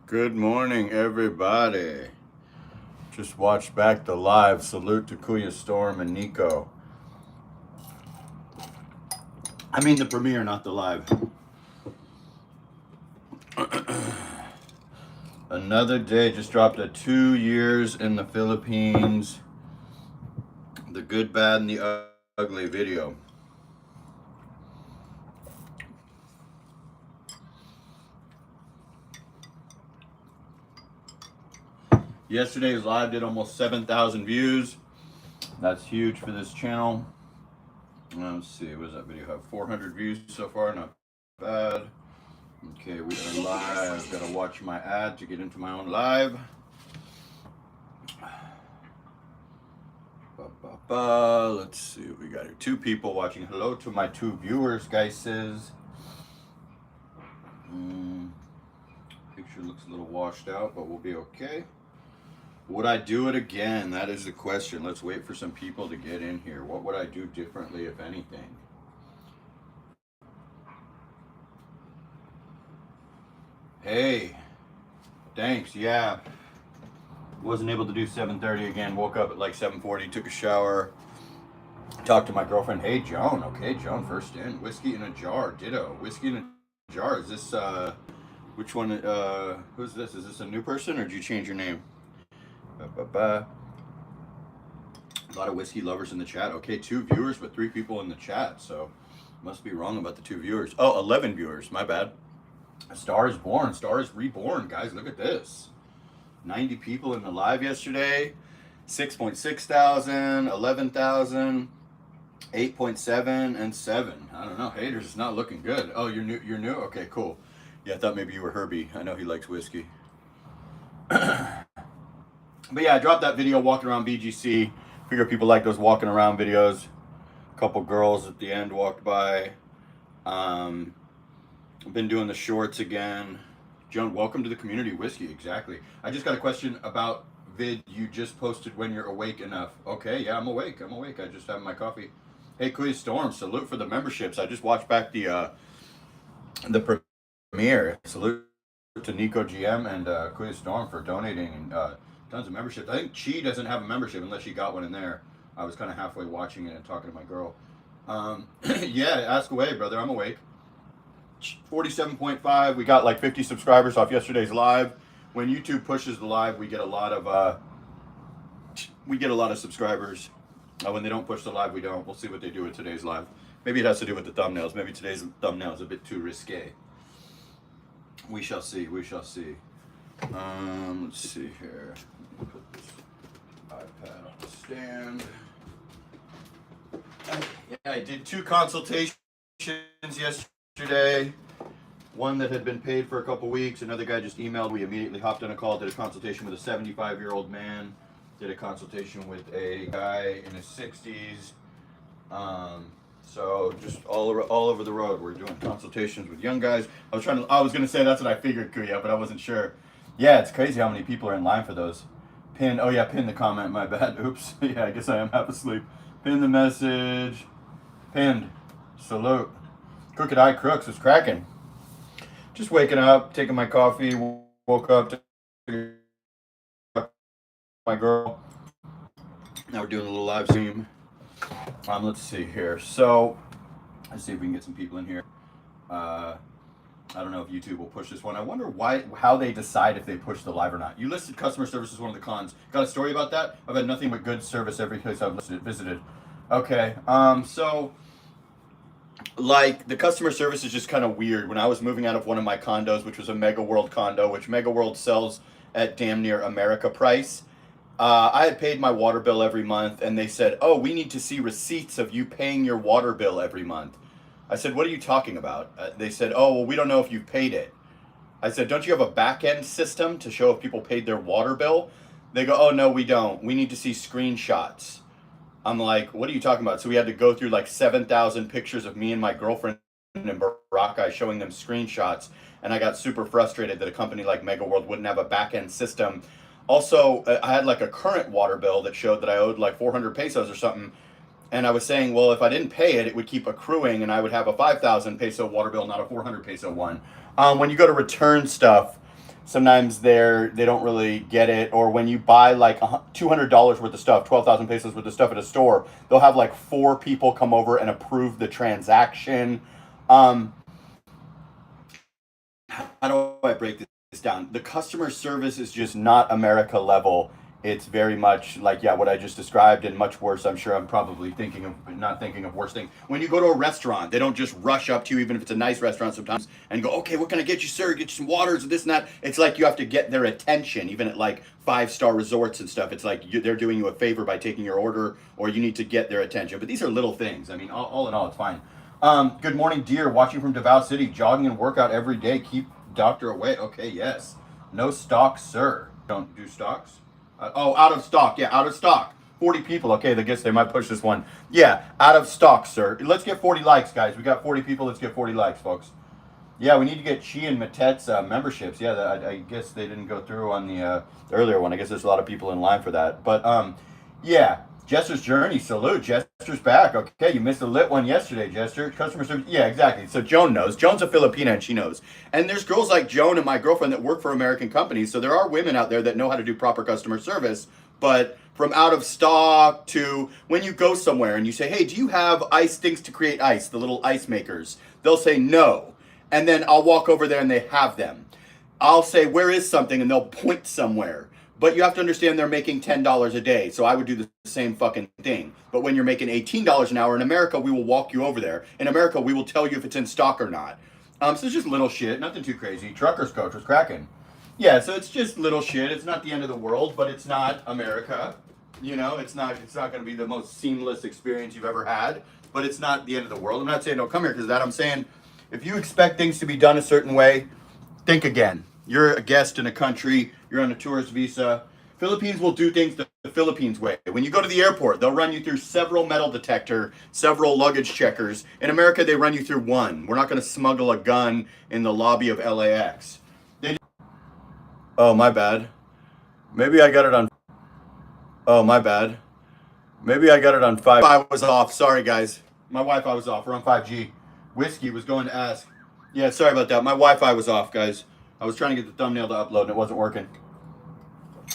Good morning, everybody. Just watched back the live. Salute to Kuya Storm and Nico. I mean the premiere, not the live. Another day just dropped a 2 years in the Philippines. The good, bad, and the ugly video. Yesterday's live did almost 7,000 views. That's huge for this channel. Let's see, what does that video have? 400 views so far, not bad. Okay, we are live. Gotta watch my ad to get into my own live. Let's see what we got here. 2 people watching. Hello to my 2 viewers, guys. Picture looks a little washed out, but we'll be okay. Would I do it again? That is the question. Let's wait for some people to get in here. What would I do differently, if anything? Hey, thanks. Yeah, wasn't able to do 7:30 again. Woke up at like 7:40. Took a shower. Talked to my girlfriend. Hey, Joan. Okay, Joan, first in. Whiskey in a jar. Ditto. Whiskey in a jar. Is this which one? Who's this? Is this a new person, or did you change your name? A lot of whiskey lovers in the chat. Okay, 2 viewers, but 3 people in the chat. So must be wrong about the 2 viewers. Oh, 11 viewers. My bad. A Star is born. Star is reborn, guys. Look at this. 90 people in the live yesterday. 6.6 thousand, 11,000, 8.7, and 7. I don't know. Haters, it's not looking good. Oh, you're new. You're new. Okay, cool. Yeah, I thought maybe you were Herbie. I know he likes whiskey. But yeah, I dropped that video walking around BGC. Figure people like those walking around videos. A couple girls at the end walked by. I've been doing the shorts again. Joan, welcome to the community. Whiskey, exactly. I just got a question about vid you just posted when you're awake enough. Okay, yeah, I'm awake. I just have my coffee. Hey, Kuya Storm, salute for the memberships. I just watched back the premiere. Salute to Nico GM and Kuya Storm for donating tons of memberships. I think Chi doesn't have a membership unless she got one in there. I was kind of halfway watching it and talking to my girl. Yeah, ask away, brother. I'm awake. 47.5. We got like 50 subscribers off yesterday's live. When YouTube pushes the live, we get a lot of subscribers. When they don't push the live, we don't. We'll see what they do with today's live. Maybe it has to do with the thumbnails. Maybe today's thumbnail is a bit too risque. We shall see. We shall see. Let's see here. Put this iPad on the stand. Yeah, I did 2 consultations yesterday. One that had been paid for a couple weeks. Another guy just emailed. We immediately hopped on a call. Did a consultation with a 75-year-old man. Did a consultation with a guy in his 60s. So just all over the road, we're doing consultations with young guys. I was gonna say that's what I figured, Kuya, but I wasn't sure. Yeah, it's crazy how many people are in line for those. Pin the comment. My bad. Oops. Yeah, I guess I am half asleep. Pin the message. Pinned. Salute. Crooked Eye Crooks is cracking. Just waking up, taking my coffee. Woke up to my girl. Now we're doing a little live stream. Let's see here. So let's see if we can get some people in here. I don't know if YouTube will push this one. I wonder how they decide if they push the live or not. You listed customer service as one of the cons. Got a story about that? I've had nothing but good service every place I've visited. Okay. So like the customer service is just kind of weird. When I was moving out of one of my condos, which was a Mega World condo, which Mega World sells at damn near America price, I had paid my water bill every month, and they said, "Oh, we need to see receipts of you paying your water bill every month." I said, "What are you talking about?" They said, "Oh, well, we don't know if you've paid it." I said, "Don't you have a back end system to show if people paid their water bill?" They go, "Oh, no, we don't. We need to see screenshots." I'm like, "What are you talking about?" So we had to go through like 7,000 pictures of me and my girlfriend in Boracay showing them screenshots. And I got super frustrated that a company like Mega World wouldn't have a back end system. Also, I had like a current water bill that showed that I owed like 400 pesos or something. And I was saying, well, if I didn't pay it, it would keep accruing and I would have a 5,000 peso water bill, not a 400 peso one. When you go to return stuff, sometimes they don't really get it. Or when you buy like $200 worth of stuff, 12,000 pesos worth of stuff at a store, they'll have like 4 people come over and approve the transaction. Um, how do I break this down? The customer service is just not America level. It's very much like, yeah, what I just described, and much worse. I'm sure I'm probably not thinking of worse things. When you go to a restaurant, they don't just rush up to you, even if it's a nice restaurant sometimes, and go, okay, what can I get you, sir? Get you some waters and this and that. It's like you have to get their attention, even at like 5-star resorts and stuff. It's like they're doing you a favor by taking your order, or you need to get their attention. But these are little things. I mean, all in all, it's fine. Good morning, dear. Watching from Davao City, jogging and workout every day. Keep doctor away. Okay, yes. No stocks, sir. Don't do stocks. Out of stock. Yeah, out of stock. 40 people. Okay, I guess they might push this one. Yeah, out of stock, sir. Let's get 40 likes, guys. We got 40 people. Let's get 40 likes, folks. Yeah, we need to get Chi and Matet's memberships. Yeah, I guess they didn't go through on the earlier one. I guess there's a lot of people in line for that. But yeah, Jester's Journey. Salute. Jester's back. Okay, you missed a lit one yesterday, Jester. Customer service. Yeah, exactly. So Joan knows. Joan's a Filipina and she knows. And there's girls like Joan and my girlfriend that work for American companies. So there are women out there that know how to do proper customer service. But from out of stock to when you go somewhere and you say, hey, do you have ice things to create ice, the little ice makers? They'll say no. And then I'll walk over there and they have them. I'll say, where is something? And they'll point somewhere. But you have to understand they're making $10 a day. So I would do the same fucking thing. But when you're making $18 an hour in America, we will walk you over there. In America, we will tell you if it's in stock or not. So it's just little shit, nothing too crazy. Trucker's Coach was cracking. Yeah, so it's just little shit. It's not the end of the world, but it's not America. You know, it's not going to be the most seamless experience you've ever had, but it's not the end of the world. I'm not saying don't come here because of that. I'm saying if you expect things to be done a certain way, think again. You're a guest in a country, you're on a tourist visa. Philippines will do things the Philippines way. When you go to the airport, they'll run you through several metal detector, several luggage checkers. In America, they run you through one. We're not going to smuggle a gun in the lobby of LAX. Oh, my bad. Maybe I got it on. Oh, my bad. Maybe I got it on 5. I was off. Sorry, guys. My Wi-Fi was off. We're on 5G. Whiskey was going to ask. Yeah, sorry about that. My Wi-Fi was off, guys. I was trying to get the thumbnail to upload and it wasn't working.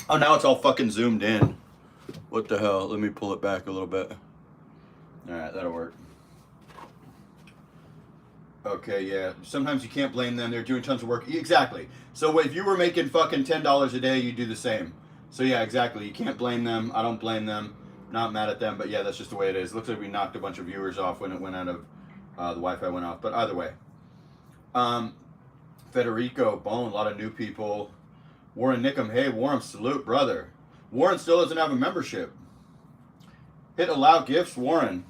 Oh, now it's all fucking zoomed in. What the hell? Let me pull it back a little bit. All right, that'll work. Okay, yeah. Sometimes you can't blame them. They're doing tons of work. Exactly. So if you were making fucking $10 a day, you'd do the same. So yeah, exactly. You can't blame them. I don't blame them. Not mad at them, but yeah, that's just the way it is. Looks like we knocked a bunch of viewers off when it went out of the Wi-Fi went off. But either way. Federico, Bone, a lot of new people. Warren Nickham, hey, Warren, salute, brother. Warren still doesn't have a membership. Hit allow gifts, Warren.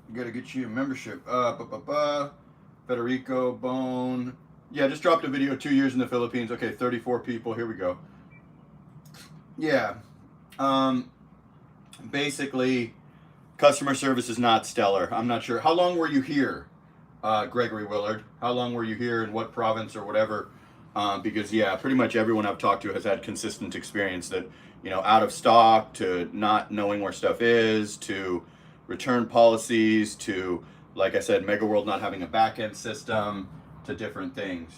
You gotta get you a membership. Federico, Bone. Yeah, just dropped a video, 2 years in the Philippines. Okay, 34 people, here we go. Yeah. Basically, customer service is not stellar. I'm not sure. How long were you here? Gregory Willard. How long were you here in what province or whatever? Because yeah, pretty much everyone I've talked to has had consistent experience that, you know, out of stock to not knowing where stuff is to return policies to, like I said, Mega World not having a back end system to different things.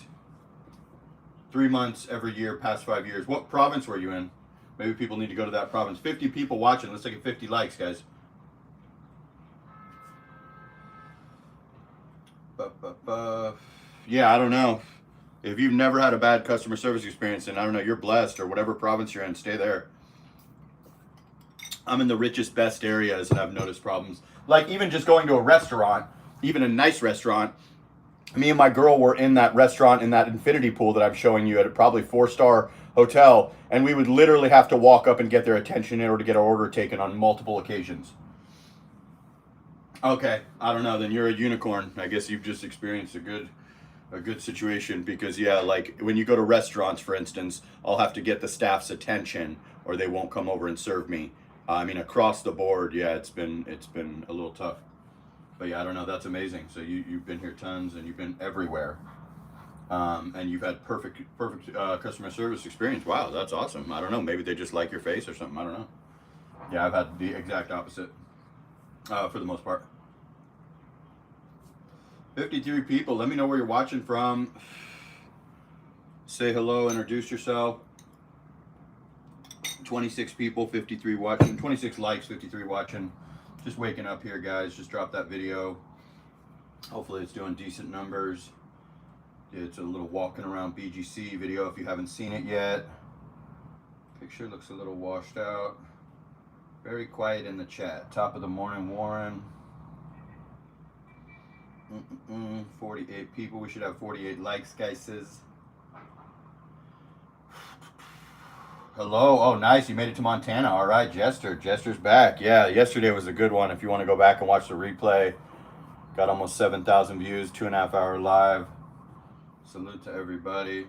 3 months every year, past 5 years. What province were you in? Maybe people need to go to that province. 50 people watching. Let's take 50 likes, guys. Yeah, I don't know. If you've never had a bad customer service experience, and I don't know, you're blessed, or whatever province you're in, stay there. I'm in the richest, best areas, and I've noticed problems. Like even just going to a restaurant, even a nice restaurant. Me and my girl were in that restaurant in that infinity pool that I'm showing you at a probably 4-star hotel, and we would literally have to walk up and get their attention in order to get our order taken on multiple occasions. Okay, I don't know. Then you're a unicorn. I guess you've just experienced a good situation because yeah, like when you go to restaurants, for instance, I'll have to get the staff's attention or they won't come over and serve me. I mean, across the board, yeah, it's been a little tough. But yeah, I don't know. That's amazing. So you've been here tons and you've been everywhere, and you've had perfect customer service experience. Wow, that's awesome. I don't know. Maybe they just like your face or something. I don't know. Yeah, I've had the exact opposite for the most part. 53 people. Let me know where you're watching from. Say hello, introduce yourself. 26 people, 53 watching, 26 likes, 53 watching. Just waking up here, guys. Just dropped that video. Hopefully it's doing decent numbers. It's a little walking around BGC video if you haven't seen it yet. Picture looks a little washed out. Very quiet in the chat. Top of the morning, Warren. 48 people. We should have 48 likes, guys. Hello. Oh, nice. You made it to Montana. All right, Jester. Jester's back. Yeah, yesterday was a good one. If you want to go back and watch the replay, got almost 7,000 views, 2.5 hour live. Salute to everybody.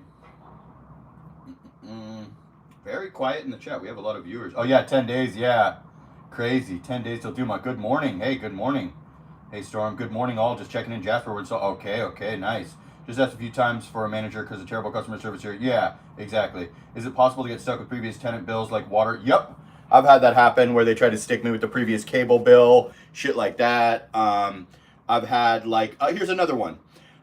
Very quiet in the chat. We have a lot of viewers. Oh, yeah, 10 days. Yeah, crazy. 10 days till do my good morning. Hey, good morning. Hey, Storm. Good morning, all. Just checking in, Jasper. Okay, nice. Just asked a few times for a manager because of terrible customer service here. Yeah, exactly. Is it possible to get stuck with previous tenant bills like water? Yep. I've had that happen where they try to stick me with the previous cable bill, shit like that. I've had like, here's another one.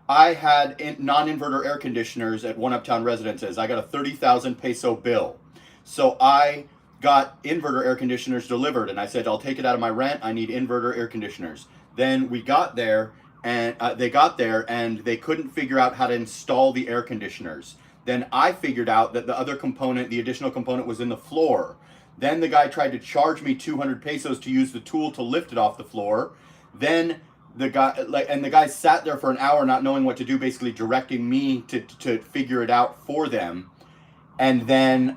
I had non-inverter air conditioners at One Uptown Residences. I got a 30,000 peso bill. So I got inverter air conditioners delivered and I said, I'll take it out of my rent. I need inverter air conditioners. Then we got there and they got there and they couldn't figure out how to install the air conditioners. Then I figured out that the other component, the additional component, was in the floor. Then the guy tried to charge me 200 pesos to use the tool to lift it off the floor. Then the guy sat there for an hour not knowing what to do, basically directing me to figure it out for them. And then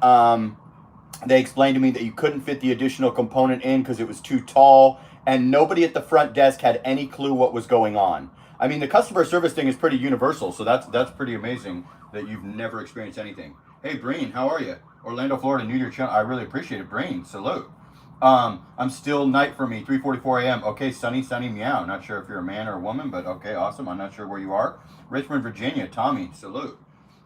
they explained to me that you couldn't fit the additional component in because it was too tall. And nobody at the front desk had any clue what was going on. I mean, the customer service thing is pretty universal, so that's pretty amazing that you've never experienced anything. Hey, Breen, how are you? Orlando, Florida, new to your channel. I really appreciate it, Breen. Salute. I'm still night for me, 3:44 a.m. Okay, sunny meow. Not sure if you're a man or a woman, but okay, awesome. I'm not sure where you are. Richmond, Virginia, Tommy, salute.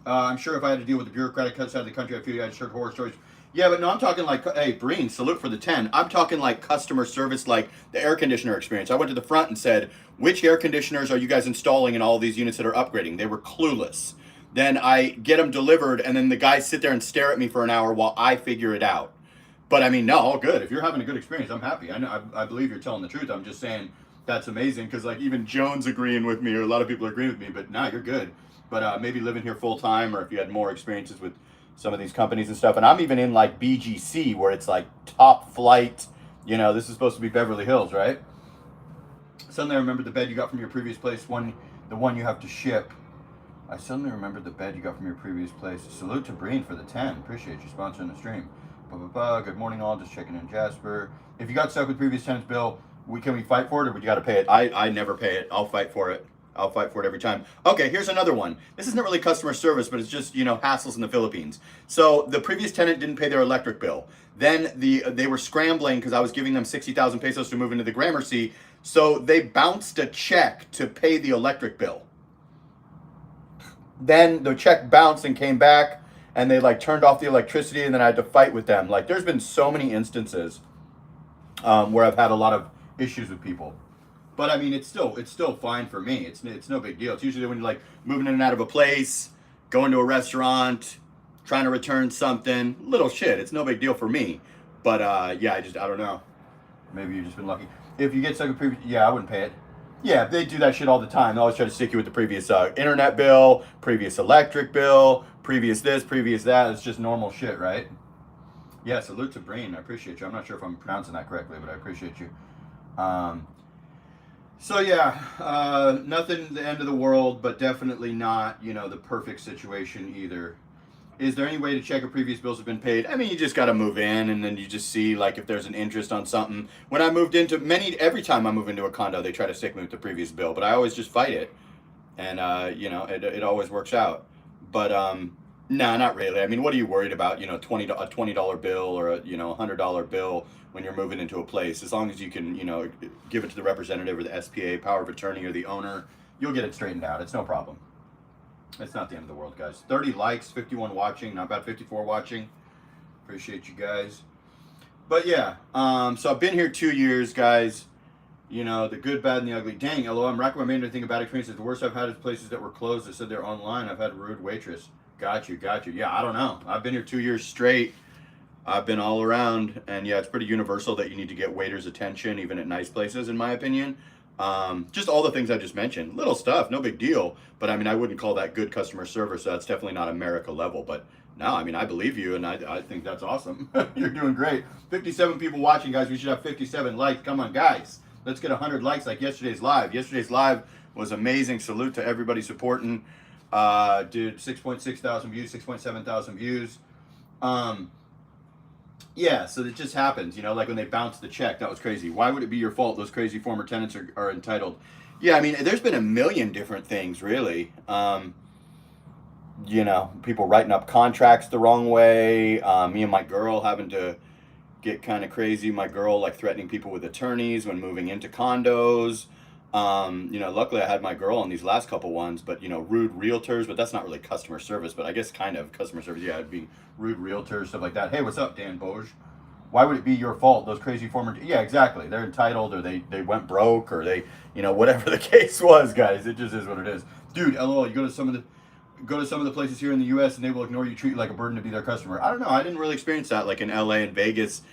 I'm sure if I had to deal with the bureaucratic side of the country, I feel I just heard horror stories. Yeah, but no, I'm talking like, hey, Breen, salute for the 10. I'm talking like customer service, like the air conditioner experience. I went to the front and said, which air conditioners are you guys installing in all these units that are upgrading? They were clueless. Then I get them delivered, and then the guys sit there and stare at me for an hour while I figure it out. But I mean, no, all good. If you're having a good experience, I'm happy. I believe you're telling the truth. I'm just saying that's amazing because like even Joan's agreeing with me, or a lot of people are agreeing with me, but nah, you're good. But maybe living here full time, or if you had more experiences with some of these companies and stuff. And I'm even in like BGC where it's like top flight, you know, this is supposed to be Beverly Hills, right? Suddenly I remembered the bed you got from your previous place, the one you have to ship. I suddenly remembered the bed you got from your previous place. Salute to Breen for the 10. Appreciate you sponsoring the stream. Good morning all, just checking in, Jasper. If you got stuck with previous tenant's bill, can we fight for it, or would you got to pay it? I never pay it. I'll fight for it. I'll fight for it every time. Okay, here's another one. This isn't really customer service, but it's just, you know, hassles in the Philippines. So the previous tenant didn't pay their electric bill. Then they were scrambling because I was giving them 60,000 pesos to move into the Gramercy. So they bounced a check to pay the electric bill. Then the check bounced and came back, and they like turned off the electricity, and then I had to fight with them. Like there's been so many instances where I've had a lot of issues with people. But I mean, it's still fine for me. It's no big deal. It's usually when you're like moving in and out of a place, going to a restaurant, trying to return something, little shit. It's no big deal for me. But yeah, I don't know. Maybe you've just been lucky. If you get stuck with previous, yeah, I wouldn't pay it. Yeah, they do that shit all the time. They always try to stick you with the previous internet bill, previous electric bill, previous this, previous that. It's just normal shit, right? Yeah, salute to Breen. I appreciate you. I'm not sure if I'm pronouncing that correctly, but I appreciate you. So yeah, nothing the end of the world, but definitely not, you know, the perfect situation either. Is there any way to check if previous bills have been paid? I mean, you just got to move in, and then you just see like if there's an interest on something. When I moved into every time I move into a condo, they try to stick me with the previous bill, but I always just fight it, and you know, it always works out. But nah, not really. I mean, what are you worried about? You know, a $20 bill or a $100 bill when you're moving into a place. As long as you can, you know, give it to the representative or the SPA, power of attorney, or the owner, you'll get it straightened out. It's no problem. It's not the end of the world, guys. 30 likes, 51 watching, not bad, 54 watching. Appreciate you guys. But yeah, so I've been here 2 years, guys. You know, the good, bad, and the ugly. Dang, LO, I'm racking my brain to think about experiences. The worst I've had is places that were closed that said they're online. I've had a rude waitress. Got you. Yeah, I don't know. I've been here 2 years straight. I've been all around, and yeah, it's pretty universal that you need to get waiters' attention, even at nice places, in my opinion. Just all the things I just mentioned, little stuff, no big deal. But I mean, I wouldn't call that good customer service. So that's definitely not America level. But no, I mean, I believe you, and I think that's awesome. You're doing great. 57 people watching, guys. We should have 57 likes. Come on, guys. Let's get 100 likes like yesterday's live. Yesterday's live was amazing. Salute to everybody supporting. Did 6.6 thousand views, 6.7 thousand views. Yeah, so it just happens, like when they bounced the check, that was crazy. Why would it be your fault? Those crazy former tenants are entitled. Yeah, I mean, there's been a million different things, really. People writing up contracts the wrong way. Me and my girl having to get kind of crazy. My girl, like, threatening people with attorneys when moving into condos. Luckily I had my girl on these last couple ones, but rude realtors, but that's not really customer service, but I guess kind of customer service. Yeah, it'd be rude realtors, stuff like that. Hey, what's up, Dan Boge? Why would it be your fault? Those crazy former, yeah, exactly. They're entitled, or they went broke, or they, whatever the case was, guys. It just is what it is. Dude, LOL, you go to some of the places here in the US and they will ignore you, treat you like a burden to be their customer. I don't know. I didn't really experience that. Like in LA and Vegas,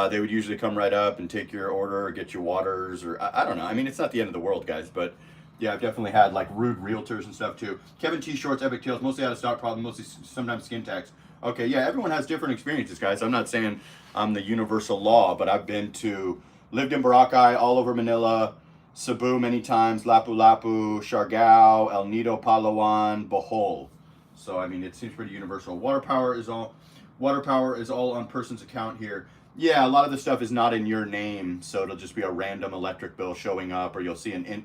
they would usually come right up and take your order or get you waters, or I don't know. I mean, it's not the end of the world, guys, but yeah, I've definitely had like rude realtors and stuff too. Kevin T. Shorts, Epic Tales, mostly out of stock problem, mostly sometimes skin tax. Okay, yeah, everyone has different experiences, guys. I'm not saying I'm the universal law, but I've lived in Boracay, all over Manila, Cebu many times, Lapu-Lapu, Siargao, El Nido, Palawan, Bohol. So I mean, it seems pretty universal. Water power is all on person's account here. Yeah, a lot of the stuff is not in your name, so it'll just be a random electric bill showing up, or you'll see an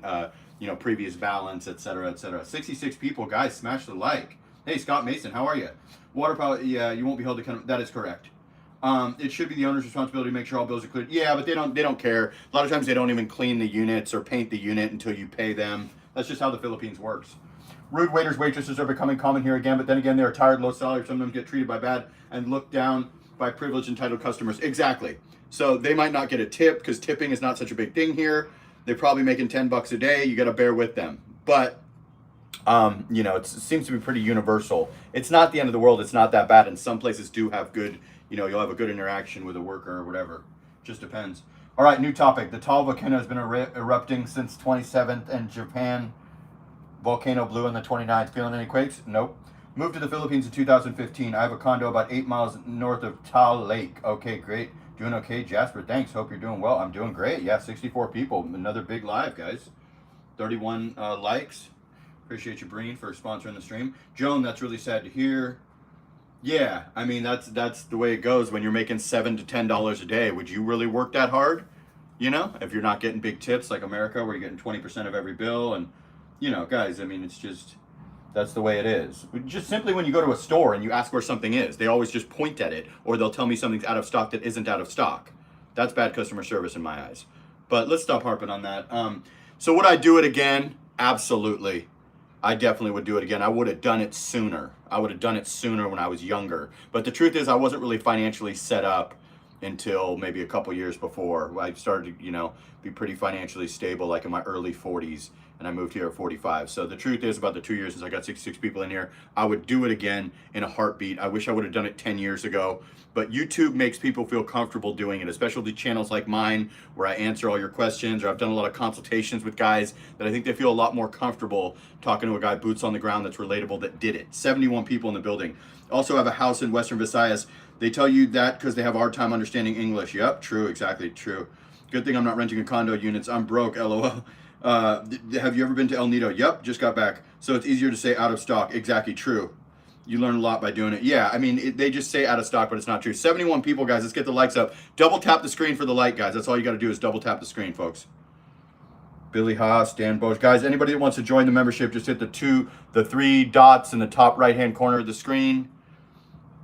previous balance, etc., etc. 66 people, guys, smash the like. Hey, Scott Mason, how are you? Water power, yeah, you won't be held accountable. That is correct. It should be the owner's responsibility to make sure all bills are cleared. Yeah, but they don't care. A lot of times they don't even clean the units or paint the unit until you pay them. That's just how the Philippines works. Rude waiters, waitresses are becoming common here again, but then again, they are tired, low salary, sometimes get treated by bad and looked down by privileged, entitled customers. Exactly. So they might not get a tip because tipping is not such a big thing here. They're probably making $10 a day. You got to bear with them. But, it seems to be pretty universal. It's not the end of the world. It's not that bad. And some places do have good, you'll have a good interaction with a worker or whatever. Just depends. All right, new topic. The Taal volcano has been erupting since 27th, and Japan volcano blew on the 29th. Feeling any quakes? Nope. Moved to the Philippines in 2015. I have a condo about 8 miles north of Taal Lake. Okay, great. Doing okay, Jasper. Thanks. Hope you're doing well. I'm doing great. Yeah, 64 people. Another big live, guys. 31 likes. Appreciate you, Breen, for sponsoring the stream. Joan, that's really sad to hear. Yeah, I mean, that's the way it goes when you're making $7 to $10 a day. Would you really work that hard? If you're not getting big tips like America, where you're getting 20% of every bill. And, guys, I mean, it's just... That's the way it is. Just simply when you go to a store and you ask where something is, they always just point at it, or they'll tell me something's out of stock that isn't out of stock. That's bad customer service in my eyes. But let's stop harping on that. So would I do it again? Absolutely. I definitely would do it again. I would have done it sooner. When I was younger. But the truth is, I wasn't really financially set up until maybe a couple years before. I started to, be pretty financially stable, like in my early 40s. And I moved here at 45. So the truth is, about the 2 years since I got 66 people in here, I would do it again in a heartbeat. I wish I would have done it 10 years ago. But YouTube makes people feel comfortable doing it, especially channels like mine, where I answer all your questions, or I've done a lot of consultations with guys that I think they feel a lot more comfortable talking to a guy boots on the ground that's relatable that did it. 71 people in the building. Also have a house in Western Visayas. They tell you that because they have a hard time understanding English. Yep, true, exactly, true. Good thing I'm not renting a condo units. I'm broke, LOL. Have you ever been to El Nido? Yep, just got back. So it's easier to say out of stock. Exactly, true. You learn a lot by doing it. Yeah, I mean, they just say out of stock, but it's not true. 71 people, guys. Let's get the likes up. Double tap the screen for the like, guys. That's all you got to do is double tap the screen, folks. Billy Haas, Dan Bosch. Guys, anybody that wants to join the membership, just hit the three dots in the top right-hand corner of the screen.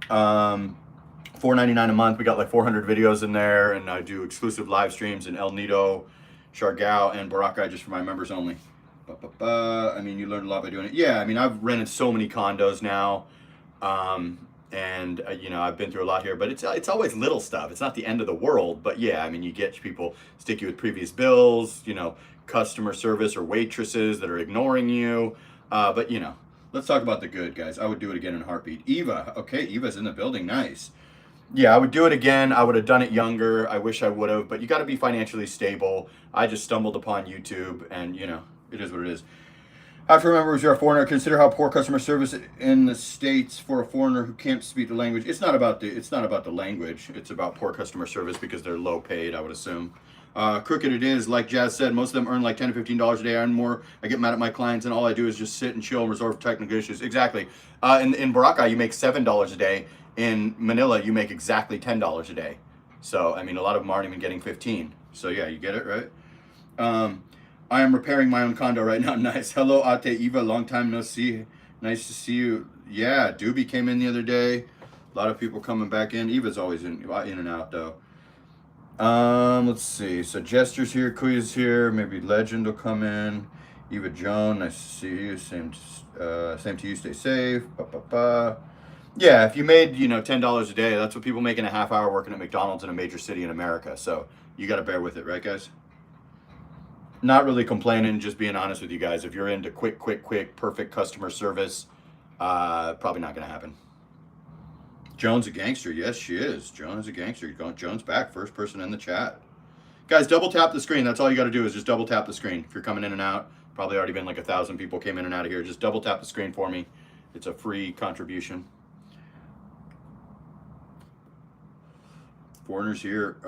$4.99 a month. We got like 400 videos in there, and I do exclusive live streams in El Nido, Siargao, and Boracay just for my members only. I mean, you learn a lot by doing it. Yeah, I mean, I've rented so many condos now, and I've been through a lot here, but it's always little stuff. It's not the end of the world, but yeah, I mean, you get people sticky with previous bills, customer service or waitresses that are ignoring you, but Let's talk about the good, guys. I would do it again in a heartbeat. Eva. Okay, Eva's in the building. Nice. Yeah, I would do it again. I would have done it younger. I wish I would have, but you got to be financially stable. I just stumbled upon YouTube, and you know, it is what it is. I have to remember, if you're a foreigner, consider how poor customer service in the States for a foreigner who can't speak the language. It's not about the language. It's about poor customer service because they're low paid, I would assume. Crooked it is, like Jazz said, most of them earn like $10 to $15 a day and more. I get mad at my clients, and all I do is just sit and chill and resolve technical issues. Exactly. In Baraka, you make $7 a day. In Manila, you make exactly $10 a day. So, I mean, a lot of them aren't even getting 15. So, yeah, you get it, right? I am repairing my own condo right now. Nice. Hello, Ate Eva. Long time no see. Nice to see you. Yeah, Doobie came in the other day. A lot of people coming back in. Eva's always in and out, though. Let's see. So Jester's here, Kuya's here. Maybe Legend will come in. Eva Joan, nice to see you. Same to you. Stay safe. Yeah, if you made $10 a day, that's what people make in a half hour working at McDonald's in a major city in America. So you got to bear with it, right, guys? Not really complaining, just being honest with you guys. If you're into quick, perfect customer service, probably not going to happen. Joan's a gangster. Yes, she is. Joan is a gangster. Joan's back. First person in the chat. Guys, double tap the screen. That's all you got to do is just double tap the screen. If you're coming in and out, probably already been like 1,000 people came in and out of here. Just double tap the screen for me. It's a free contribution. Foreigners here.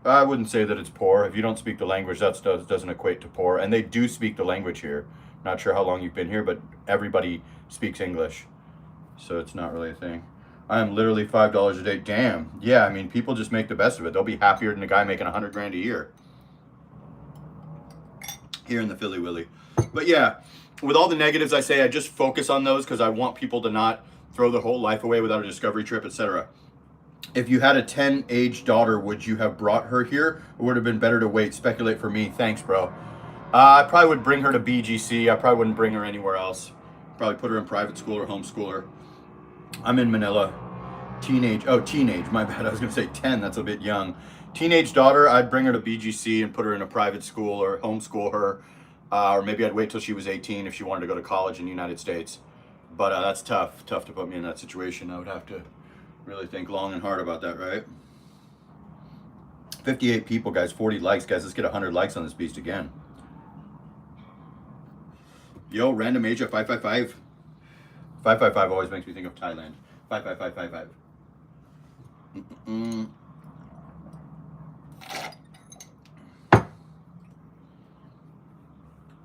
I wouldn't say that it's poor. If you don't speak the language, that doesn't equate to poor. And they do speak the language here. Not sure how long you've been here, but everybody speaks English. So it's not really a thing. I am literally $5 a day. Damn. Yeah, I mean, people just make the best of it. They'll be happier than a guy making 100 grand a year here in the Philly Willy. But yeah, with all the negatives I say, I just focus on those because I want people to not throw their whole life away without a discovery trip, etc. If you had a 10-age daughter, would you have brought her here, or would it have been better to wait? Speculate for me. Thanks, bro. I probably would bring her to BGC. I probably wouldn't bring her anywhere else. Probably put her in private school or homeschool her. I'm in Manila. Teenage, my bad. I was going to say 10. That's a bit young. Teenage daughter, I'd bring her to BGC and put her in a private school or homeschool her. Or maybe I'd wait till she was 18 if she wanted to go to college in the United States. But that's tough. Tough to put me in that situation. I would have to really think long and hard about that, right? 58 people, guys. 40 likes, guys. Let's get 100 likes on this beast again. Yo, random Asia 555. 555 always makes me think of Thailand. 55555.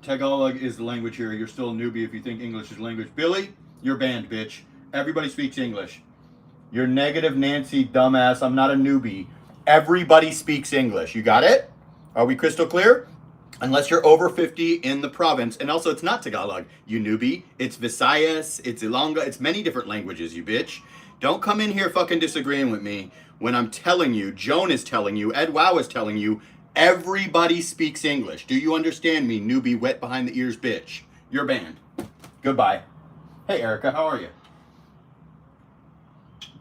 Tagalog is the language here. You're still a newbie if you think English is language. Billy, you're banned, bitch. Everybody speaks English. You're negative Nancy, dumbass. I'm not a newbie. Everybody speaks English. You got it? Are we crystal clear? Unless you're over 50 in the province. And also, it's not Tagalog, you newbie. It's Visayas, it's Ilongga, it's many different languages, you bitch. Don't come in here fucking disagreeing with me when I'm telling you, Joan is telling you, Ed Wow is telling you, everybody speaks English. Do you understand me, newbie, wet behind the ears bitch? You're banned. Goodbye. Hey, Erica, how are you?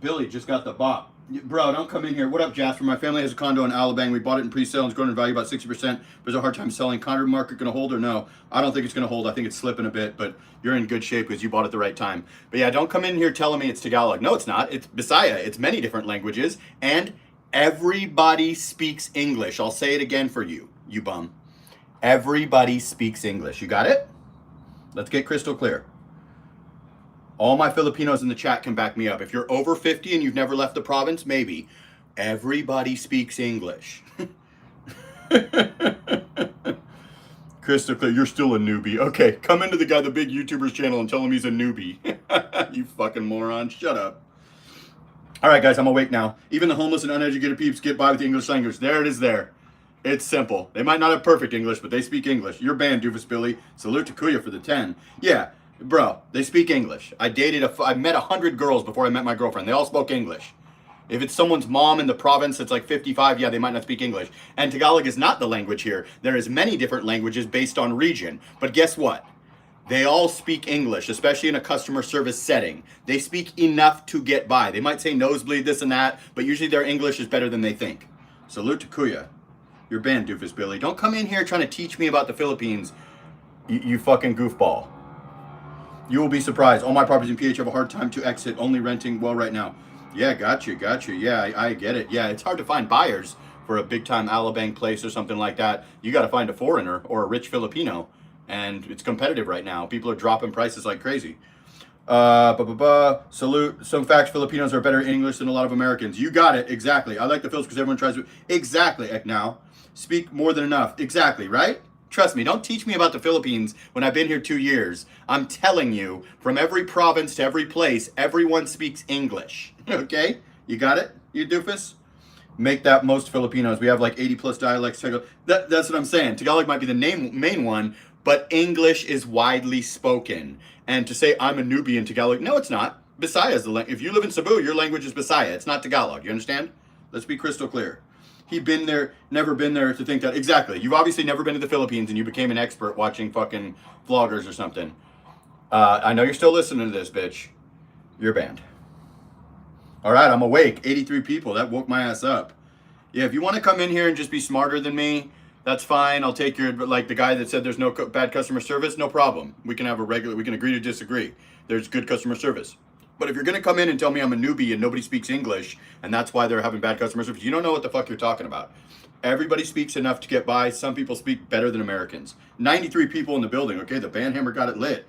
Billy just got the bop. Bro, don't come in here. What up, Jasper? My family has a condo in Alabang. We bought it in pre-sale and it's grown in value about 60%. But there's a hard time selling. Condo market going to hold or no? I don't think it's going to hold. I think it's slipping a bit, but you're in good shape because you bought it at the right time. But yeah, don't come in here telling me it's Tagalog. No, it's not. It's Bisaya. It's many different languages. And everybody speaks English. I'll say it again for you, you bum. Everybody speaks English. You got it? Let's get crystal clear. All my Filipinos in the chat can back me up. If you're over 50 and you've never left the province, maybe. Everybody speaks English. Crystal clear, you're still a newbie. Okay, come into the big YouTuber's channel and tell him he's a newbie. You fucking moron, shut up. All right, guys, I'm awake now. Even the homeless and uneducated peeps get by with the English language. There it is there. It's simple. They might not have perfect English, but they speak English. You're banned, Doofus Billy. Salute to Kuya for the 10. Yeah. Bro, they speak English. I met 100 girls before I met my girlfriend. They all spoke English. If it's someone's mom in the province that's like 55, yeah, they might not speak English. And Tagalog is not the language here. There is many different languages based on region. But guess what? They all speak English, especially in a customer service setting. They speak enough to get by. They might say nosebleed, this and that, but usually their English is better than they think. Salute to Kuya. You're banned, Doofus Billy. Don't come in here trying to teach me about the Philippines, you fucking goofball. You will be surprised. All my properties in PH have a hard time to exit, only renting well right now. Yeah, got you. Yeah, I get it. Yeah, it's hard to find buyers for a big time Alabank place or something like that. You got to find a foreigner or a rich Filipino, and it's competitive right now. People are dropping prices like crazy. Salute. Some facts: Filipinos are better in English than a lot of Americans. You got it. Exactly. I like the Phils because everyone tries to. Exactly. Now, speak more than enough. Exactly. Right? Trust me. Don't teach me about the Philippines when I've been here 2 years. I'm telling you, from every province to every place, everyone speaks English. Okay? You got it? You doofus? Make that most Filipinos. We have like 80 plus dialects. That's what I'm saying. Tagalog might be the main one, but English is widely spoken. And to say I'm a newbie in Tagalog, no, it's not. Bisaya is the language. If you live in Cebu, your language is Bisaya. It's not Tagalog. You understand? Let's be crystal clear. He'd been there, never been there to think that. Exactly. You've obviously never been to the Philippines and you became an expert watching fucking vloggers or something. I know you're still listening to this, bitch. You're banned. All right, I'm awake. 83 people. That woke my ass up. Yeah, if you want to come in here and just be smarter than me, that's fine. I'll take your, like the guy that said there's no bad customer service, no problem. We can agree to disagree. There's good customer service. But if you're going to come in and tell me I'm a newbie and nobody speaks English, and that's why they're having bad customer service, you don't know what the fuck you're talking about. Everybody speaks enough to get by. Some people speak better than Americans. 93 people in the building. Okay, the band hammer got it lit.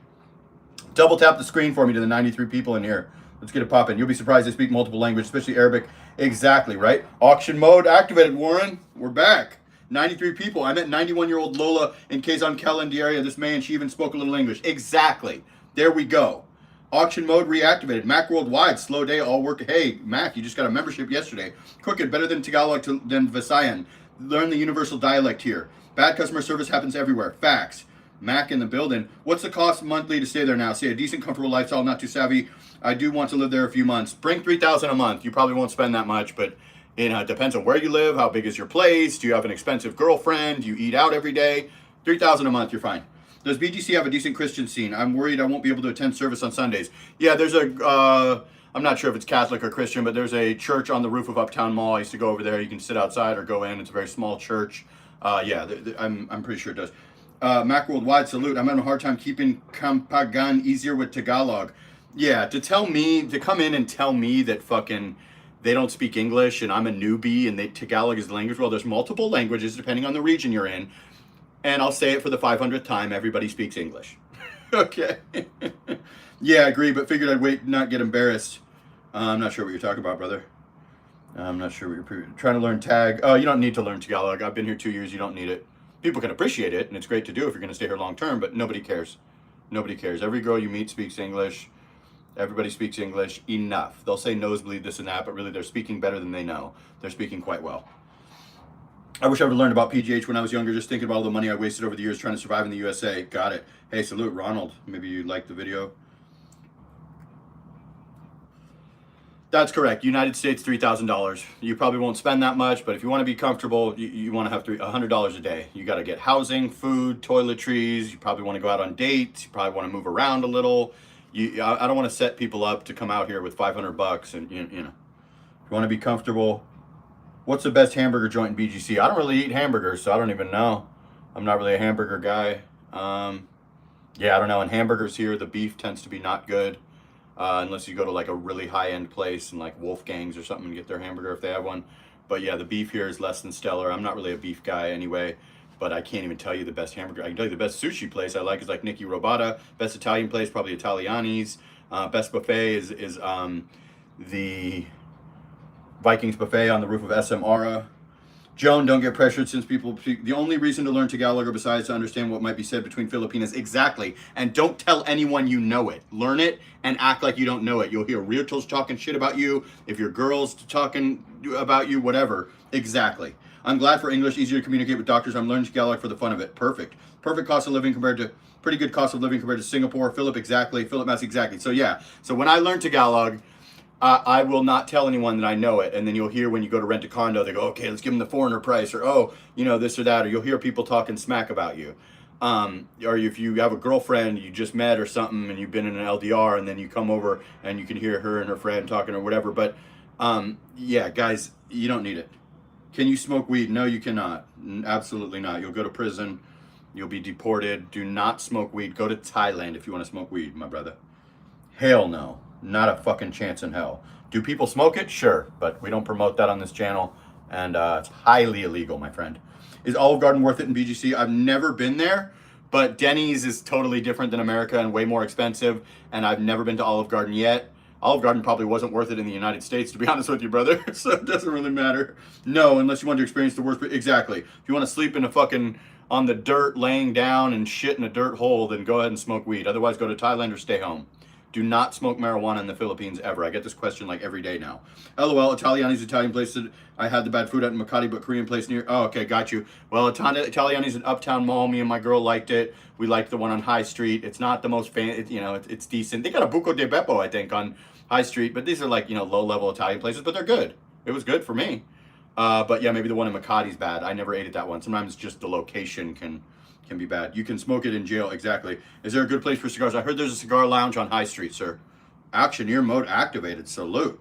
Double tap the screen for me to the 93 people in here. Let's get it popping. You'll be surprised they speak multiple languages, especially Arabic. Exactly, right? Auction mode activated, Warren. We're back. 93 people. I met 91-year-old Lola in Quezon Calendaria this May, and she even spoke a little English. Exactly. There we go. Auction mode reactivated. Mac Worldwide. Slow day, all work. Hey, Mac, you just got a membership yesterday. Crooked, better than Tagalog than Visayan. Learn the universal dialect here. Bad customer service happens everywhere. Facts. Mac in the building. What's the cost monthly to stay there now? Say a decent, comfortable lifestyle, not too savvy. I do want to live there a few months. Bring $3,000 a month. You probably won't spend that much, but it depends on where you live, how big is your place, do you have an expensive girlfriend, do you eat out every day? $3,000 a month, you're fine. Does BGC have a decent Christian scene? I'm worried I won't be able to attend service on Sundays. Yeah, there's I'm not sure if it's Catholic or Christian, but there's a church on the roof of Uptown Mall. I used to go over there. You can sit outside or go in. It's a very small church. I'm pretty sure it does. Mac Worldwide, salute. I'm having a hard time keeping Kampagan easier with Tagalog. Yeah, to come in and tell me that fucking they don't speak English and I'm a newbie and Tagalog is the language. Well, there's multiple languages depending on the region you're in. And I'll say it for the 500th time, everybody speaks English. Okay. Yeah, I agree, but figured I'd wait, not get embarrassed. I'm not sure what you're talking about, brother. I'm not sure what you're trying to learn tag. Oh, you don't need to learn Tagalog. I've been here 2 years. You don't need it. People can appreciate it, and it's great to do if you're going to stay here long term, but nobody cares. Nobody cares. Every girl you meet speaks English. Everybody speaks English enough. They'll say nosebleed, this and that, but really they're speaking better than they know. They're speaking quite well. I wish I would have learned about PGH when I was younger, just thinking about all the money I wasted over the years trying to survive in the USA. Got it. Hey, salute, Ronald. Maybe you liked the video. That's correct. United States, $3,000. You probably won't spend that much, but if you want to be comfortable, you want to have $100 a day. You got to get housing, food, toiletries. You probably want to go out on dates. You probably want to move around a little. I don't want to set people up to come out here with $500 and you know. If you want to be comfortable, what's the best hamburger joint in BGC? I don't really eat hamburgers, so I don't even know. I'm not really a hamburger guy. Yeah, I don't know. In hamburgers here, the beef tends to be not good. Unless you go to like a really high-end place and like Wolfgang's or something and get their hamburger if they have one. But yeah, the beef here is less than stellar. I'm not really a beef guy anyway, but I can't even tell you the best hamburger. I can tell you the best sushi place I like is like Nicky Robata. Best Italian place, probably Italiani's. Best buffet is the Vikings buffet on the roof of SM Aura. Joan, don't get pressured since people speak. The only reason to learn Tagalog or besides to understand what might be said between Filipinas. Exactly. And don't tell anyone you know it. Learn it and act like you don't know it. You'll hear realtors talking shit about you. If your girl's talking about you, whatever. Exactly. I'm glad for English, easier to communicate with doctors. I'm learning Tagalog for the fun of it. Perfect. Perfect cost of living compared to, pretty good cost of living compared to Singapore. Philip, exactly. Philip Mass, exactly. So yeah. So when I learned Tagalog, I will not tell anyone that I know it. And then you'll hear when you go to rent a condo, they go, okay, let's give them the foreigner price, or, oh, you know, this or that, or you'll hear people talking smack about you. Or if you have a girlfriend you just met or something and you've been in an LDR and then you come over and you can hear her and her friend talking or whatever. But yeah, guys, you don't need it. Can you smoke weed? No, you cannot. Absolutely not. You'll go to prison. You'll be deported. Do not smoke weed. Go to Thailand if you want to smoke weed, my brother. Hell no. Not a fucking chance in hell. Do people smoke it? Sure, but we don't promote that on this channel, and it's highly illegal, my friend. Is Olive Garden worth it in BGC? I've never been there, but Denny's is totally different than America and way more expensive, and I've never been to Olive Garden yet. Olive Garden probably wasn't worth it in the United States, to be honest with you, brother, so it doesn't really matter. No, unless you want to experience the worst. Exactly. If you want to sleep in a fucking, on the dirt, laying down and shit in a dirt hole, then go ahead and smoke weed. Otherwise, go to Thailand or stay home. Do not smoke marijuana in the Philippines ever. I get this question like every day now. LOL, Italiani's Italian place that I had the bad food at in Makati, but Korean place near. Oh, okay, got you. Well, Italiani's in Uptown Mall. Me and my girl liked it. We liked the one on High Street. It's not the most it's decent. They got a Buco de Beppo, I think, on High Street, but these are like, low-level Italian places, but they're good. It was good for me. But yeah, maybe the one in Makati's bad. I never ate at that one. Sometimes just the location can be bad. You can smoke it in jail, exactly. Is there a good place for cigars? I heard there's a cigar lounge on High Street, sir. Auctioneer mode activated, salute.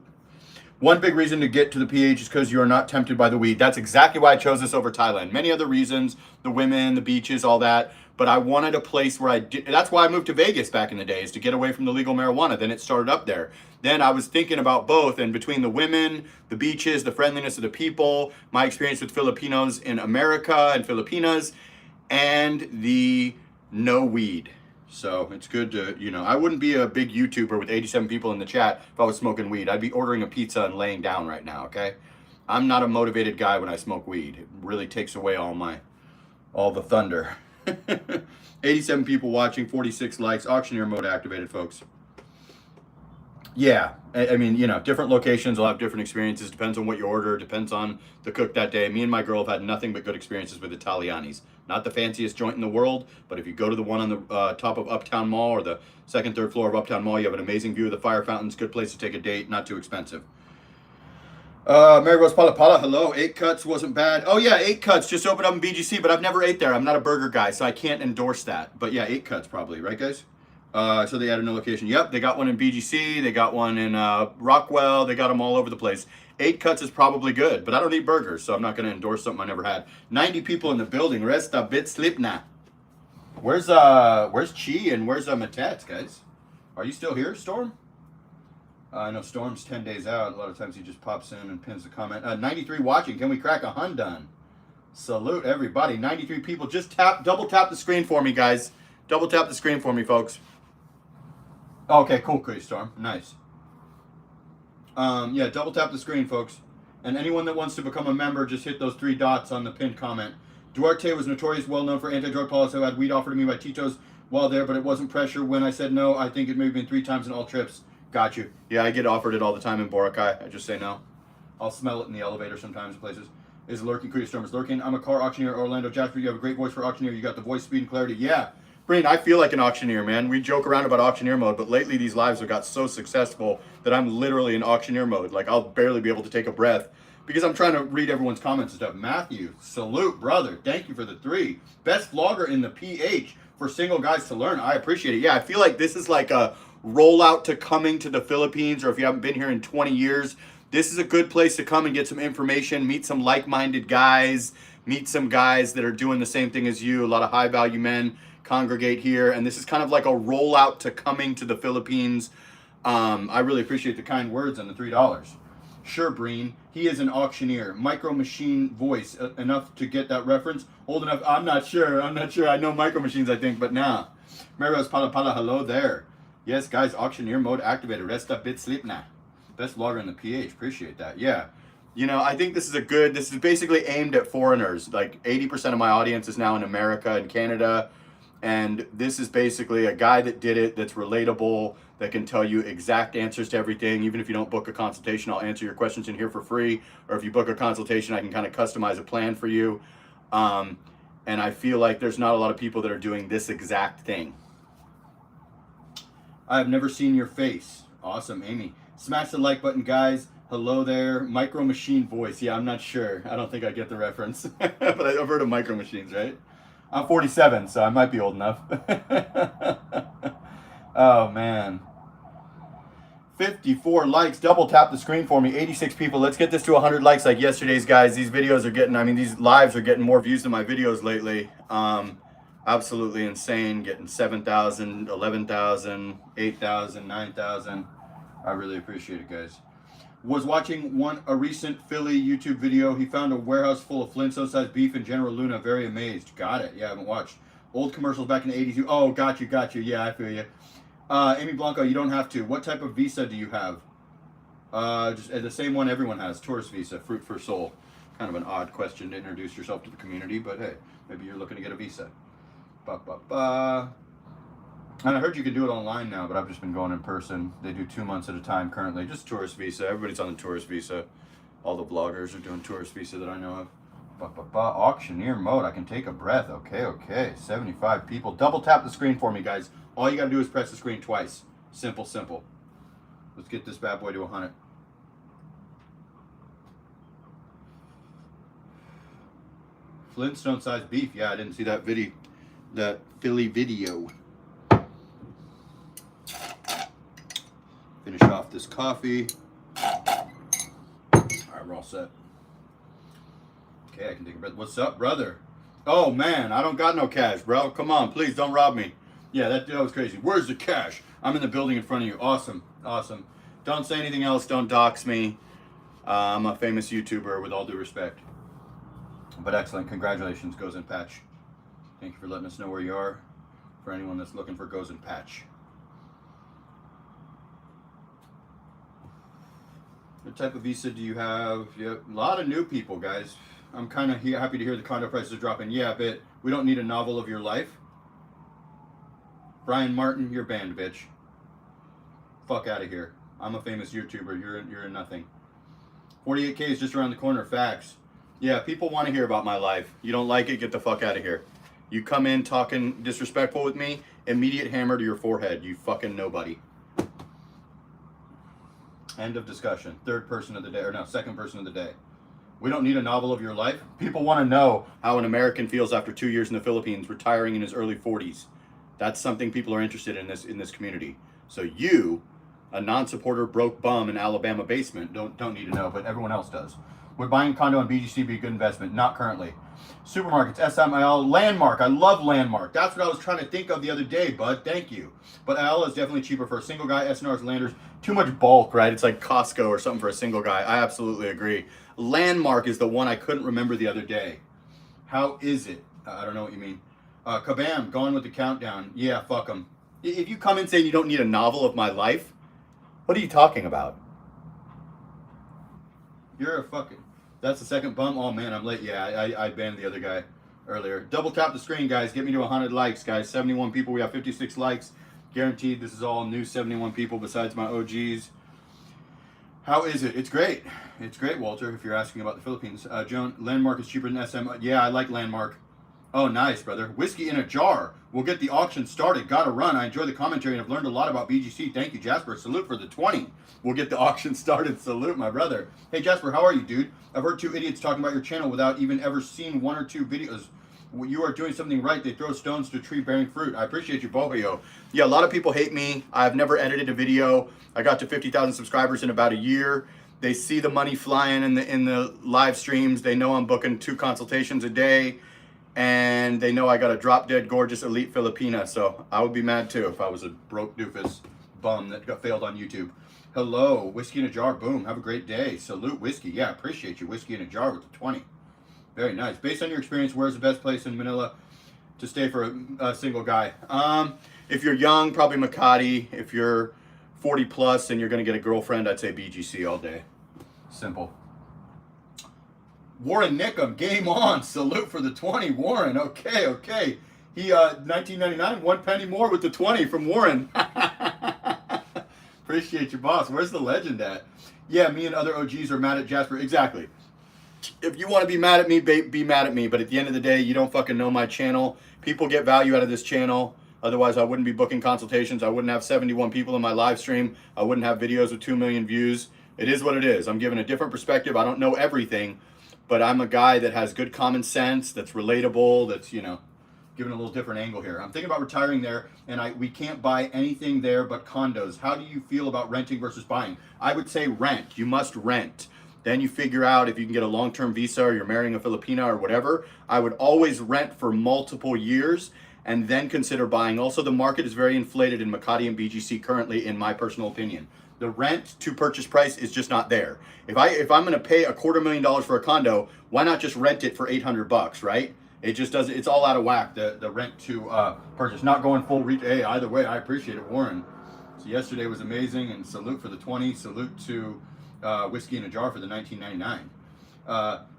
One big reason to get to the PH is because you are not tempted by the weed. That's exactly why I chose this over Thailand. Many other reasons, the women, the beaches, all that. But I wanted a place where that's why I moved to Vegas back in the days, to get away from the legal marijuana. Then it started up there. Then I was thinking about both, and between the women, the beaches, the friendliness of the people, my experience with Filipinos in America and Filipinas, and the no weed. So it's good to, I wouldn't be a big YouTuber with 87 people in the chat if I was smoking weed. I'd be ordering a pizza and laying down right now, okay? I'm not a motivated guy when I smoke weed. It really takes away all the thunder. 87 people watching, 46 likes, auctioneer mode activated, folks. Yeah, I mean, different locations will have different experiences. Depends on what you order. Depends on the cook that day. Me and my girl have had nothing but good experiences with Italiani's. Not the fanciest joint in the world, but if you go to the one on the top of Uptown Mall or the second, third floor of Uptown Mall, you have an amazing view of the fire fountains. Good place to take a date. Not too expensive. Mary Rose Pala Pala, hello. 8 Cuts wasn't bad. Oh yeah, 8 Cuts just opened up in BGC, but I've never ate there. I'm not a burger guy, so I can't endorse that. But yeah, 8 Cuts probably, right guys? So they added a new location. Yep, they got one in BGC. They got one in Rockwell. They got them all over the place. 8 Cuts is probably good, but I don't eat burgers, so I'm not going to endorse something I never had. 90 people in the building. Rest a bit slipna. Where's Chi and where's Matets, guys? Are you still here, Storm? I know Storm's 10 days out. A lot of times he just pops in and pins the comment. 93 watching. Can we crack a Hundun? Salute everybody. 93 people. Just double tap the screen for me, guys. Double tap the screen for me, folks. Okay, cool, Storm. Nice. Yeah, double tap the screen, folks. And anyone that wants to become a member, just hit those 3 dots on the pinned comment. Duarte was notorious, well known for anti-drug policy. I had weed offered to me by Tito's while there, but it wasn't pressure. When I said no, I think it may have been 3 times in all trips. Got you. Yeah, I get offered it all the time in Boracay. I just say no. I'll smell it in the elevator sometimes in places. Is lurking, Storm is lurking. I'm a car auctioneer, Orlando Jasper. You have a great voice for auctioneer. You got the voice, speed, and clarity. Yeah. Breen, I feel like an auctioneer, man. We joke around about auctioneer mode, but lately these lives have got so successful that I'm literally in auctioneer mode. Like, I'll barely be able to take a breath because I'm trying to read everyone's comments and stuff. Matthew, salute, brother. Thank you for the 3. Best vlogger in the PH for single guys to learn. I appreciate it. Yeah, I feel like this is like a rollout to coming to the Philippines, or if you haven't been here in 20 years, this is a good place to come and get some information, meet some like-minded guys, meet some guys that are doing the same thing as you. A lot of high-value men congregate here, and this is kind of like a rollout to coming to the Philippines. I really appreciate the kind words and the $3. Sure, Breen, he is an auctioneer. Micro Machine voice, enough to get that reference? Old enough? I'm not sure. I know Micro Machines, I think, but nah. Marios Pala Pala, hello there. Yes, guys, auctioneer mode activated. Rest up, bit sleep now. Best vlogger in the PH. Appreciate that. Yeah. I think this is basically aimed at foreigners. Like 80% of my audience is now in America and Canada. And this is basically a guy that did it, that's relatable, that can tell you exact answers to everything. Even if you don't book a consultation, I'll answer your questions in here for free. Or if you book a consultation, I can kind of customize a plan for you. And I feel like there's not a lot of people that are doing this exact thing. I have never seen your face. Awesome, Amy. Smash the like button, guys. Hello there. Micro Machine voice. Yeah, I'm not sure. I don't think I get the reference. But I've heard of Micro Machines, right? I'm 47, so I might be old enough. Oh, man. 54 likes. Double tap the screen for me. 86 people. Let's get this to 100 likes like yesterday's, guys. These videos are getting, these lives are getting more views than my videos lately. I absolutely insane, getting 7,000, 11,000, 8,000, 9,000. I really appreciate it, guys. Was watching a recent Philly YouTube video. He found a warehouse full of Flintstone-sized beef in General Luna. Very amazed. Got it. Yeah, I haven't watched. Old commercials back in the 80s. Oh, got you. Yeah, I feel you. Amy Blanco, you don't have to. What type of visa do you have? Just the same one everyone has. Tourist visa, Fruit for Soul. Kind of an odd question to introduce yourself to the community, but hey, maybe you're looking to get a visa. And I heard you can do it online now, but I've just been going in person. They do 2 months at a time currently. Just tourist visa. Everybody's on the tourist visa. All the vloggers are doing tourist visa that I know of. Auctioneer mode. I can take a breath. Okay. 75 people. Double tap the screen for me, guys. All you got to do is press the screen twice. Simple. Let's get this bad boy to 100. Flintstone-sized beef. Yeah, I didn't see that video. That Philly video. Finish off this coffee. Alright, we're all set. Okay, I can take a breath. What's up, brother? Oh, man, I don't got no cash, bro. Come on, please, don't rob me. Yeah, that was crazy. Where's the cash? I'm in the building in front of you. Awesome. Don't say anything else. Don't dox me. I'm a famous YouTuber, with all due respect. But excellent. Congratulations, Goes in Patch. Thank you for letting us know where you are. For anyone that's looking for Goes in Patch. What type of visa do you have? Yep. A lot of new people, guys. I'm kind of happy to hear the condo prices are dropping. Yeah, but we don't need a novel of your life. Brian Martin, you're banned, bitch. Fuck out of here. I'm a famous YouTuber. You're in nothing. 48K is just around the corner. Facts. Yeah, people want to hear about my life. You don't like it, get the fuck out of here. You come in talking disrespectful with me, immediate hammer to your forehead, you fucking nobody. End of discussion. Second person of the day. We don't need a novel of your life. People want to know how an American feels after 2 years in the Philippines, retiring in his early 40s. That's something people are interested in this community. So you, a non-supporter broke bum in Alabama basement, don't need to know, but everyone else does. Would buying a condo on BGC be a good investment? Not currently. Supermarkets, SML, Landmark. I love Landmark. That's what I was trying to think of the other day, bud. Thank you. But IL is definitely cheaper for a single guy. SNR's Landers, too much bulk, right? It's like Costco or something for a single guy. I absolutely agree. Landmark is the one I couldn't remember the other day. How is it? I don't know what you mean. Kabam, gone with the countdown. Yeah, fuck them. If you come in saying you don't need a novel of my life, what are you talking about? You're a fucking... That's the second bum. Oh man, I'm late. Yeah, I banned the other guy earlier. Double tap the screen, guys. Get me to 100 likes, guys. 71 people. We have 56 likes. Guaranteed this is all new 71 people besides my OGs. How is it? It's great. It's great, Walter, if you're asking about the Philippines. Joan, Landmark is cheaper than SM. Yeah, I like Landmark. Oh, nice, brother. Whiskey in a jar. We'll get the auction started. Gotta run. I enjoy the commentary and I've learned a lot about BGC. Thank you, Jasper. Salute for the 20. We'll get the auction started. Salute, my brother. Hey, Jasper, how are you, dude? I've heard two idiots talking about your channel without even ever seeing one or two videos. You are doing something right. They throw stones to a tree bearing fruit. I appreciate you, Bohio. Yeah, a lot of people hate me. I've never edited a video. I got to 50,000 subscribers in about a year. They see the money flying in the live streams. They know I'm booking 2 consultations a day. And they know I got a drop dead gorgeous elite Filipina. So I would be mad too if I was a broke doofus bum that got failed on YouTube. Hello, whiskey in a jar. Boom. Have a great day. Salute whiskey. Yeah, appreciate you. Whiskey in a jar with the 20. Very nice. Based on your experience, where's the best place in Manila to stay for a single guy? If you're young, probably Makati. If you're 40 plus and you're going to get a girlfriend, I'd say BGC all day. Simple. Warren Nickham, game on. Salute for the 20, Warren. Okay. He 1999, 1 penny more with the 20 from Warren. Appreciate you, boss. Where's the legend at? Yeah, me and other OGs are mad at Jasper. Exactly. If you want to be mad at me, be mad at me. But at the end of the day, you don't fucking know my channel. People get value out of this channel. Otherwise, I wouldn't be booking consultations. I wouldn't have 71 people in my live stream. I wouldn't have videos with 2 million views. It is what it is. I'm giving a different perspective. I don't know everything, but I'm a guy that has good common sense, that's relatable, that's, you know, giving a little different angle here. I'm thinking about retiring there, and we can't buy anything there but condos. How do you feel about renting versus buying? I would say rent. You must rent. Then you figure out if you can get a long-term visa or you're marrying a Filipina or whatever. I would always rent for multiple years and then consider buying. Also, the market is very inflated in Makati and BGC currently, in my personal opinion. The rent to purchase price is just not there. If I'm going to pay $250,000 for a condo, why not just rent it for $800, right? It just doesn't. It's all out of whack. The rent to purchase, not going full retail. Hey, either way, I appreciate it, Warren. So yesterday was amazing, and salute for the 20. Salute to Whiskey in a Jar for the 19.99.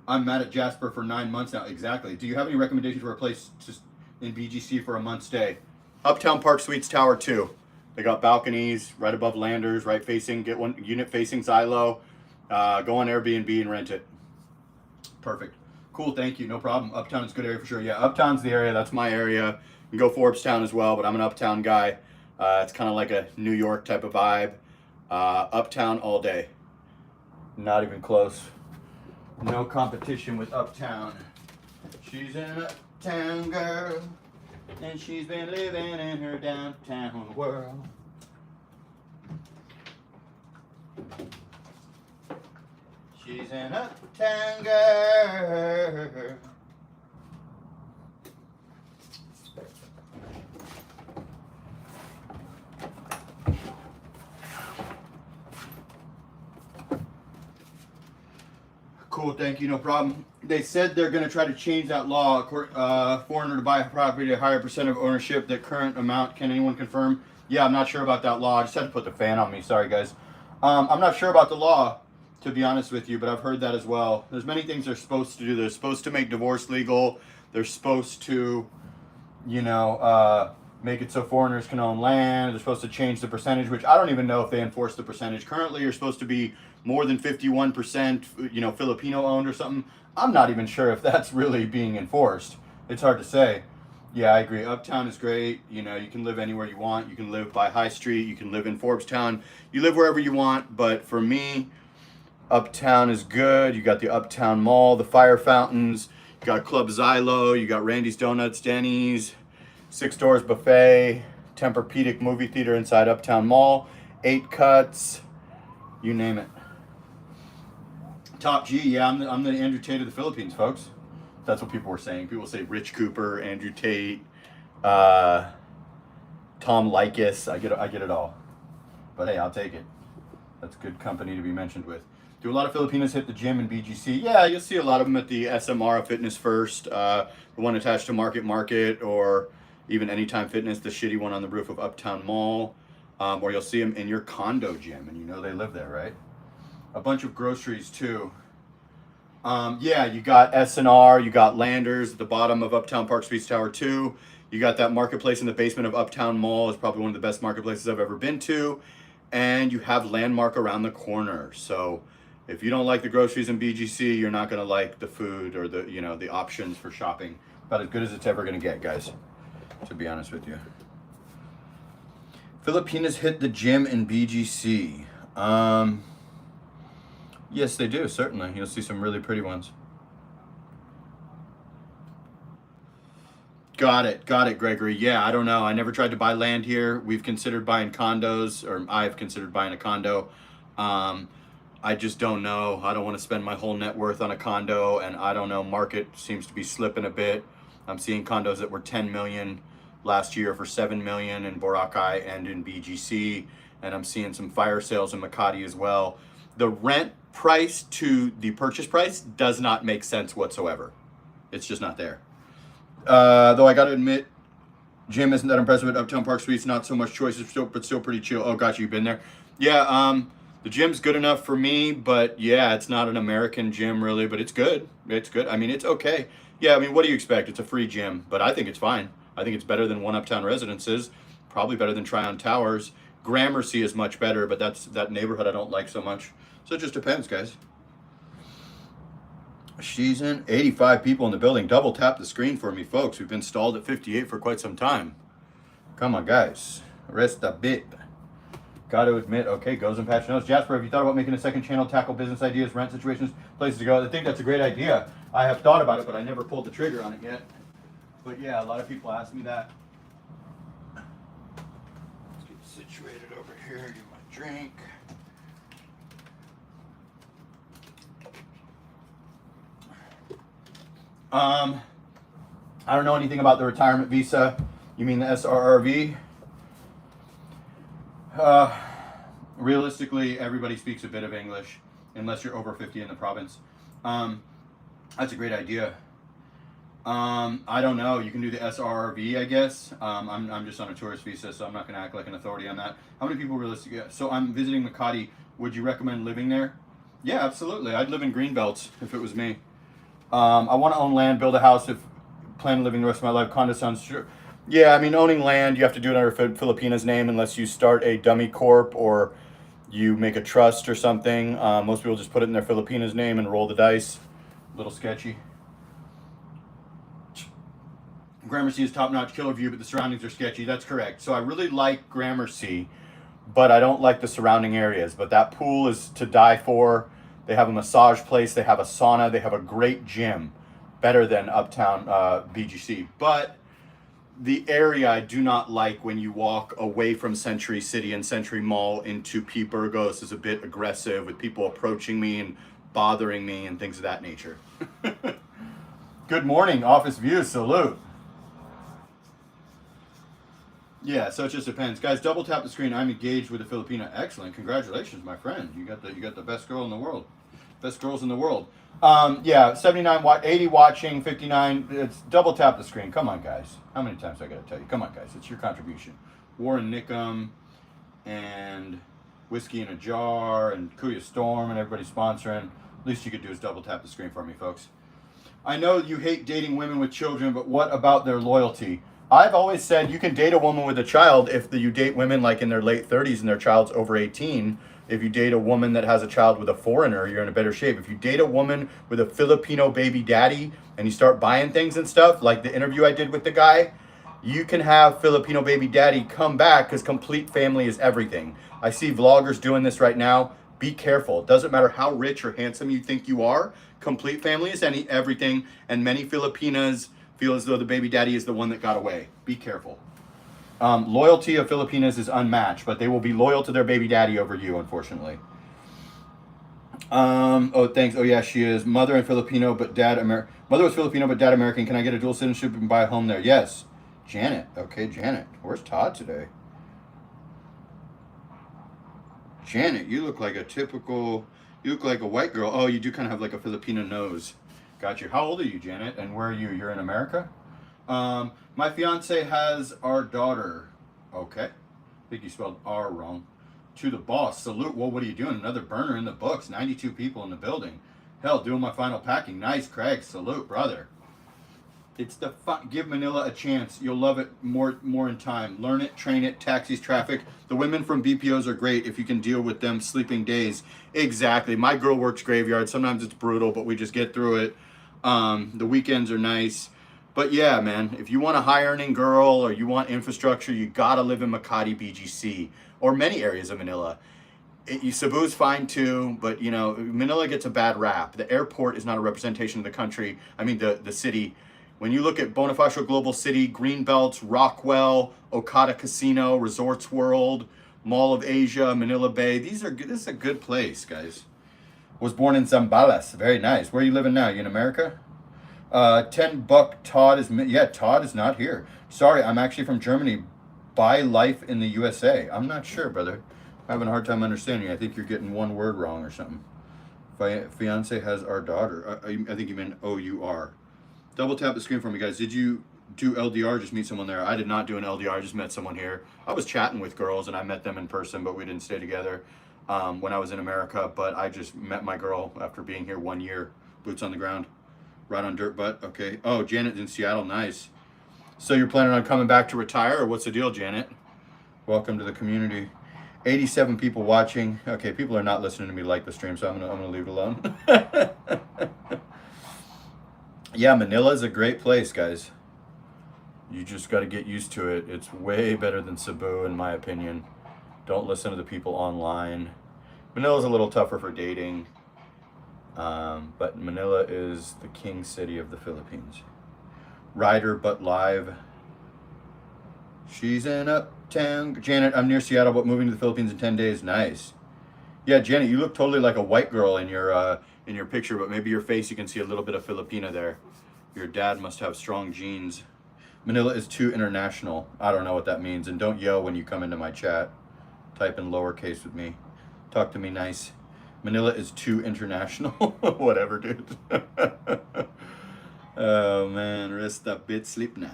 I'm mad at Jasper for 9 months now. Exactly. Do you have any recommendations for a place in BGC for a month stay? Uptown Park Suites Tower 2. They got balconies right above Landers, right facing. Get one unit facing Xylo. Go on Airbnb and rent it. Perfect. Cool. Thank you. No problem. Uptown is a good area for sure. Yeah, Uptown's the area. That's my area. You can go Forbes-town as well, but I'm an Uptown guy. It's kind of like a New York type of vibe. Uptown all day. Not even close. No competition with Uptown. She's an uptown girl, and she's been living in her downtown world. She's an uptown girl. Cool, thank you, no problem. They said they're going to try to change that law. Foreigner to buy a property at a higher percent of ownership. The current amount, can anyone confirm? Yeah, I'm not sure about that law. I just had to put the fan on me. Sorry, guys. I'm not sure about the law, to be honest with you, but I've heard that as well. There's many things they're supposed to do. They're supposed to make divorce legal. They're supposed to, you know, make it so foreigners can own land. They're supposed to change the percentage, which I don't even know if they enforce the percentage. Currently, you're supposed to be more than 51%, you know, Filipino owned or something. I'm not even sure if that's really being enforced. It's hard to say. Yeah, I agree. Uptown is great. You know, you can live anywhere you want. You can live by High Street. You can live in Forbes-town. You live wherever you want. But for me, Uptown is good. You got the Uptown Mall, the fire fountains. You got Club Xylo. You got Randy's Donuts, Denny's, Six Doors Buffet, Tempur-Pedic movie theater inside Uptown Mall, 8 Cuts, you name it. Top G, yeah, I'm the Andrew Tate of the Philippines, folks. That's what people were saying. People say Rich Cooper, Andrew Tate, Tom Likas. I get it all. But hey, I'll take it. That's good company to be mentioned with. Do a lot of Filipinos hit the gym in BGC? Yeah, you'll see a lot of them at the SMR Fitness First, the one attached to Market, or even Anytime Fitness, the shitty one on the roof of Uptown Mall. Or you'll see them in your condo gym, and you know they live there, right? A bunch of groceries too. Yeah, you got SNR, you got Landers at the bottom of Uptown Park Suites Tower 2. You got that marketplace in the basement of Uptown Mall. It's probably one of the best marketplaces I've ever been to. And you have Landmark around the corner. So if you don't like the groceries in BGC, you're not gonna like the food or the, you know, the options for shopping. About as good as it's ever gonna get, guys, to be honest with you. Filipinas hit the gym in BGC. Yes, they do, certainly. You'll see some really pretty ones. Got it, Gregory. Yeah, I don't know. I never tried to buy land here. We've considered buying condos, or I've considered buying a condo. I just don't know. I don't want to spend my whole net worth on a condo, and I don't know. Market seems to be slipping a bit. I'm seeing condos that were 10 million last year for 7 million in Boracay and in BGC, and I'm seeing some fire sales in Makati as well. The rent price to the purchase price does not make sense whatsoever. It's just not there. Though I gotta admit, gym isn't that impressive at Uptown Park Suites. Not so much choices, but still pretty chill. Oh, gotcha, you've been there. Yeah, the gym's good enough for me, but yeah, it's not an American gym really, but it's good. It's good. I mean, it's okay. Yeah, I mean, what do you expect? It's a free gym, but I think it's fine. I think it's better than One Uptown Residences. Probably better than Tryon Towers. Gramercy is much better, but that's that neighborhood I don't like so much. So it just depends, guys. She's in 85 people in the building. Double tap the screen for me, folks. We've been stalled at 58 for quite some time. Come on, guys. Rest a bit. Got to admit, okay, Goes and Patch Nose. Jasper, have you thought about making a second channel, tackle business ideas, rent situations, places to go? I think that's a great idea. I have thought about it, but I never pulled the trigger on it yet. But yeah, a lot of people ask me that. Let's get situated over here, get my drink. I don't know anything about the retirement visa. You mean the SRRV? Realistically, everybody speaks a bit of English, unless you're over 50 in the province. That's a great idea. I don't know. You can do the SRRV, I guess. I'm just on a tourist visa, so I'm not going to act like an authority on that. How many people realistically? So I'm visiting Makati. Would you recommend living there? Yeah, absolutely. I'd live in Greenbelt if it was me. I want to own land, build a house. If plan on living the rest of my life, condo sounds sure. Yeah, I mean, owning land, you have to do it under Filipina's name unless you start a dummy corp or you make a trust or something. Most people just put it in their Filipina's name and roll the dice. A little sketchy. Gramercy is top-notch killer view, but the surroundings are sketchy. That's correct. So I really like Gramercy, but I don't like the surrounding areas. But that pool is to die for. They have a massage place. They have a sauna. They have a great gym. Better than Uptown BGC. But the area I do not like when you walk away from Century City and Century Mall into P. Burgos is a bit aggressive with people approaching me and bothering me and things of that nature. Good morning, Office View. Salute. Yeah, so it just depends, guys. Double tap the screen. I'm engaged with a Filipina. Excellent, congratulations, my friend. You got the best girl in the world, best girls in the world. Yeah, 79, 80 watching, 59. It's double tap the screen. Come on, guys. How many times I gotta tell you? Come on, guys. It's your contribution. Warren Nickum and Whiskey in a Jar and Kuya Storm and everybody sponsoring. Least you could do is double tap the screen for me, folks. I know you hate dating women with children, but what about their loyalty? I've always said you can date a woman with a child if you date women like in their late 30s and their child's over 18. If you date a woman that has a child with a foreigner, you're in a better shape. If you date a woman with a Filipino baby daddy and you start buying things and stuff, like the interview I did with the guy, you can have Filipino baby daddy come back because complete family is everything. I see vloggers doing this right now. Be careful. It doesn't matter how rich or handsome you think you are. Complete family is everything. And many Filipinas feel as though the baby daddy is the one that got away. Be careful. Loyalty of Filipinas is unmatched, but they will be loyal to their baby daddy over you, unfortunately. Oh, thanks. Oh, yeah, she is. Mother and Filipino, but dad American. Mother was Filipino, but dad American. Can I get a dual citizenship and buy a home there? Yes. Janet. Okay, Janet. Where's Todd today? Janet, you look like a typical, you look like a white girl. Oh, you do kind of have like a Filipino nose. Got you. How old are you, Janet? And where are you? You're in America? My fiance has our daughter. Okay. I think you spelled R wrong. To the boss. Salute. Well, what are you doing? Another burner in the books. 92 people in the building. Hell, doing my final packing. Nice, Craig. Salute, brother. It's the fun. Give Manila a chance. You'll love it more in time. Learn it, train it, taxis, traffic. The women from BPOs are great if you can deal with them sleeping days. Exactly. My girl works graveyard. Sometimes it's brutal, but we just get through it. The weekends are nice. But yeah, man, if you want a high earning girl or you want infrastructure, you gotta live in Makati BGC or many areas of Manila. Cebu's fine too, but you know, Manila gets a bad rap. The airport is not a representation of the country. I mean, the city. When you look at Bonifacio Global City, Greenbelt, Rockwell, Okada Casino, Resorts World, Mall of Asia, Manila Bay, this is a good place, guys. Was born in Zambales. Very nice. Where are you living now? You in America? $10 Todd is, yeah, Todd is not here. Sorry, I'm actually from Germany. Buy life in the USA. I'm not sure, brother. I'm having a hard time understanding. I think you're getting one word wrong or something. Fiance has our daughter. I think you meant O-U-R. Double tap the screen for me, guys. Did you do LDR? Just meet someone there? I did not do an LDR. I just met someone here. I was chatting with girls and I met them in person, but we didn't stay together when I was in America. But I just met my girl after being here 1 year. Boots on the ground. Right on dirt butt. Okay. Oh, Janet's in Seattle. Nice. So you're planning on coming back to retire, or what's the deal, Janet? Welcome to the community. 87 people watching. Okay, people are not listening to me like the stream, so I'm gonna leave it alone. Yeah, Manila is a great place, guys. You just got to get used to it. It's way better than Cebu, in my opinion. Don't listen to the people online. Manila's a little tougher for dating. But Manila is the king city of the Philippines. Rider but live. She's in Uptown. Janet, I'm near Seattle, but moving to the Philippines in 10 days. Nice. Yeah, Janet, you look totally like a white girl in your picture, but maybe your face, you can see a little bit of Filipina there. Your dad must have strong genes. Manila is too international. I don't know what that means. And don't yell when you come into my chat. Type in lowercase with me. Talk to me nice. Manila is too international. Whatever, dude. Oh man, rest a bit, sleep now.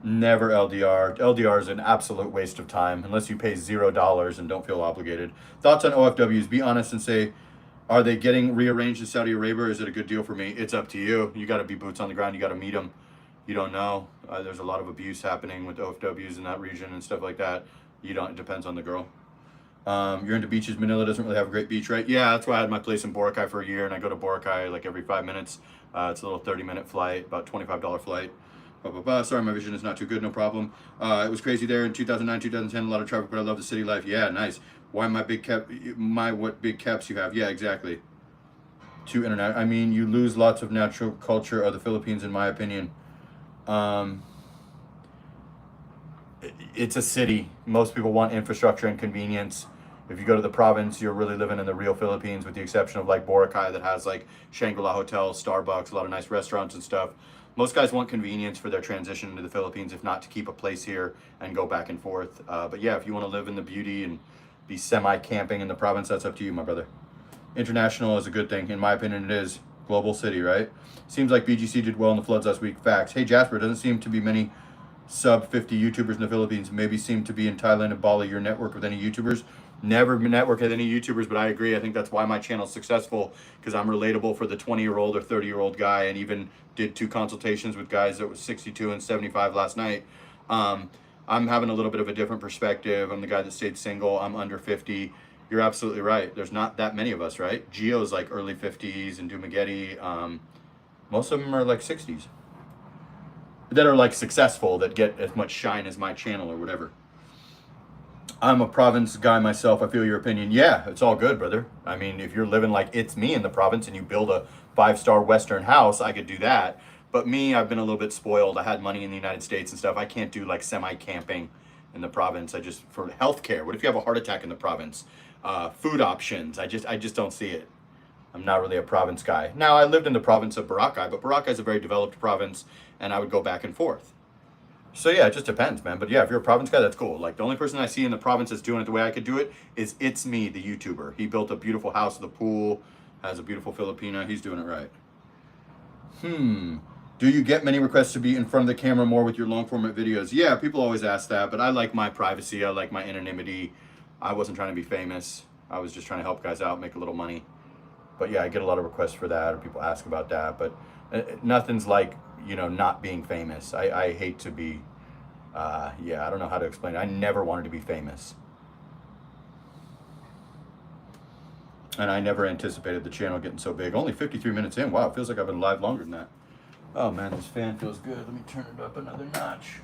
Never LDR. LDR is an absolute waste of time unless you pay $0 and don't feel obligated. Thoughts on OFWs? Be honest and say, are they getting rearranged in Saudi Arabia? Or is it a good deal for me? It's up to you. You got to be boots on the ground. You got to meet them. You don't know. There's a lot of abuse happening with OFWs in that region and stuff like that. You don't. It depends on the girl. You're into beaches. Manila doesn't really have a great beach, right? Yeah, that's why I had my place in Boracay for a year, and I go to Boracay like every 5 minutes. It's a little 30-minute flight, about $25 flight. Sorry, my vision is not too good. No problem. It was crazy there in 2009, 2010. A lot of traffic, but I love the city life. Yeah, nice. Why my big cap? What big caps you have? Yeah, exactly. Too internet. I mean, you lose lots of natural culture of the Philippines, in my opinion. It's a city. Most people want infrastructure and convenience. If you go to the province, you're really living in the real Philippines, with the exception of like Boracay that has like Shangri-La Hotel, Starbucks, a lot of nice restaurants and stuff. Most guys want convenience for their transition into the Philippines, if not to keep a place here and go back and forth. But yeah, if you want to live in the beauty and be semi-camping in the province, that's up to you, my brother. International is a good thing. In my opinion, it is. Global city, right? Seems like BGC did well in the floods last week. Facts. Hey, Jasper, doesn't seem to be many sub 50 YouTubers in the Philippines. Maybe seem to be in Thailand and Bali. Your network with any YouTubers? Never network with any YouTubers, but I agree. I think that's why my channel's successful, because I'm relatable for the 20-year-old or 30-year-old guy, and even did 2 consultations with guys that was 62 and 75 last night. I'm having a little bit of a different perspective. I'm the guy that stayed single. I'm under 50. You're absolutely right. There's not that many of us, right? Gio's like early 50s, and Dumagetti, most of them are like 60s. That are like successful, that get as much shine as my channel or whatever. I'm a province guy myself. I feel your opinion. Yeah, it's all good, brother. I mean, if you're living like it's me in the province and you build a 5-star Western house, I could do that. But me, I've been a little bit spoiled. I had money in the United States and stuff. I can't do like semi-camping in the province. For healthcare. What if you have a heart attack in the province? Food options. I just don't see it. I'm not really a province guy. Now, I lived in the province of Boracay, but Boracay is a very developed province, and I would go back and forth. So yeah, it just depends, man. But yeah, if you're a province guy, that's cool. Like, the only person I see in the province that's doing it the way I could do it is It's Me, the YouTuber. He built a beautiful house with a pool, has a beautiful Filipina. He's doing it right. Do you get many requests to be in front of the camera more with your long format videos? Yeah, people always ask that, but I like my privacy. I like my anonymity. I wasn't trying to be famous. I was just trying to help guys out, make a little money. But yeah, I get a lot of requests for that, or people ask about that. But nothing's like, not being famous. I hate to be, I don't know how to explain it. I never wanted to be famous. And I never anticipated the channel getting so big. Only 53 minutes in. Wow, it feels like I've been live longer than that. Oh man, this fan feels good. Let me turn it up another notch.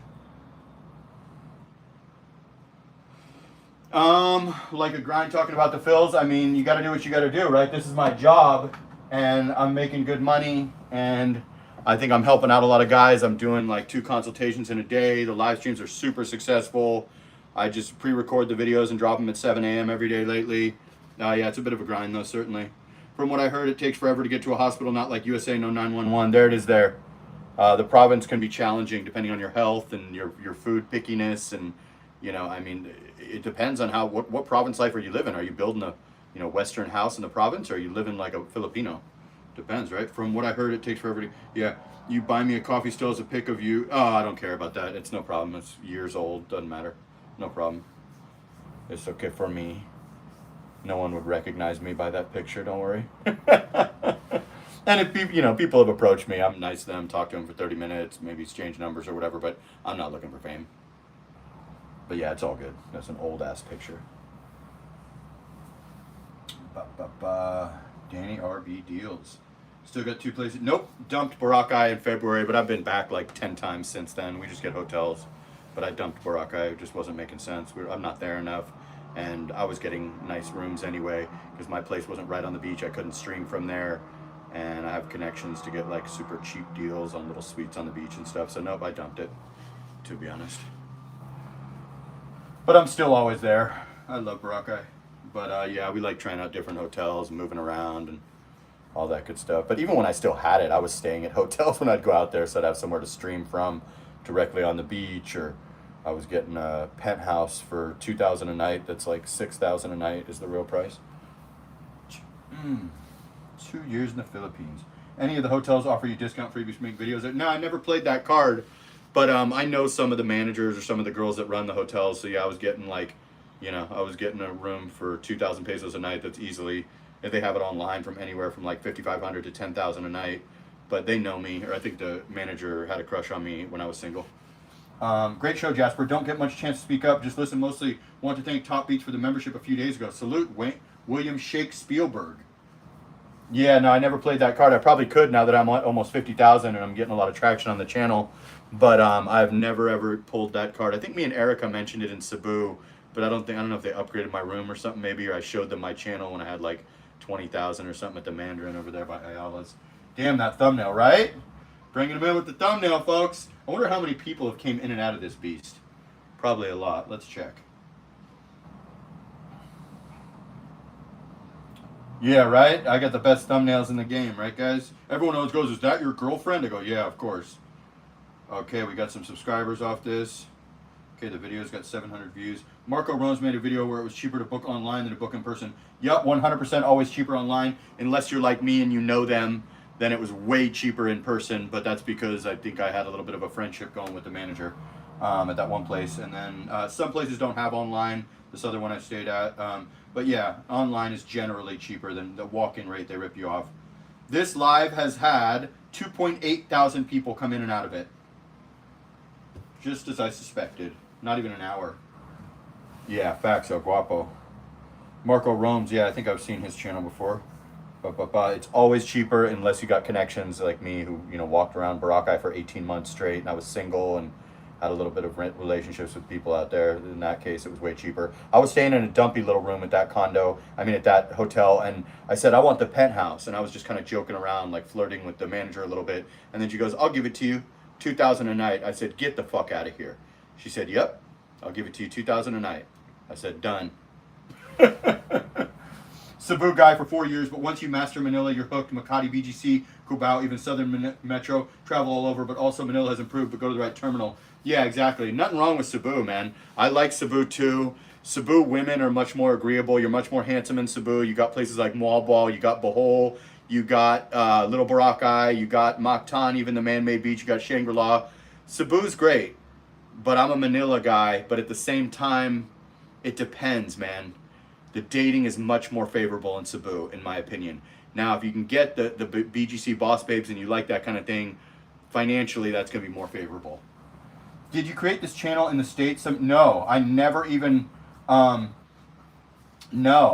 Like a grind talking about the fills. I mean, you got to do what you got to do, right? This is my job, and I'm making good money, and I think I'm helping out a lot of guys. I'm doing like 2 consultations in a day. The live streams are super successful. I just pre-record the videos and drop them at 7 a.m. every day lately. Yeah, it's a bit of a grind though, certainly. From what I heard, it takes forever to get to a hospital, not like USA, no 911. There it is there. The province can be challenging depending on your health and your food pickiness, and I mean, it depends on what province life are you living. Are you building a Western house in the province, or are you living like a Filipino? Depends, right? From what I heard, it takes forever to. Yeah, you buy me a coffee still as a pic of you. Oh, I don't care about that. It's no problem. It's years old. Doesn't matter. No problem. It's okay for me. No one would recognize me by that picture. Don't worry. And if people have approached me, I'm nice to them. Talk to them for 30 minutes, maybe exchange numbers or whatever. But I'm not looking for fame. But yeah, it's all good. That's an old ass picture. Danny RB deals. Still got 2 places. Nope, dumped Boracay in February, but I've been back like 10 times since then. We just get hotels. But I dumped Boracay. It just wasn't making sense. I'm not there enough. And I was getting nice rooms anyway, because my place wasn't right on the beach. I couldn't stream from there. And I have connections to get like super cheap deals on little suites on the beach and stuff. So nope, I dumped it, to be honest. But I'm still always there. I love Boracay. But yeah, we like trying out different hotels and moving around. And all that good stuff. But even when I still had it, I was staying at hotels when I'd go out there, so I'd have somewhere to stream from directly on the beach, or I was getting a penthouse for $2,000 a night. That's like $6,000 a night is the real price. 2 years in the Philippines. Any of the hotels offer you discount for you to make videos? No, I never played that card, but I know some of the managers or some of the girls that run the hotels. So yeah, I was getting like, I was getting a room for 2,000 pesos a night. That's easily, if they have it online, from anywhere from like 5,500 to 10,000 a night. But they know me, or I think the manager had a crush on me when I was single. Great show, Jasper. Don't get much chance to speak up. Just listen mostly. Want to thank Top Beats for the membership a few days ago. Salute, William Shake Spielberg. Yeah, no, I never played that card. I probably could now that I'm almost 50,000 and I'm getting a lot of traction on the channel. But I've never ever pulled that card. I think me and Erica mentioned it in Cebu, but I don't know if they upgraded my room or something maybe, or I showed them my channel when I had like 20,000 or something at the Mandarin over there by Ayala's. Damn, that thumbnail, right? Bringing them in with the thumbnail, folks. I wonder how many people have came in and out of this beast. Probably a lot. Let's check. Yeah, right? I got the best thumbnails in the game, right, guys? Everyone always goes, is that your girlfriend? I go, yeah, of course. Okay, we got some subscribers off this. Okay, the video's got 700 views. Marco Rones made a video where it was cheaper to book online than to book in person. Yup, 100% always cheaper online. Unless you're like me and you know them, then it was way cheaper in person. But that's because I think I had a little bit of a friendship going with the manager at that one place. And then some places don't have online. This other one I stayed at. But yeah, online is generally cheaper than the walk-in rate. They rip you off. This live has had 2.8 thousand people come in and out of it. Just as I suspected. Not even an hour. Yeah, facts, El Guapo. Marco Romes, yeah, I think I've seen his channel before. But it's always cheaper unless you got connections like me who, walked around Boracay for 18 months straight and I was single and had a little bit of relationships with people out there. In that case, it was way cheaper. I was staying in a dumpy little room at that at that hotel, and I said, I want the penthouse. And I was just kind of joking around, like flirting with the manager a little bit. And then she goes, I'll give it to you, 2,000 a night. I said, get the fuck out of here. She said, yep, I'll give it to you, 2,000 a night. I said, done. Cebu guy for 4 years, but once you master Manila, you're hooked. Makati, BGC, Cubao, even Southern Metro, travel all over, but also Manila has improved, but go to the right terminal. Yeah, exactly. Nothing wrong with Cebu, man. I like Cebu too. Cebu women are much more agreeable. You're much more handsome in Cebu. You got places like Moalboal, you got Bohol, you got Little Boracay, you got Mactan, even the man-made beach, you got Shangri-La. Cebu's great, but I'm a Manila guy, but at the same time, it depends, man. The dating is much more favorable in Cebu, in my opinion. Now, if you can get the BGC boss babes and you like that kind of thing, financially, that's going to be more favorable. Did you create this channel in the States? No, I never even, no,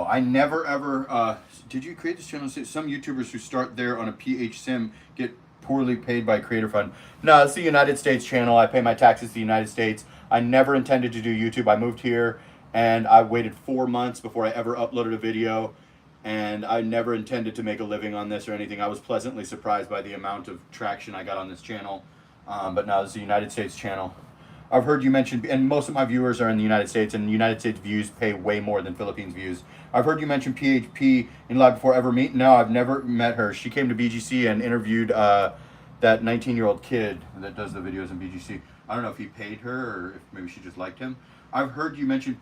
I never ever, did you create this channel in the States? Some YouTubers who start there on a PH Sim get poorly paid by Creator Fund. No, it's the United States channel. I pay my taxes to the United States. I never intended to do YouTube. I moved here and I waited 4 months before I ever uploaded a video. And I never intended to make a living on this or anything. I was pleasantly surprised by the amount of traction I got on this channel. But now this is the United States channel. I've heard you mention, and most of my viewers are in the United States, and United States views pay way more than Philippines views. I've heard you mention PHP in live before ever meet. No, I've never met her. She came to BGC and interviewed that 19-year-old kid that does the videos in BGC. I don't know if he paid her or if maybe she just liked him. I've heard you mention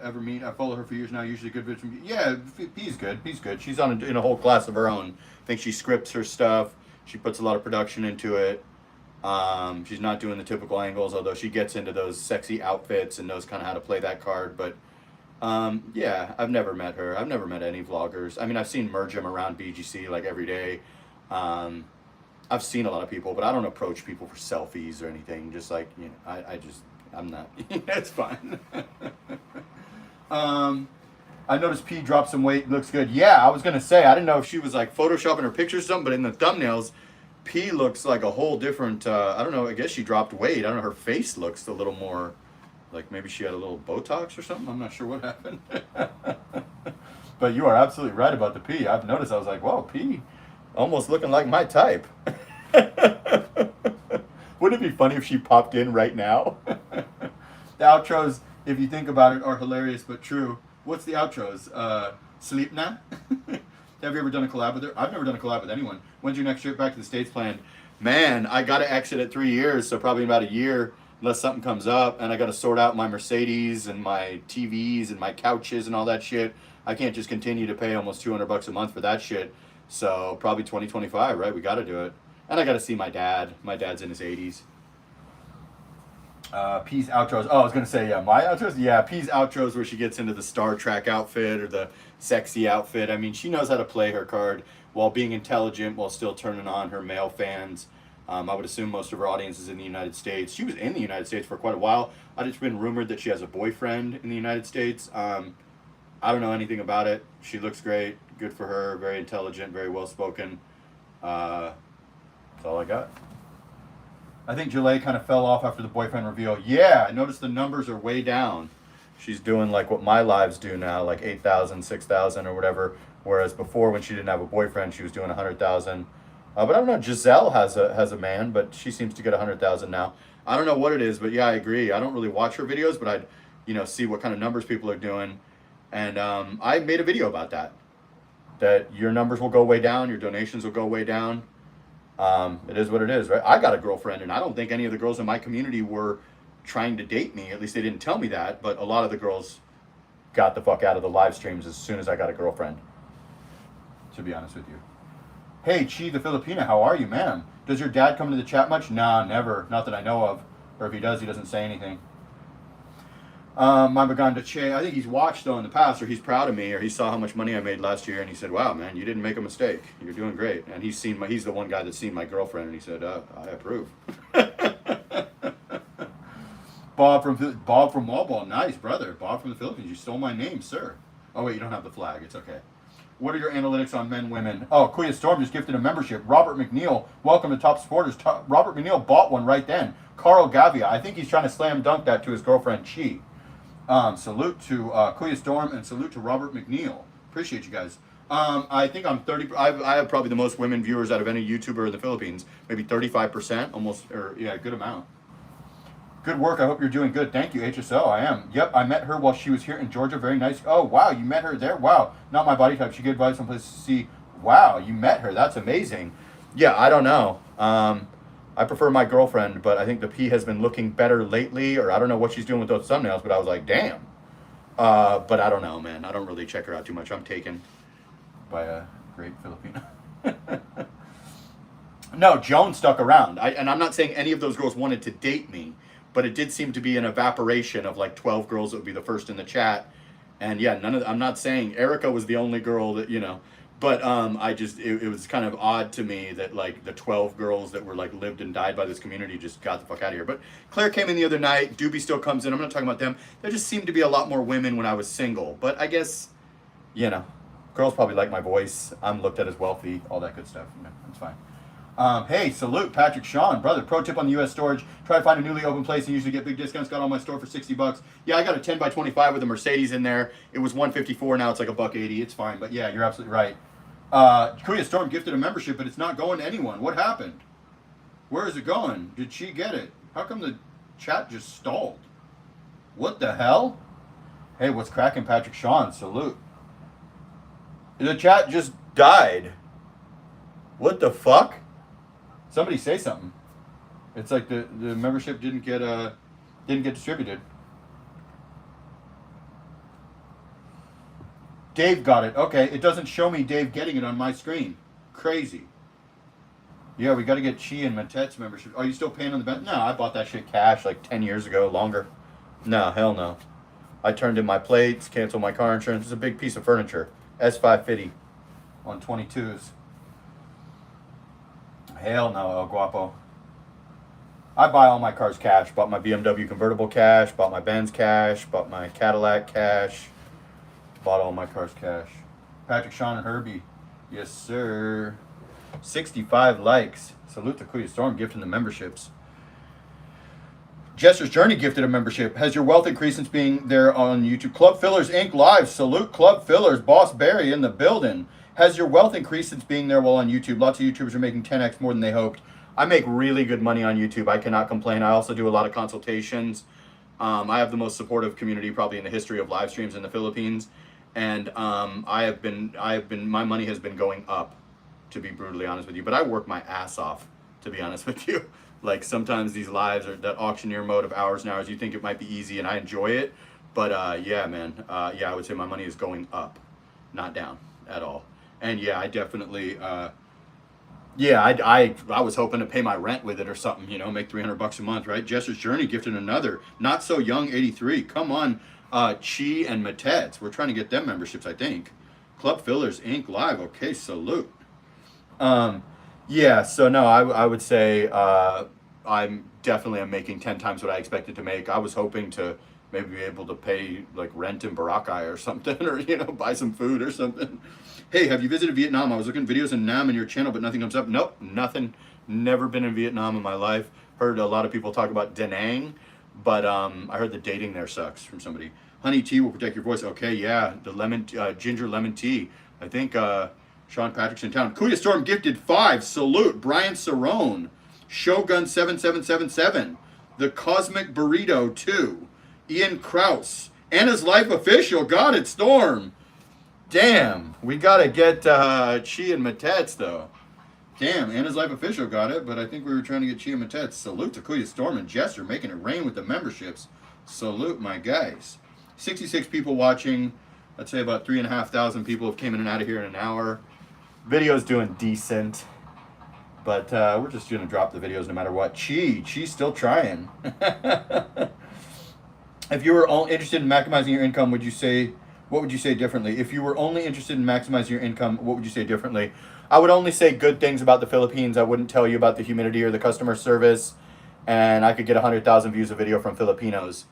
ever meet. I follow her for years now. Usually good videos from. Yeah, P's good. P's good. She's in a whole class of her own. I think she scripts her stuff. She puts a lot of production into it. She's not doing the typical angles, although she gets into those sexy outfits and knows kind of how to play that card. But yeah, I've never met her. I've never met any vloggers. I mean, I've seen Mergem around BGC like every day. I've seen a lot of people, but I don't approach people for selfies or anything. Just like, I'm not. It's fine. I noticed P dropped some weight. Looks good. Yeah, I was gonna say I didn't know if she was like photoshopping her pictures or something, but in the thumbnails, P looks like a whole different. I don't know. I guess she dropped weight. I don't know. Her face looks a little more like maybe she had a little Botox or something. I'm not sure what happened. But you are absolutely right about the P. I've noticed. I was like, whoa, P, almost looking like my type. Wouldn't it be funny if she popped in right now? The outros, if you think about it, are hilarious but true. What's the outros? Sleep na? Have you ever done a collab with her? I've never done a collab with anyone. When's your next trip back to the States planned? Man, I got to exit at 3 years, so probably about a year, unless something comes up, and I got to sort out my Mercedes and my TVs and my couches and all that shit. I can't just continue to pay almost $200 a month for that shit. So probably 2025, right? We got to do it. And I got to see my dad. My dad's in his 80s. P's outros. Oh, I was going to say, yeah, my outros? Yeah, P's outros where she gets into the Star Trek outfit or the sexy outfit. I mean, she knows how to play her card while being intelligent, while still turning on her male fans. I would assume most of her audience is in the United States. She was in the United States for quite a while. It's been rumored that she has a boyfriend in the United States. I don't know anything about it. She looks great. Good for her. Very intelligent, very well-spoken. That's all I got. I think Jalea kind of fell off after the boyfriend reveal. Yeah, I noticed the numbers are way down. She's doing like what my lives do now, like 8,000, 6,000 or whatever. Whereas before, when she didn't have a boyfriend, she was doing 100,000. But I don't know. Giselle has a man, but she seems to get 100,000 now. I don't know what it is, but yeah, I agree. I don't really watch her videos, but I'd see what kind of numbers people are doing. And I made a video about that. That your numbers will go way down, your donations will go way down. It is what it is, right? I got a girlfriend, and I don't think any of the girls in my community were trying to date me. At least they didn't tell me that. But a lot of the girls got the fuck out of the live streams as soon as I got a girlfriend. To be honest with you. Hey, Chi the Filipina, how are you, ma'am? Does your dad come to the chat much? Nah, never. Not that I know of. Or if he does, he doesn't say anything. My Maganda Che, I think he's watched though in the past, or he's proud of me, or he saw how much money I made last year, and he said, "Wow, man, you didn't make a mistake. You're doing great." And he's the one guy that's seen my girlfriend, and he said, "I approve." Bob from Wallball, nice brother. Bob from the Philippines, you stole my name, sir. Oh wait, you don't have the flag. It's okay. What are your analytics on men, women? Oh, Kuya Storm just gifted a membership. Robert McNeil, welcome to Top Supporters. Robert McNeil bought one right then. Carl Gavia, I think he's trying to slam dunk that to his girlfriend Chi. Salute to Kuya Storm and salute to Robert McNeil. Appreciate you guys. I think I'm 30. I have probably the most women viewers out of any YouTuber in the Philippines. Maybe 35%, almost, or yeah, good amount. Good work. I hope you're doing good. Thank you, HSO. I am. Yep, I met her while she was here in Georgia. Very nice. Oh, wow, you met her there? Wow. Not my body type. She gave advice on places to see. Wow, you met her. That's amazing. Yeah, I don't know. I prefer my girlfriend, but I think the P has been looking better lately, or I don't know what she's doing with those thumbnails, but I was like, damn. But I don't know, man. I don't really check her out too much. I'm taken by a great Filipino. No, Joan stuck around. And I'm not saying any of those girls wanted to date me, but it did seem to be an evaporation of like 12 girls that would be the first in the chat. And yeah, I'm not saying Erica was the only girl that, but it was kind of odd to me that like the 12 girls that were like lived and died by this community just got the fuck out of here. But Claire came in the other night. Doobie still comes in. I'm not talking about them. There just seemed to be a lot more women when I was single. But I guess, girls probably like my voice. I'm looked at as wealthy, all that good stuff. That's fine. Hey, salute Patrick Sean, brother. Pro tip on the U.S. storage: try to find a newly open place and usually get big discounts. Got all my store for $60. Yeah, I got a 10x25 with a Mercedes in there. It was $154. Now it's like $180. It's fine, but yeah, you're absolutely right. Kuya Storm gifted a membership, but it's not going to anyone. What happened? Where is it going? Did she get it? How come the chat just stalled? What the hell? Hey, what's cracking, Patrick Sean? Salute. The chat just died. What the fuck? Somebody say something. It's like the membership didn't get distributed. Dave got it. Okay, it doesn't show me Dave getting it on my screen. Crazy. Yeah, we got to get Chi and Matet's membership. Are you still paying on the bench? No, I bought that shit cash like 10 years ago, longer. No, hell no. I turned in my plates, canceled my car insurance. It's a big piece of furniture. S550 on 22s. Hell no, El Guapo. I buy all my cars cash. Bought my BMW convertible cash. Bought my Benz cash. Bought my Cadillac cash. Bought all my cars cash. Patrick, Sean, and Herbie. Yes, sir. 65 likes. Salute to Kuya Storm gifting the memberships. Jester's Journey gifted a membership. Has your wealth increased since being there on YouTube? Club Fillers Inc. Live. Salute Club Fillers. Boss Barry in the building. Has your wealth increased since being there while on YouTube? Lots of YouTubers are making 10x more than they hoped. I make really good money on YouTube. I cannot complain. I also do a lot of consultations. I have the most supportive community probably in the history of live streams in the Philippines. and my money has been going up, to be brutally honest with you. But I work my ass off, to be honest with you. Like sometimes these lives are that auctioneer mode of hours and hours. You think it might be easy, and I enjoy it, but yeah, man, yeah, I would say my money is going up, not down at all. And yeah, I definitely, yeah, I was hoping to pay my rent with it or something, you know, make $300 a month, right? Jester's Journey gifted another not so young 83. Come on, Chi and Matets. We're trying to get them memberships, I think. Club Fillers Inc. Live. Okay, salute. Yeah, so no, I would say I'm definitely am making 10 times what I expected to make. I was hoping to maybe be able to pay like rent in Boracay or something, or you know, buy some food or something. Hey, have you visited Vietnam? I was looking at videos in Nam in your channel, but nothing comes up. Nope, nothing. Never been in Vietnam in my life. Heard a lot of people talk about Da Nang, but I heard the dating there sucks from somebody. Honey tea will protect your voice. Okay, yeah, the lemon ginger lemon tea. I think Sean Patrick's in town. Kuya Storm gifted 5. Salute. Brian Cerrone. Shogun 7777. The Cosmic Burrito 2. Ian Kraus. Anna's Life Official. Got it, Storm. Damn. We got to get Chi and Matets, though. Damn, Anna's Life Official got it, but I think we were trying to get Chi and Matets. Salute to Kuya Storm and Jester making it rain with the memberships. Salute, my guys. 66 people watching. I'd say about 3,500 people have came in and out of here in an hour. Video's doing decent, but we're just going to drop the videos no matter what. Chi's still trying. If you were interested in maximizing your income, what would you say differently? If you were only interested in maximizing your income, what would you say differently? I would only say good things about the Philippines. I wouldn't tell you about the humidity or the customer service, and I could get 100,000 views of video from Filipinos.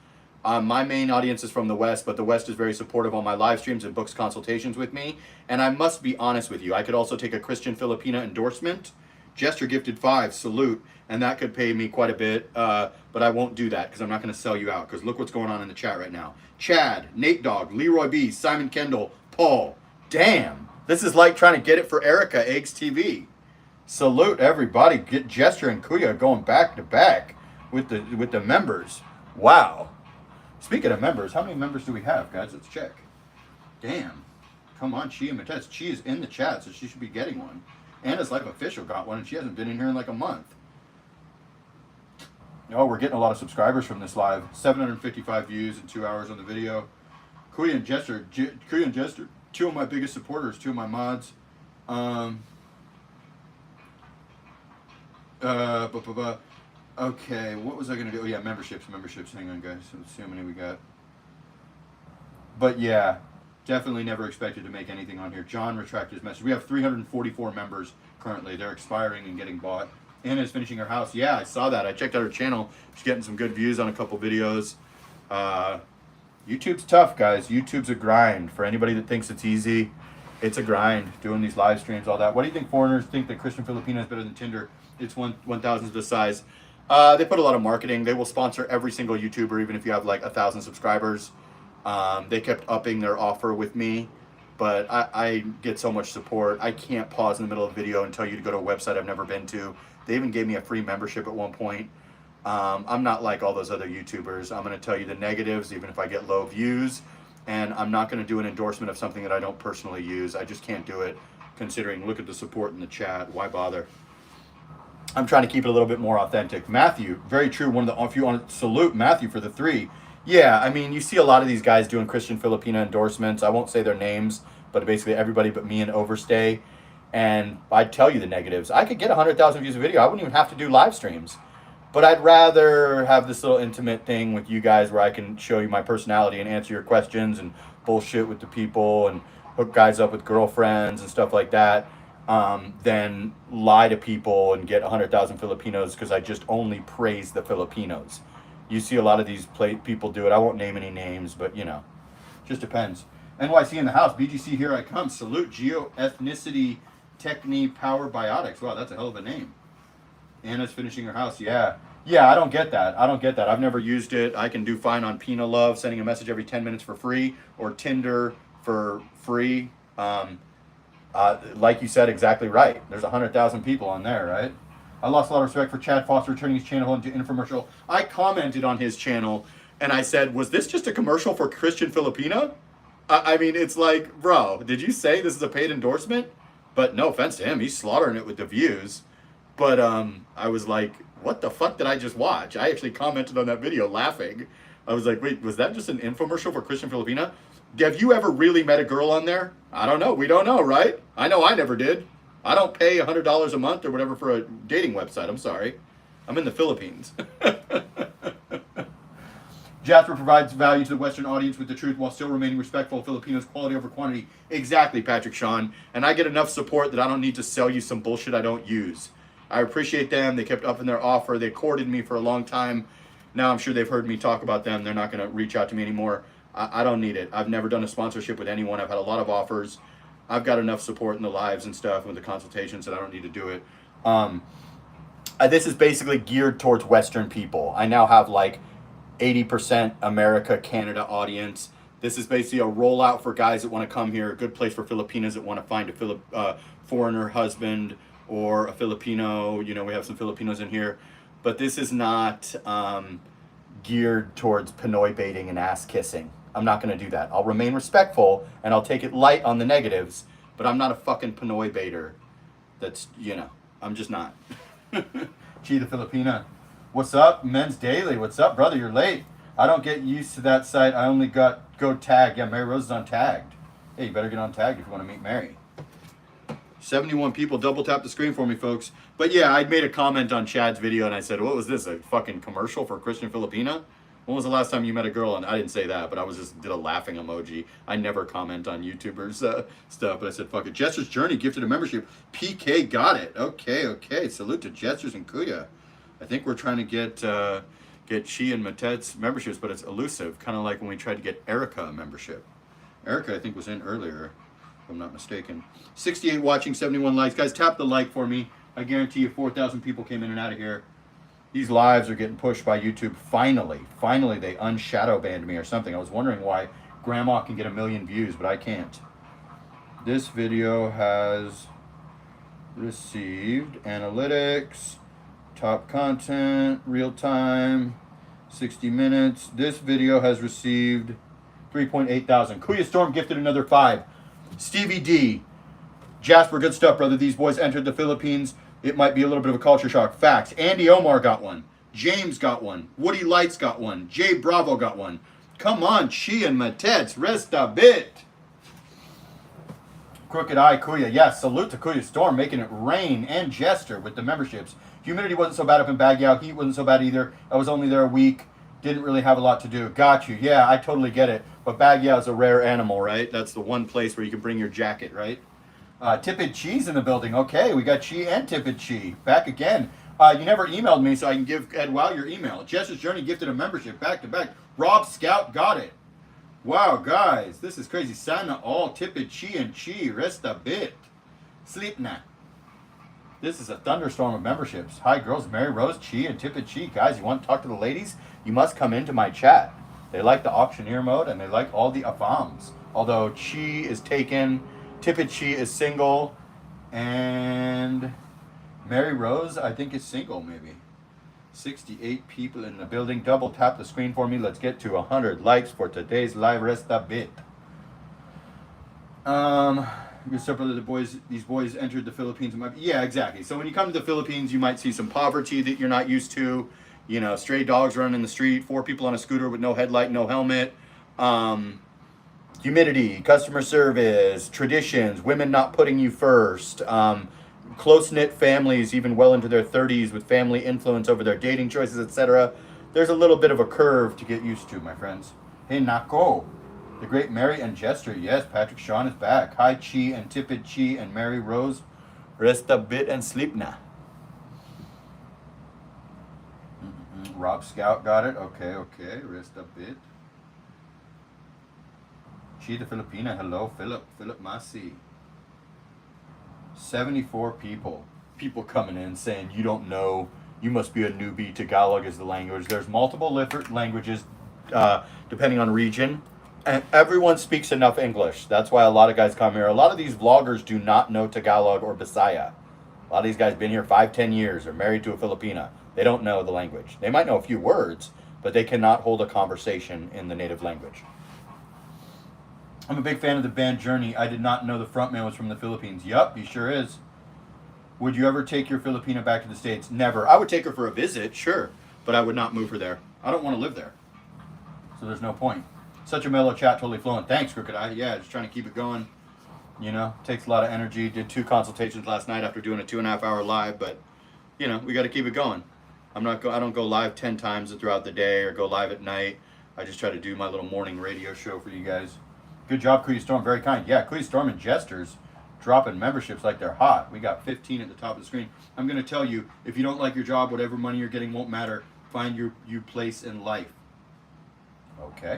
My main audience is from the West, but the West is very supportive on my live streams and books consultations with me. And I must be honest with you, I could also take a Christian Filipina endorsement. Jester gifted 5, salute, and that could pay me quite a bit, but I won't do that because I'm not going to sell you out, because look what's going on in the chat right now. Chad, Nate Dogg, Leroy B, Simon Kendall, Paul. Damn, this is like trying to get it for Erica, Eggs TV. Salute everybody. Get Jester and Kuya going back to back with the members. Wow. Speaking of members, how many members do we have, guys? Let's check. Damn. Come on, Chi and Matets. Chi is in the chat, so she should be getting one. Anna's Life Official got one, and she hasn't been in here in like a month. Oh, we're getting a lot of subscribers from this live. 755 views in 2 hours on the video. Kuya and Jester, 2 of my biggest supporters, 2 of my mods. Okay, what was I going to do? Oh, yeah, memberships. Hang on, guys. Let's see how many we got. But, yeah, definitely never expected to make anything on here. John retracted his message. We have 344 members currently. They're expiring and getting bought. Anna's finishing her house. Yeah, I saw that. I checked out her channel. She's getting some good views on a couple videos. YouTube's tough, guys. YouTube's a grind. For anybody that thinks it's easy, it's a grind. Doing these live streams, all that. What do you think foreigners think that Christian Filipino is better than Tinder? It's 1,000th the size. They put a lot of marketing. They will sponsor every single YouTuber, even if you have like 1,000 subscribers. They kept upping their offer with me, but I get so much support. I can't pause in the middle of a video and tell you to go to a website I've never been to. They even gave me a free membership at one point. I'm not like all those other YouTubers. I'm going to tell you the negatives, even if I get low views, and I'm not going to do an endorsement of something that I don't personally use. I just can't do it, considering, look at the support in the chat. Why bother? I'm trying to keep it a little bit more authentic. Matthew, very true. One of the, if you want to salute Matthew for the 3. Yeah, I mean, you see a lot of these guys doing Christian Filipina endorsements. I won't say their names, but basically everybody but me and Overstay. And I'd tell you the negatives. I could get 100,000 views a video. I wouldn't even have to do live streams. But I'd rather have this little intimate thing with you guys where I can show you my personality and answer your questions and bullshit with the people and hook guys up with girlfriends and stuff like that. Than lie to people and get 100,000 Filipinos because I just only praise the Filipinos. You see a lot of these people do it. I won't name any names, but you know, just depends. NYC in the house. BGC, here I come. Salute. Geoethnicity Techni Power Biotics. Wow, that's a hell of a name. Anna's finishing her house. Yeah, I don't get that. I've never used it. I can do fine on Pina Love, sending a message every 10 minutes for free, or Tinder for free. Like you said, exactly right. There's 100,000 people on there, right? I lost a lot of respect for Chad Foster turning his channel into infomercial. I commented on his channel and I said, was this just a commercial for Christian Filipina? I mean, it's like, bro, did you say this is a paid endorsement? But no offense to him, he's slaughtering it with the views. But I was like, what the fuck did I just watch? I actually commented on that video laughing. I was like, wait, was that just an infomercial for Christian Filipina? Have you ever really met a girl on there? I don't know. We don't know, right? I know I never did. I don't pay $100 a month or whatever for a dating website. I'm sorry. I'm in the Philippines. Jasper provides value to the Western audience with the truth while still remaining respectful of Filipinos' quality over quantity. Exactly, Patrick Sean. And I get enough support that I don't need to sell you some bullshit I don't use. I appreciate them. They kept upping their offer. They courted me for a long time. Now I'm sure they've heard me talk about them. They're not going to reach out to me anymore. I don't need it. I've never done a sponsorship with anyone. I've had a lot of offers. I've got enough support in the lives and stuff and with the consultations that I don't need to do it. This is basically geared towards Western people. I now have like 80% America, Canada audience. This is basically a rollout for guys that want to come here, a good place for Filipinas that want to find a foreigner husband or a Filipino. You know, we have some Filipinos in here. But this is not geared towards Pinoy baiting and ass kissing. I'm not going to do that. I'll remain respectful and I'll take it light on the negatives, but I'm not a fucking Pinoy baiter. That's, you know, I'm just not. Chi the Filipina. What's up? Men's Daily. What's up, brother? You're late. I don't get used to that site. I only go tag. Yeah, Mary Rose is untagged. Hey, you better get untagged if you want to meet Mary. 71 people. Double tap the screen for me, folks. But yeah, I made a comment on Chad's video and I said, what was this? A fucking commercial for Christian Filipina? When was the last time you met a girl? And I didn't say that, but I did a laughing emoji. I never comment on YouTubers stuff, but I said, fuck it. Jester's Journey gifted a membership. PK got it. Okay. Salute to Jester's and Kuya. I think we're trying to get Chi and Matet's memberships, but it's elusive. Kind of like when we tried to get Erica a membership. Erica, I think, was in earlier, if I'm not mistaken. 68 watching, 71 likes. Guys, tap the like for me. I guarantee you 4,000 people came in and out of here. These lives are getting pushed by YouTube. Finally, they unshadow banned me or something. I was wondering why Grandma can get 1 million views, but I can't. This video has received analytics, top content, real time, 60 minutes. This video has received 3.8 thousand. Kuya Storm gifted another 5. Stevie D. Jasper, good stuff, brother. These boys entered the Philippines. It might be a little bit of a culture shock. Facts. Andy Omar got one. James got one. Woody Lights got one. Jay Bravo got one. Come on, Chi and Matets. Rest a bit. Crooked Eye Kuya. Yes, salute to Kuya Storm, making it rain, and Jester with the memberships. Humidity wasn't so bad up in Baguio. Heat wasn't so bad either. I was only there a week. Didn't really have a lot to do. Got you. Yeah, I totally get it. But Baguio is a rare animal, right? That's the one place where you can bring your jacket, right? Tippet Cheese in the building. Okay, we got Chi and Tippet Chi. Back again. You never emailed me, so I can give Ed Wow your email. Jester's Journey gifted a membership back to back. Rob Scout got it. Wow, guys, this is crazy. Sana all Tippet Chi and Chi. Rest a bit. Sleep now. This is a thunderstorm of memberships. Hi, girls. Mary Rose, Chi, and Tippet Chi. Guys, you want to talk to the ladies? You must come into my chat. They like the auctioneer mode, and they like all the afams. Although Chi is taken... Tippet Chi is single, and Mary Rose, I think, is single, maybe. 68 people in the building. Double tap the screen for me. Let's get to 100 likes for today's live. Rest a bit. These boys entered the Philippines. Yeah, exactly. So when you come to the Philippines, you might see some poverty that you're not used to. You know, stray dogs running in the street, 4 people on a scooter with no headlight, no helmet. Humidity, customer service, traditions, women not putting you first, close-knit families even well into their 30s with family influence over their dating choices, etc. There's a little bit of a curve to get used to, my friends. Hey, Nako, the great Mary and Jester. Yes, Patrick Sean is back. Hi, Chi and Tippet Chi and Mary Rose. Rest a bit and sleep now. Rob Scout got it. Okay. Rest a bit. Chi the Filipina. Hello, Philip Masi. 74 people. People coming in saying, you don't know, you must be a newbie. Tagalog is the language. There's multiple languages depending on region. And everyone speaks enough English. That's why a lot of guys come here. A lot of these vloggers do not know Tagalog or Bisaya. A lot of these guys been here 5-10 years or married to a Filipina. They don't know the language. They might know a few words, but they cannot hold a conversation in the native language. I'm a big fan of the band Journey. I did not know the frontman was from the Philippines. Yup, he sure is. Would you ever take your Filipina back to the States? Never. I would take her for a visit, sure, but I would not move her there. I don't want to live there. So there's no point. Such a mellow chat, totally flowing. Thanks, Crooked Eye. Yeah, just trying to keep it going. You know, takes a lot of energy. Did 2 consultations last night after doing a 2.5 hour live, but you know, we got to keep it going. I don't go live 10 times throughout the day or go live at night. I just try to do my little morning radio show for you guys. Good job, Kuya Storm. Very kind. Yeah, Kuya Storm and Jesters dropping memberships like they're hot. We got 15 at the top of the screen. I'm going to tell you, if you don't like your job, whatever money you're getting won't matter. Find your place in life. Okay.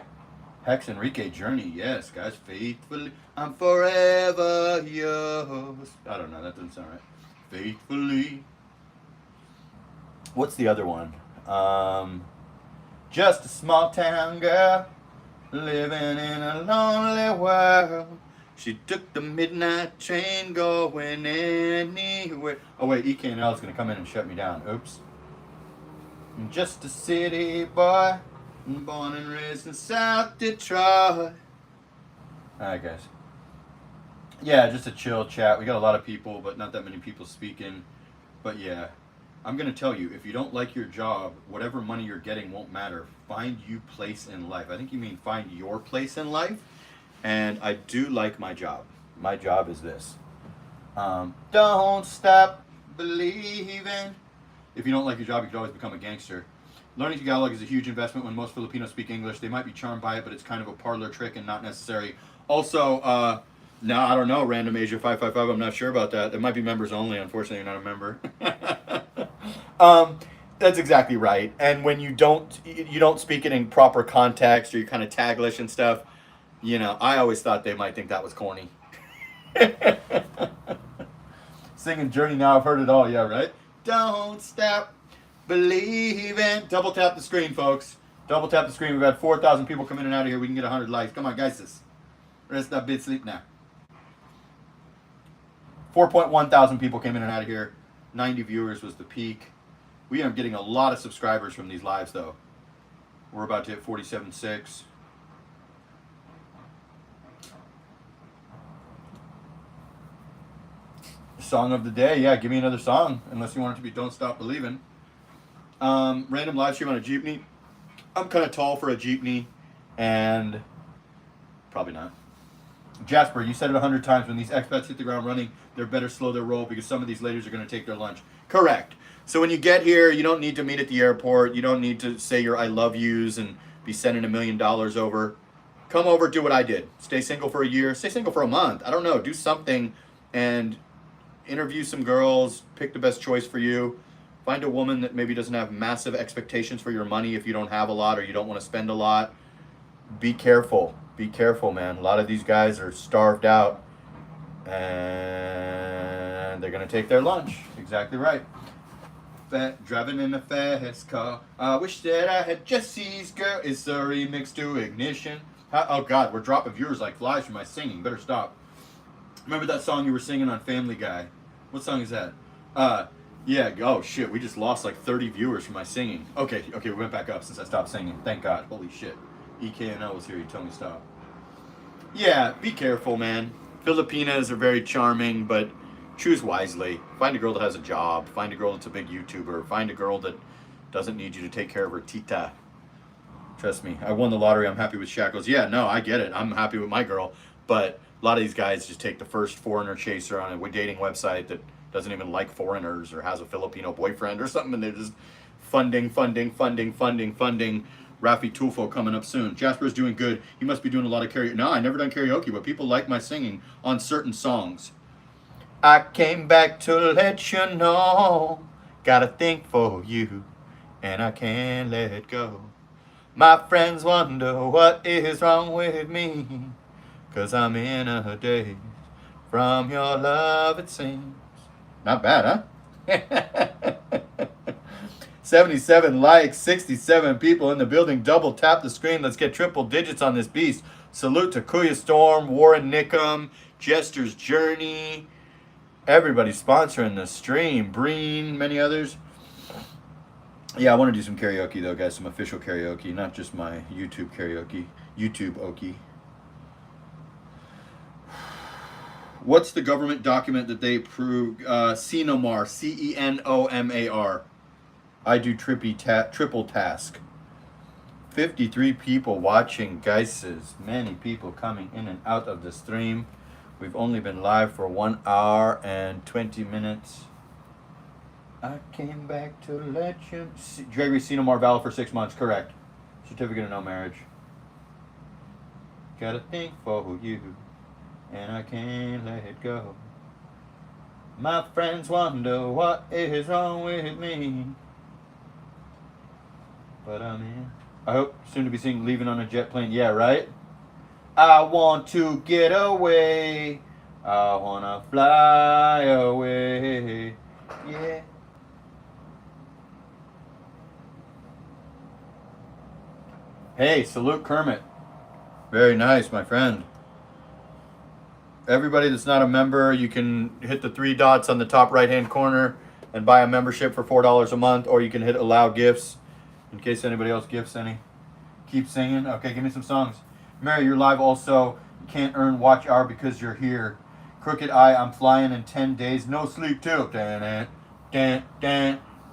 Hex Enrique Journey. Yes, guys. Faithfully. I'm forever yours. I don't know. That doesn't sound right. Faithfully. What's the other one? Just a small town girl living in a lonely world. She took the midnight train going anywhere. Oh wait, EKNL is going to come in and shut me down. Oops. I'm just a city boy, born and raised in South Detroit. Alright guys. Yeah, just a chill chat. We got a lot of people, but not that many people speaking. But yeah. I'm going to tell you, if you don't like your job, whatever money you're getting won't matter. Find you place in life. I think you mean find your place in life. And I do like my job. My job is this. Don't stop believing. If you don't like your job, you can always become a gangster. Learning Tagalog is a huge investment. When most Filipinos speak English, they might be charmed by it, but it's kind of a parlor trick and not necessary. Also, no, I don't know, Random Asia 555. I'm not sure about that. It might be members only. Unfortunately, you're not a member. That's exactly right. And when you don't speak it in proper context, or you kind of taglish and stuff, you know, I always thought they might think that was corny. Singing Journey now, I've heard it all. Yeah, right? Don't stop believing. Double tap the screen, folks. Double tap the screen. We've had 4,000 people come in and out of here. We can get 100 likes. Come on, guys. Rest that bit sleep now. 4.1 thousand people came in and out of here. 90 viewers was the peak. We are getting a lot of subscribers from these lives, though. We're about to hit 47.6. Song of the day. Yeah, give me another song. Unless you want it to be Don't Stop Believing. Random live stream on a jeepney. I'm kind of tall for a jeepney. And probably not. Jasper, you said it 100 times. When these expats hit the ground running, they're better slow their roll because some of these ladies are going to take their lunch. Correct. So when you get here, you don't need to meet at the airport. You don't need to say your I love yous and be sending $1 million over. Come over, do what I did. Stay single for a year. Stay single for a month. I don't know. Do something and interview some girls. Pick the best choice for you. Find a woman that maybe doesn't have massive expectations for your money if you don't have a lot or you don't want to spend a lot. Be careful. Be careful, man. A lot of these guys are starved out and they're going to take their lunch. Exactly right. Driving in a fast car. I wish that I had Jesse's girl. It's a remix to Ignition. Oh, God, we're dropping viewers like flies from my singing. Better stop. Remember that song you were singing on Family Guy? What song is that? Yeah, oh, shit. We just lost like 30 viewers from my singing. Okay, we went back up since I stopped singing. Thank God. Holy shit. EKNL was here. You told me stop. Yeah, be careful, man. Filipinas are very charming, but choose wisely. Find a girl that has a job. Find a girl that's a big YouTuber. Find a girl that doesn't need you to take care of her tita. Trust me. I won the lottery. I'm happy with Shackles. Yeah, no, I get it. I'm happy with my girl. But a lot of these guys just take the first foreigner chaser on a dating website that doesn't even like foreigners or has a Filipino boyfriend or something, and they're just funding. Rafi Tulfo coming up soon. Jasper's doing good. He must be doing a lot of karaoke. No, I never done karaoke, but people like my singing on certain songs. I came back to let you know. Got a thing for you, and I can't let it go. My friends wonder what is wrong with me, 'cause I'm in a daze from your love, it seems. Not bad, huh? 77 likes, 67 people in the building. Double tap the screen. Let's get triple digits on this beast. Salute to Kuya Storm, Warren Nickum, Jester's Journey. Everybody sponsoring the stream. Breen, many others. Yeah, I want to do some karaoke though, guys. Some official karaoke, not just my YouTube karaoke. YouTube-okie. What's the government document that they prove? Cenomar, CENOMAR. I do triple task. 53 people watching, guys. Many people coming in and out of the stream. We've only been live for 1 hour and 20 minutes. I came back to let you see. Gregory Cenomar, valid for 6 months, correct. Certificate of no marriage. Gotta think for you, and I can't let it go. My friends wonder what is wrong with me. But I'm in. I hope soon to be seeing Leaving on a Jet Plane. Yeah, right? I want to get away. I wanna fly away. Yeah. Hey, salute Kermit. Very nice, my friend. Everybody that's not a member, you can hit the 3 dots on the top right-hand corner and buy a membership for $4 a month, or you can hit allow gifts in case anybody else gifts any. Keep singing. Okay, give me some songs. Mary, you're live also. You can't earn watch hour because you're here. Crooked Eye, I'm flying in 10 days. No sleep too.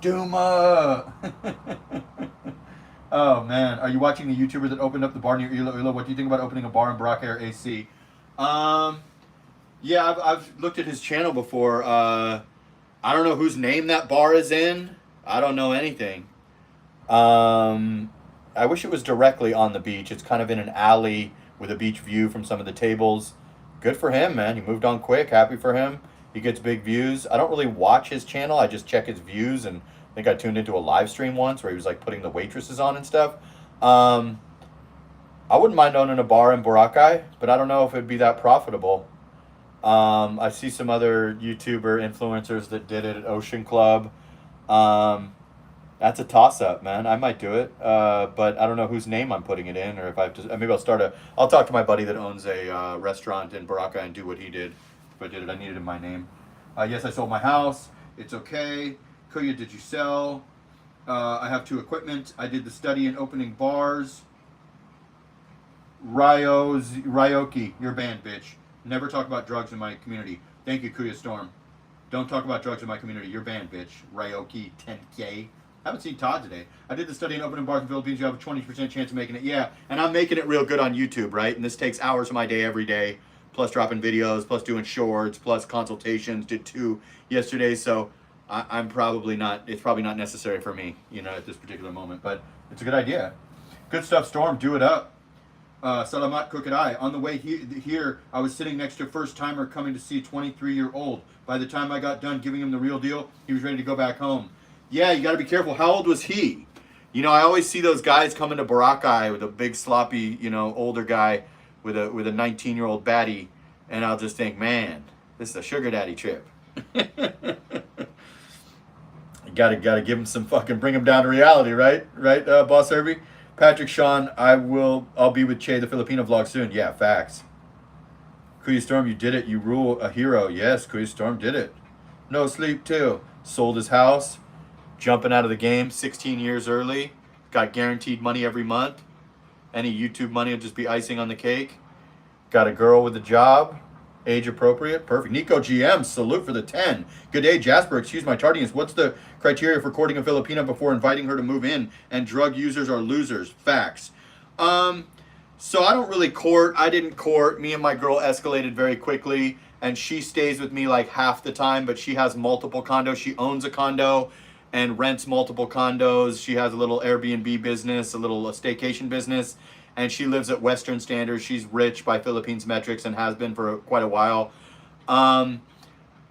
Duma. Oh man, are you watching the YouTuber that opened up the bar near Ilo? What do you think about opening a bar in Baraka or AC? Yeah, I've looked at his channel before. I don't know whose name that bar is in. I don't know anything. I wish it was directly on the beach. It's kind of in an alley with a beach view from some of the tables. Good for him, man. He moved on quick. Happy for him. He gets big views. I don't really watch his channel. I just check his views, and I think I tuned into a live stream once where he was like putting the waitresses on and stuff. I wouldn't mind owning a bar in Boracay, but I don't know if it'd be that profitable. I see some other YouTuber influencers that did it at Ocean Club. That's a toss-up, man. I might do it, but I don't know whose name I'm putting it in, or if I have to. Maybe I'll talk to my buddy that owns a restaurant in Boracay and do what he did. If I did it, I needed in my name. Yes, I sold my house. It's okay. Kuya, did you sell? I have 2 equipment. I did the study in opening bars. Ryoki, you're banned, bitch. Never talk about drugs in my community. Thank you, Kuya Storm. Don't talk about drugs in my community. You're banned, bitch. Ryoki 10K. I haven't seen Todd today. I did the study in opening bars in the Philippines. You have a 20% chance of making it. Yeah, and I'm making it real good on YouTube, right? And this takes hours of my day every day, plus dropping videos, plus doing shorts, plus consultations. Did 2 yesterday, so I'm probably not. It's probably not necessary for me, at this particular moment. But it's a good idea. Good stuff, Storm. Do it up. Salamat Crooked Eye. On the way here, I was sitting next to a first timer coming to see a 23-year-old. By the time I got done giving him the real deal, he was ready to go back home. Yeah, you got to be careful. How old was he? I always see those guys coming to Boracay with a big sloppy, older guy with a 19-year-old baddie, and I'll just think, man, this is a sugar daddy trip. Gotta give him some fucking, bring him down to reality, right? Right, Boss Herbie? Patrick Sean, I'll be with Che the Filipino vlog soon. Yeah, facts. Kuya Storm, you did it. You rule, a hero. Yes, Kuya Storm did it. No sleep too. Sold his house. Jumping out of the game 16 years early. Got guaranteed money every month. Any YouTube money will just be icing on the cake. Got a girl with a job. Age appropriate. Perfect. Nico GM, salute for the 10. Good day, Jasper. Excuse my tardiness. What's the criteria for courting a Filipina before inviting her to move in? And drug users are losers. Facts. So I don't really court. I didn't court. Me and my girl escalated very quickly. And she stays with me like half the time, but she has multiple condos. She owns a condo and rents multiple condos. She has a little Airbnb business, a little staycation business. And she lives at Western standards. She's rich by Philippines metrics and has been for quite a while. I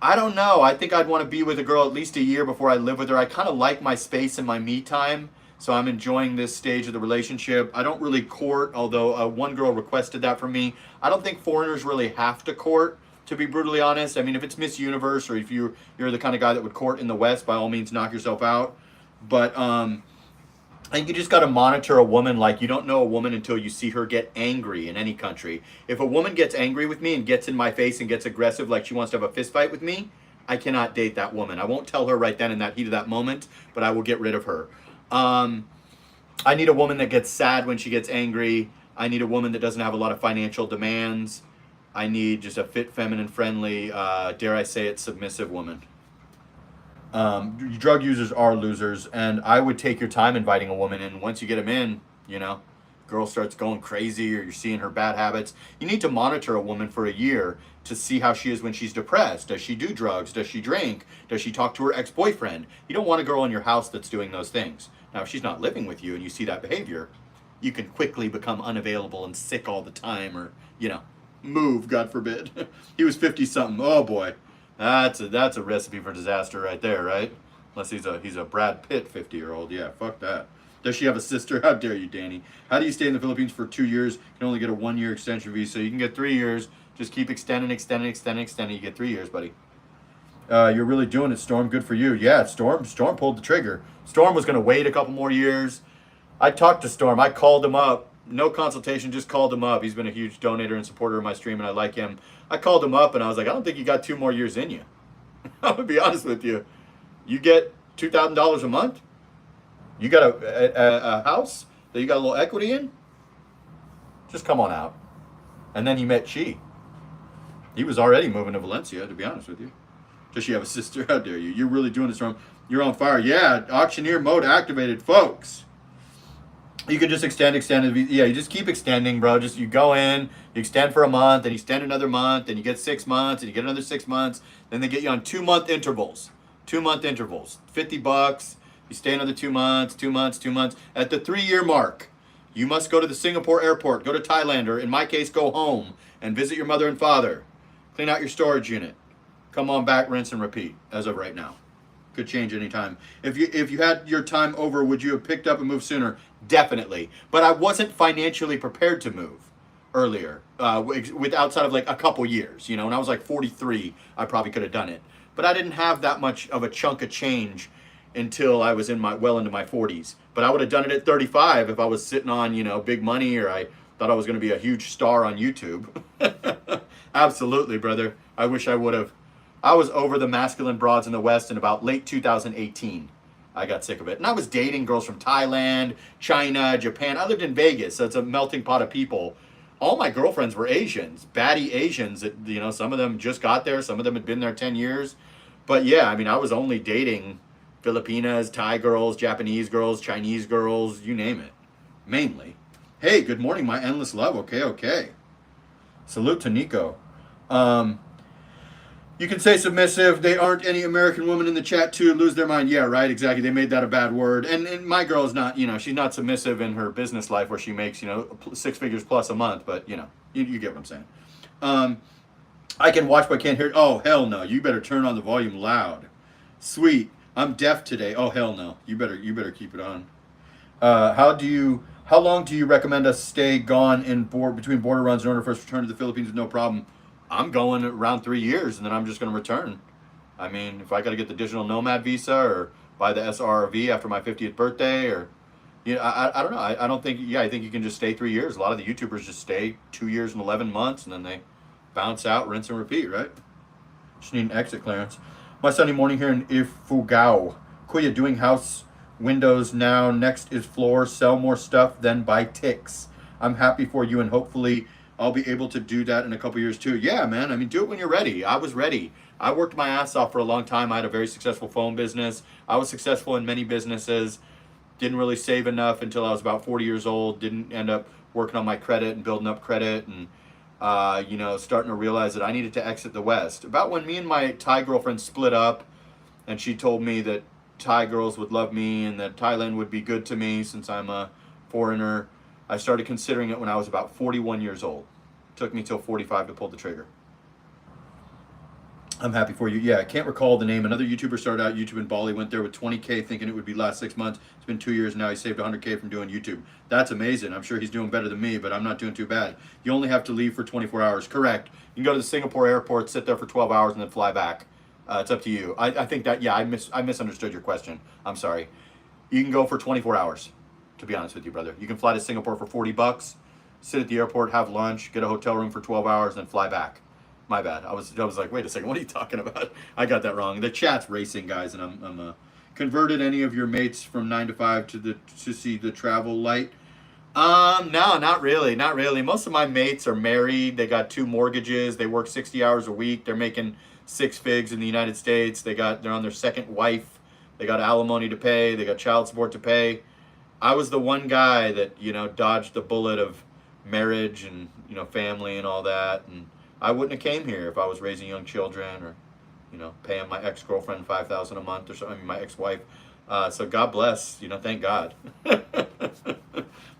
don't know. I think I'd want to be with a girl at least a year before I live with her. I kind of like my space and my me time. So I'm enjoying this stage of the relationship. I don't really court, although one girl requested that from me. I don't think foreigners really have to court, to be brutally honest. I mean, if it's Miss Universe or if you're the kind of guy that would court in the West, by all means, knock yourself out. But I think you just got to monitor a woman like you don't know a woman until you see her get angry in any country. If a woman gets angry with me and gets in my face and gets aggressive like she wants to have a fist fight with me, I cannot date that woman. I won't tell her right then in that heat of that moment, but I will get rid of her. I need a woman that gets sad when she gets angry. I need a woman that doesn't have a lot of financial demands. I need just a fit, feminine, friendly, dare I say it, submissive woman. Drug users are losers, and I would take your time inviting a woman in. Once you get them in, you know, girl starts going crazy or you're seeing her bad habits. You need to monitor a woman for a year to see how she is when she's depressed. Does she do drugs? Does she drink? Does she talk to her ex-boyfriend? You don't want a girl in your house that's doing those things. Now, if she's not living with you and you see that behavior, you can quickly become unavailable and sick all the time, or, you know, move, God forbid. He was 50 something. Oh boy. That's a recipe for disaster right there, right? Unless he's a Brad Pitt 50-year-old. Yeah, fuck that. Does she have a sister? How dare you, Danny? How do you stay in the Philippines for 2 years? You can only get a 1-year extension visa. You can get 3 years. Just keep extending. You get 3 years, buddy. You're really doing it, Storm. Good for you. Yeah, Storm pulled the trigger. Storm was going to wait a couple more years. I talked to Storm. I called him up. No consultation, just called him up. He's been a huge donator and supporter of my stream, and I like him. I called him up, and I was like, I don't think you got 2 more years in you. I'm going to be honest with you. You get $2,000 a month? You got a house that you got a little equity in? Just come on out. And then he met Chi. He was already moving to Valencia, to be honest with you. Does she have a sister? How dare you? You're really doing this wrong. You're on fire. Yeah, auctioneer mode activated, folks. You can just extend. Yeah, you just keep extending, bro. Just you go in, you extend for a month, and you extend another month, and you get 6 months, and you get another 6 months. Then they get you on 2-month intervals. 2-month intervals. $50. You stay another 2 months, 2 months, 2 months. At the 3-year mark, you must go to the Singapore airport, go to Thailand, or in my case, go home and visit your mother and father. Clean out your storage unit. Come on back, rinse and repeat. As of right now. Could change anytime. If you had your time over, would you have picked up and moved sooner? Definitely. But I wasn't financially prepared to move earlier, with outside of like a couple years. You know, when I was like 43, I probably could have done it. But I didn't have that much of a chunk of change until I was well into my 40s. But I would have done it at 35 if I was sitting on, you know, big money, or I thought I was going to be a huge star on YouTube. Absolutely, brother. I wish I would have. I was over the masculine broads in the West in about late 2018. I got sick of it. And I was dating girls from Thailand, China, Japan. I lived in Vegas, so it's a melting pot of people. All my girlfriends were Asians, baddie Asians. That, you know, some of them just got there. Some of them had been there 10 years. But yeah, I mean, I was only dating Filipinas, Thai girls, Japanese girls, Chinese girls, you name it. Mainly. Hey, good morning, my endless love. Okay. Salute to Nico. You can say submissive. They aren't any American women in the chat too. Lose their mind. Yeah, right. Exactly. They made that a bad word. And my girl is not, you know, she's not submissive in her business life where she makes, you know, 6 figures plus a month. But, you know, you get what I'm saying. I can watch but can't hear. Oh, hell no. You better turn on the volume loud. Sweet. I'm deaf today. Oh, hell no. You better keep it on. How long do you recommend us stay gone between border runs in order for us to return to the Philippines with no problem? I'm going around 3 years, and then I'm just going to return. I mean, if I got to get the digital nomad visa or buy the SRV after my 50th birthday, or, you know, I don't know. I don't think, I think you can just stay 3 years. A lot of the YouTubers just stay 2 years and 11 months, and then they bounce out, rinse and repeat, right? Just need an exit clearance. My Sunday morning here in Ifugao. Kuya doing house windows now. Next is floor. Sell more stuff, then buy ticks. I'm happy for you, and hopefully I'll be able to do that in a couple years too. Yeah, man. I mean, do it when you're ready. I was ready. I worked my ass off for a long time. I had a very successful phone business. I was successful in many businesses. Didn't really save enough until I was about 40 years old. Didn't end up working on my credit and building up credit, and you know, starting to realize that I needed to exit the West. About when me and my Thai girlfriend split up, and she told me that Thai girls would love me and that Thailand would be good to me since I'm a foreigner, I started considering it when I was about 41 years old. It took me till 45 to pull the trigger. I'm happy for you. Yeah, I can't recall the name. Another YouTuber started out YouTube in Bali, went there with 20K thinking it would be last 6 months. It's been 2 years now. He saved 100K from doing YouTube. That's amazing. I'm sure he's doing better than me, but I'm not doing too bad. You only have to leave for 24 hours. Correct. You can go to the Singapore airport, sit there for 12 hours, and then fly back. It's up to you. I think that, yeah, I misunderstood your question. I'm sorry. You can go for 24 hours, to be honest with you, brother. You can fly to Singapore for $40, sit at the airport, have lunch, get a hotel room for 12 hours, and then fly back. My bad. I was like, wait a second, what are you talking about? I got that wrong. The chat's racing, guys, and I'm converted any of your mates from 9 to 5 to see the travel light. No, not really, not really. Most of my mates are married. They got 2 mortgages. They work 60 hours a week. They're making 6 figs in the United States. They're on their second wife. They got alimony to pay. They got child support to pay. I was the one guy that, dodged the bullet of marriage and, family and all that. And I wouldn't have came here if I was raising young children or, paying my ex-girlfriend 5,000 a month or something, my ex-wife. So God bless, thank God.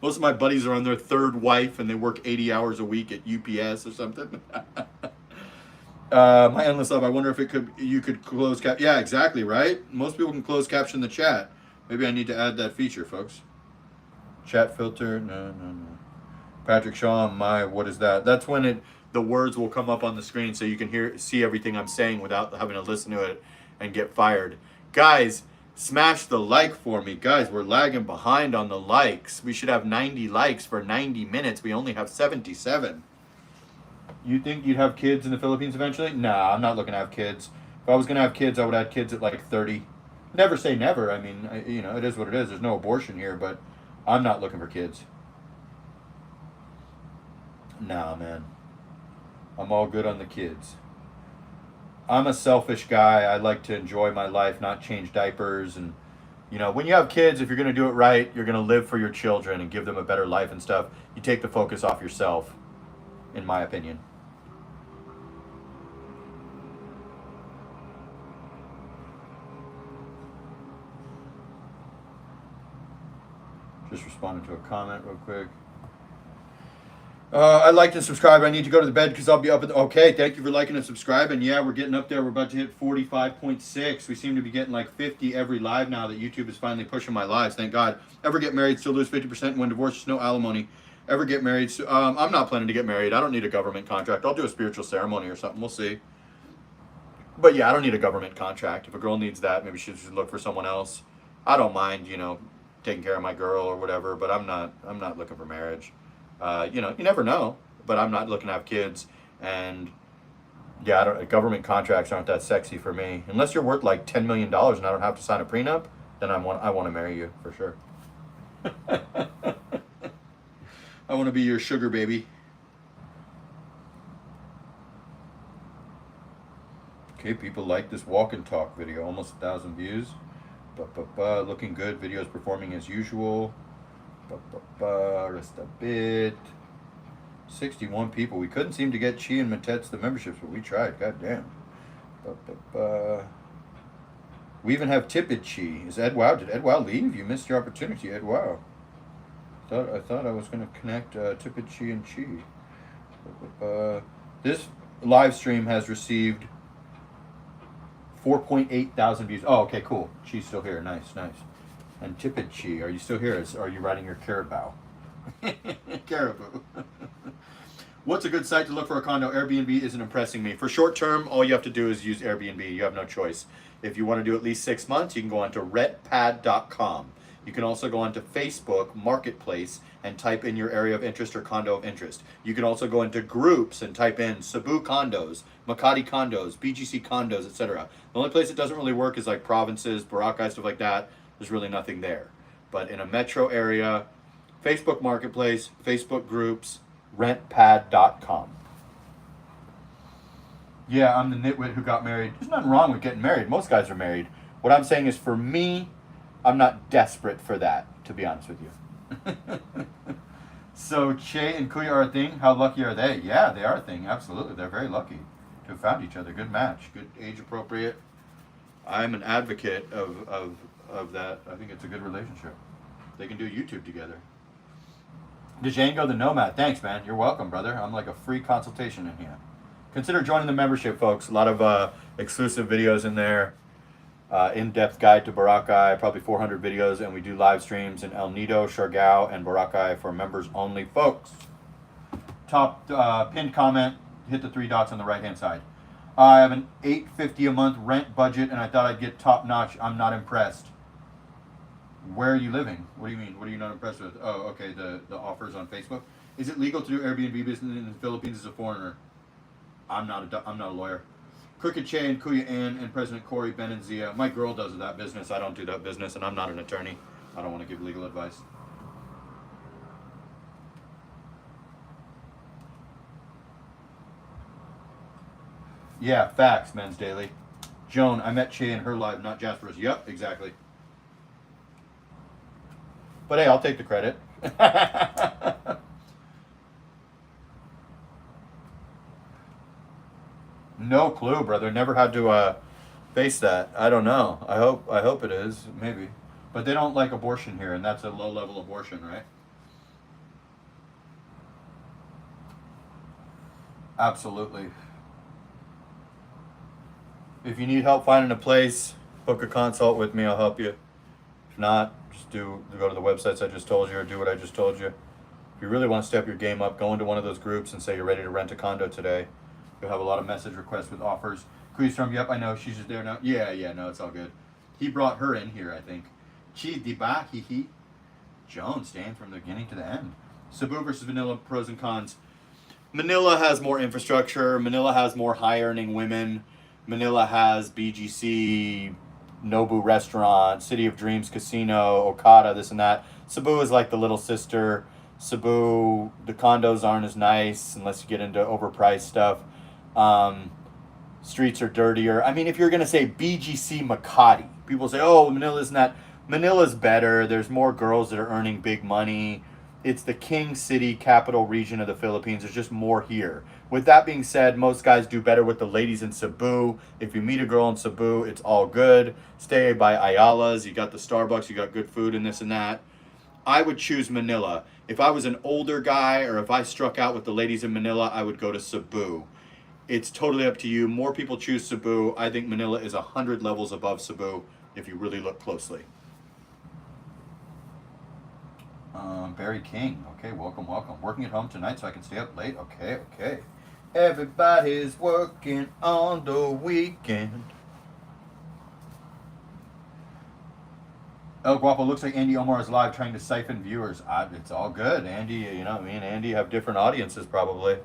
Most of my buddies are on their third wife and they work 80 hours a week at UPS or something. My endless love. I wonder if you could close cap. Yeah, exactly, right? Most people can close caption the chat. Maybe I need to add that feature, folks. Chat filter. No. Patrick Shaw, what is that? That's when the words will come up on the screen so you can see everything I'm saying without having to listen to it and get fired. Guys, smash the like for me. Guys, we're lagging behind on the likes. We should have 90 likes for 90 minutes. We only have 77. You think you'd have kids in the Philippines eventually? Nah, I'm not looking to have kids. If I was going to have kids, I would have kids at like 30. Never say never. I mean, it is what it is. There's no abortion here, but I'm not looking for kids. Nah, man. I'm all good on the kids. I'm a selfish guy. I like to enjoy my life, not change diapers. And, when you have kids, if you're going to do it right, you're going to live for your children and give them a better life and stuff. You take the focus off yourself, in my opinion. Just responding to a comment real quick. I liked and subscribed. I need to go to the bed because I'll be up okay, thank you for liking and subscribing. Yeah, we're getting up there. We're about to hit 45.6. We seem to be getting like 50 every live now that YouTube is finally pushing my lives. Thank God. Ever get married, still lose 50%. When divorced, no alimony. Ever get married? I'm not planning to get married. I don't need a government contract. I'll do a spiritual ceremony or something. We'll see. But yeah, I don't need a government contract. If a girl needs that, maybe she should look for someone else. I don't mind, taking care of my girl or whatever, but I'm not looking for marriage. You never know, but I'm not looking to have kids. And yeah, government contracts aren't that sexy for me. Unless you're worth like $10 million and I don't have to sign a prenup, then I want to marry you for sure. I want to be your sugar baby. Okay, people like this walk and talk video. Almost 1,000 views. Looking good. Videos performing as usual. Rest a bit. 61 people. We couldn't seem to get Chi and Matets the memberships, but we tried. God damn. We even have Tippet Chi. Is Ed Wow? Did Ed Wow leave? You missed your opportunity, Ed Wow. I thought I was going to connect Tippet Chi and Chi. This live stream has received 4.8 thousand views. Oh, okay, cool. Chi's still here. Nice. And Tippet Chi, are you still here? Are you riding your carabao? Caribou. What's a good site to look for a condo? Airbnb isn't impressing me. For short term, all you have to do is use Airbnb. You have no choice. If you want to do at least 6 months, you can go on to rentpad.com. You can also go onto Facebook Marketplace and type in your area of interest or condo of interest. You can also go into groups and type in Cebu condos, Makati condos, BGC condos, etc. The only place it doesn't really work is like provinces, Boracay, stuff like that. There's really nothing there. But in a metro area, Facebook Marketplace, Facebook groups, rentpad.com. Yeah, I'm the nitwit who got married. There's nothing wrong with getting married. Most guys are married. What I'm saying is, for me, I'm not desperate for that, to be honest with you. So, Che and Kuya are a thing. How lucky are they? Yeah, they are a thing. Absolutely. They're very lucky to have found each other. Good match. Good age appropriate. I'm an advocate of that. I think it's a good relationship. They can do YouTube together. Django the Nomad. Thanks, man. You're welcome, brother. I'm like a free consultation in here. Consider joining the membership, folks. A lot of exclusive videos in there. In-depth guide to Boracay, probably 400 videos, and we do live streams in El Nido, Siargao, and Boracay for members only, folks. Top pinned comment, hit the 3 dots on the right-hand side. I have an $850 a month rent budget, and I thought I'd get top-notch. I'm not impressed. Where are you living? What do you mean? What are you not impressed with? Oh, okay, the offers on Facebook. Is it legal to do Airbnb business in the Philippines as a foreigner? I'm not a lawyer. Crooked Che and Kuya Ann and President Corey Benenzia. My girl does that business. I don't do that business, and I'm not an attorney. I don't want to give legal advice. Yeah, facts, Men's Daily. Joan, I met Che in her live, not Jasper's. Yep, exactly. But hey, I'll take the credit. No clue, brother. Never had to face that. I don't know. I hope it is. Maybe. But they don't like abortion here, and that's a low level abortion, right? Absolutely. If you need help finding a place, book a consult with me. I'll help you. If not, just go to the websites I just told you or do what I just told you. If you really want to step your game up, go into one of those groups and say you're ready to rent a condo today. You'll have a lot of message requests with offers. Queenstorm, yep, I know. She's just there now. Yeah, no, it's all good. He brought her in here, I think. Chi di ba, hee hee. Joan staying from the beginning to the end. Cebu versus Vanilla, pros and cons. Manila has more infrastructure. Manila has more high earning women. Manila has BGC, Nobu Restaurant, City of Dreams Casino, Okada, this and that. Cebu is like the little sister. Cebu, the condos aren't as nice unless you get into overpriced stuff. Streets are dirtier. I mean, if you're going to say BGC Makati, people say, oh, Manila isn't that. Manila's better. There's more girls that are earning big money. It's the king city capital region of the Philippines. There's just more here. With that being said, most guys do better with the ladies in Cebu. If you meet a girl in Cebu, it's all good. Stay by Ayala's. You got the Starbucks. You got good food and this and that. I would choose Manila. If I was an older guy or if I struck out with the ladies in Manila, I would go to Cebu. It's totally up to you. More people choose Cebu. I think Manila is 100 levels above Cebu if you really look closely. Barry King. Okay, welcome. Working at home tonight so I can stay up late. Okay. Everybody's working on the weekend. El Guapo, looks like Andy Omar is live trying to siphon viewers. It's all good. Andy, me and Andy have different audiences probably.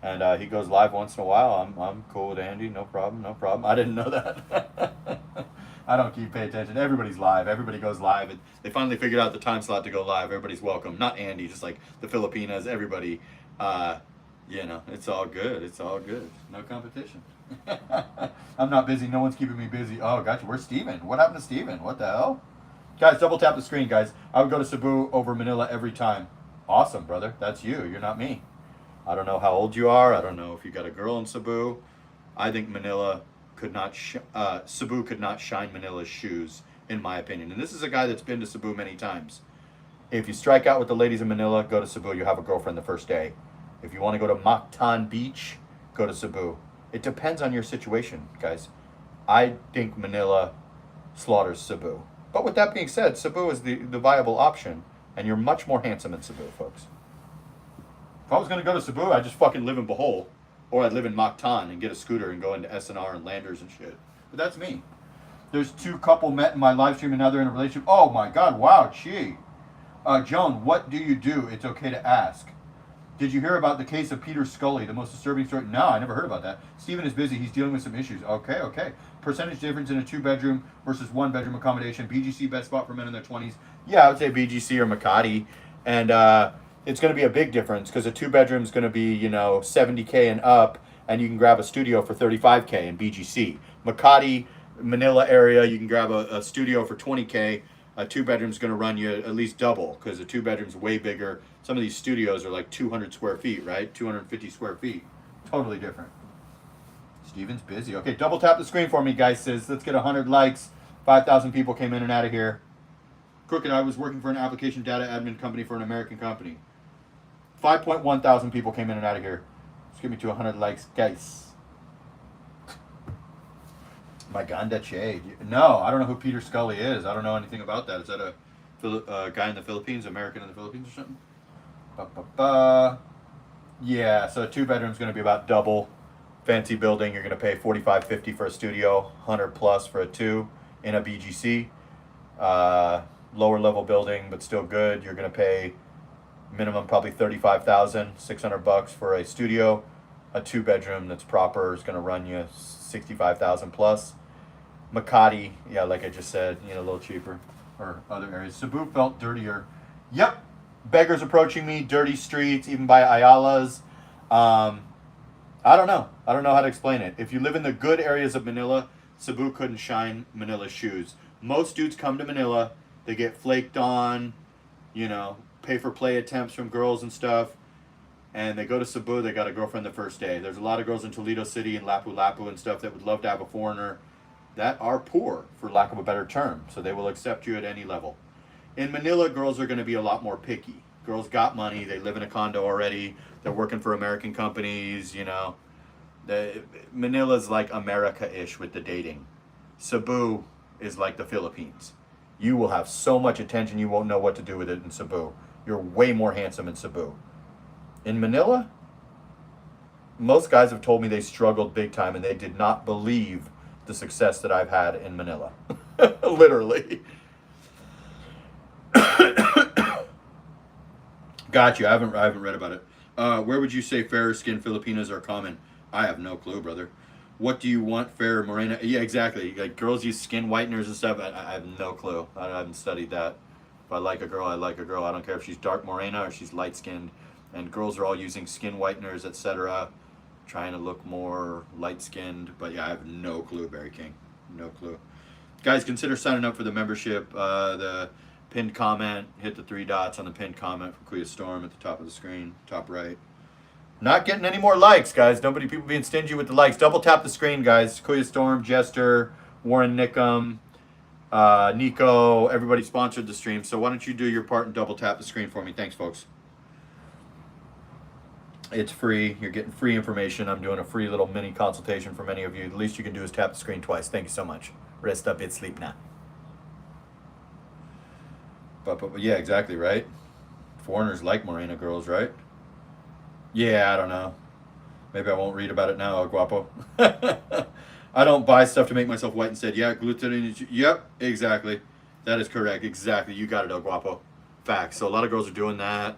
And he goes live once in a while. I'm cool with Andy. No problem. I didn't know that. I don't keep pay attention. Everybody's live. Everybody goes live. They finally figured out the time slot to go live. Everybody's welcome. Not Andy, just like the Filipinas. Everybody. It's all good. It's all good. No competition. I'm not busy. No one's keeping me busy. Oh, gotcha. Where's Steven? What happened to Steven? What the hell? Guys, double tap the screen, guys. I would go to Cebu over Manila every time. Awesome, brother. That's you. You're not me. I don't know how old you are. I don't know if you got a girl in Cebu. I think Cebu could not shine Manila's shoes, in my opinion. And this is a guy that's been to Cebu many times. If you strike out with the ladies in Manila, go to Cebu. You have a girlfriend the first day. If you want to go to Mactan Beach, go to Cebu. It depends on your situation, guys. I think Manila slaughters Cebu. But with that being said, Cebu is the viable option, and you're much more handsome in Cebu, folks. If I was going to go to Cebu, I'd just fucking live in Bohol. Or I'd live in Mactan and get a scooter and go into SNR and Landers and shit. But that's me. There's two couple met in my live stream and now they're in a relationship. Oh my god, wow, gee. Joan, what do you do? It's okay to ask. Did you hear about the case of Peter Scully, the most disturbing story? No, I never heard about that. Steven is busy. He's dealing with some issues. Okay. Percentage difference in a 2-bedroom versus 1-bedroom accommodation. BGC, best spot for men in their 20s. Yeah, I would say BGC or Makati. And it's going to be a big difference because a 2-bedroom is going to be, $70K and up, and you can grab a studio for $35K in BGC. Makati, Manila area, you can grab a studio for $20K. A 2-bedroom is going to run you at least double because a 2-bedroom is way bigger. Some of these studios are like 200 square feet, right? 250 square feet. Totally different. Steven's busy. Okay, double tap the screen for me, guys. Says let's get 100 likes. 5,000 people came in and out of here. Crooked, I was working for an application data admin company for an American company. 5.1 thousand people came in and out of here. Let's get me to 100 likes, guys. Maganda Che. No, I don't know who Peter Scully is. I don't know anything about that. Is that a guy in the Philippines, American in the Philippines or something? Yeah, so a 2-bedroom is going to be about double. Fancy building, you're going to pay $45.50 for a studio, 100 plus for a 2 in a BGC. Lower level building, but still good. You're going to pay minimum probably $35,600 for a studio. A 2-bedroom that's proper is going to run you $65,000 plus. Makati, yeah, like I just said, a little cheaper. Or other areas. Cebu felt dirtier. Yep. Beggars approaching me, dirty streets, even by Ayala's. I don't know. I don't know how to explain it. If you live in the good areas of Manila, Cebu couldn't shine Manila's shoes. Most dudes come to Manila, they get flaked on, you know, pay for play attempts from girls and stuff, and they go to Cebu, they got a girlfriend the first day. There's a lot of girls in Toledo City and Lapu-Lapu and stuff that would love to have a foreigner that are poor, for lack of a better term, so they will accept you at any level. In Manila, girls are going to be a lot more picky. Girls got money, they live in a condo already, they're working for American companies, you know. Manila's like America-ish with the dating. Cebu is like the Philippines. You will have so much attention you won't know what to do with it in Cebu. You're way more handsome in Cebu. In Manila, most guys have told me they struggled big time and they did not believe the success that I've had in Manila. Literally. Got you. I haven't read about it. Where would you say fairer skinned Filipinas are common? I have no clue, brother. What do you want, fair morena? Yeah, exactly. Like girls use skin whiteners and stuff. I have no clue. I haven't studied that. If I like a girl, I like a girl. I don't care if she's dark morena or she's light skinned. And girls are all using skin whiteners, etc., trying to look more light skinned. But yeah, I have no clue, Barry King. No clue. Guys, consider signing up for the membership. The pinned comment, hit the 3 dots on the pinned comment for Kuya Storm at the top of the screen, top right. Not getting any more likes, guys. Nobody, people being stingy with the likes. Double tap the screen, guys. Kuya Storm, Jester, Warren Nickum, Nico, everybody sponsored the stream. So why don't you do your part and double tap the screen for me? Thanks, folks. It's free. You're getting free information. I'm doing a free little mini consultation for many of you. The least you can do is tap the screen twice. Thank you so much. Rest up, it's sleep now. But yeah, exactly, right? Foreigners like Morena girls, right? Yeah, I don't know. Maybe I won't read about it now, El Guapo. I don't buy stuff to make myself white and said, yeah, gluten. Yep, exactly. That is correct. Exactly. You got it, El Guapo. Facts. So a lot of girls are doing that.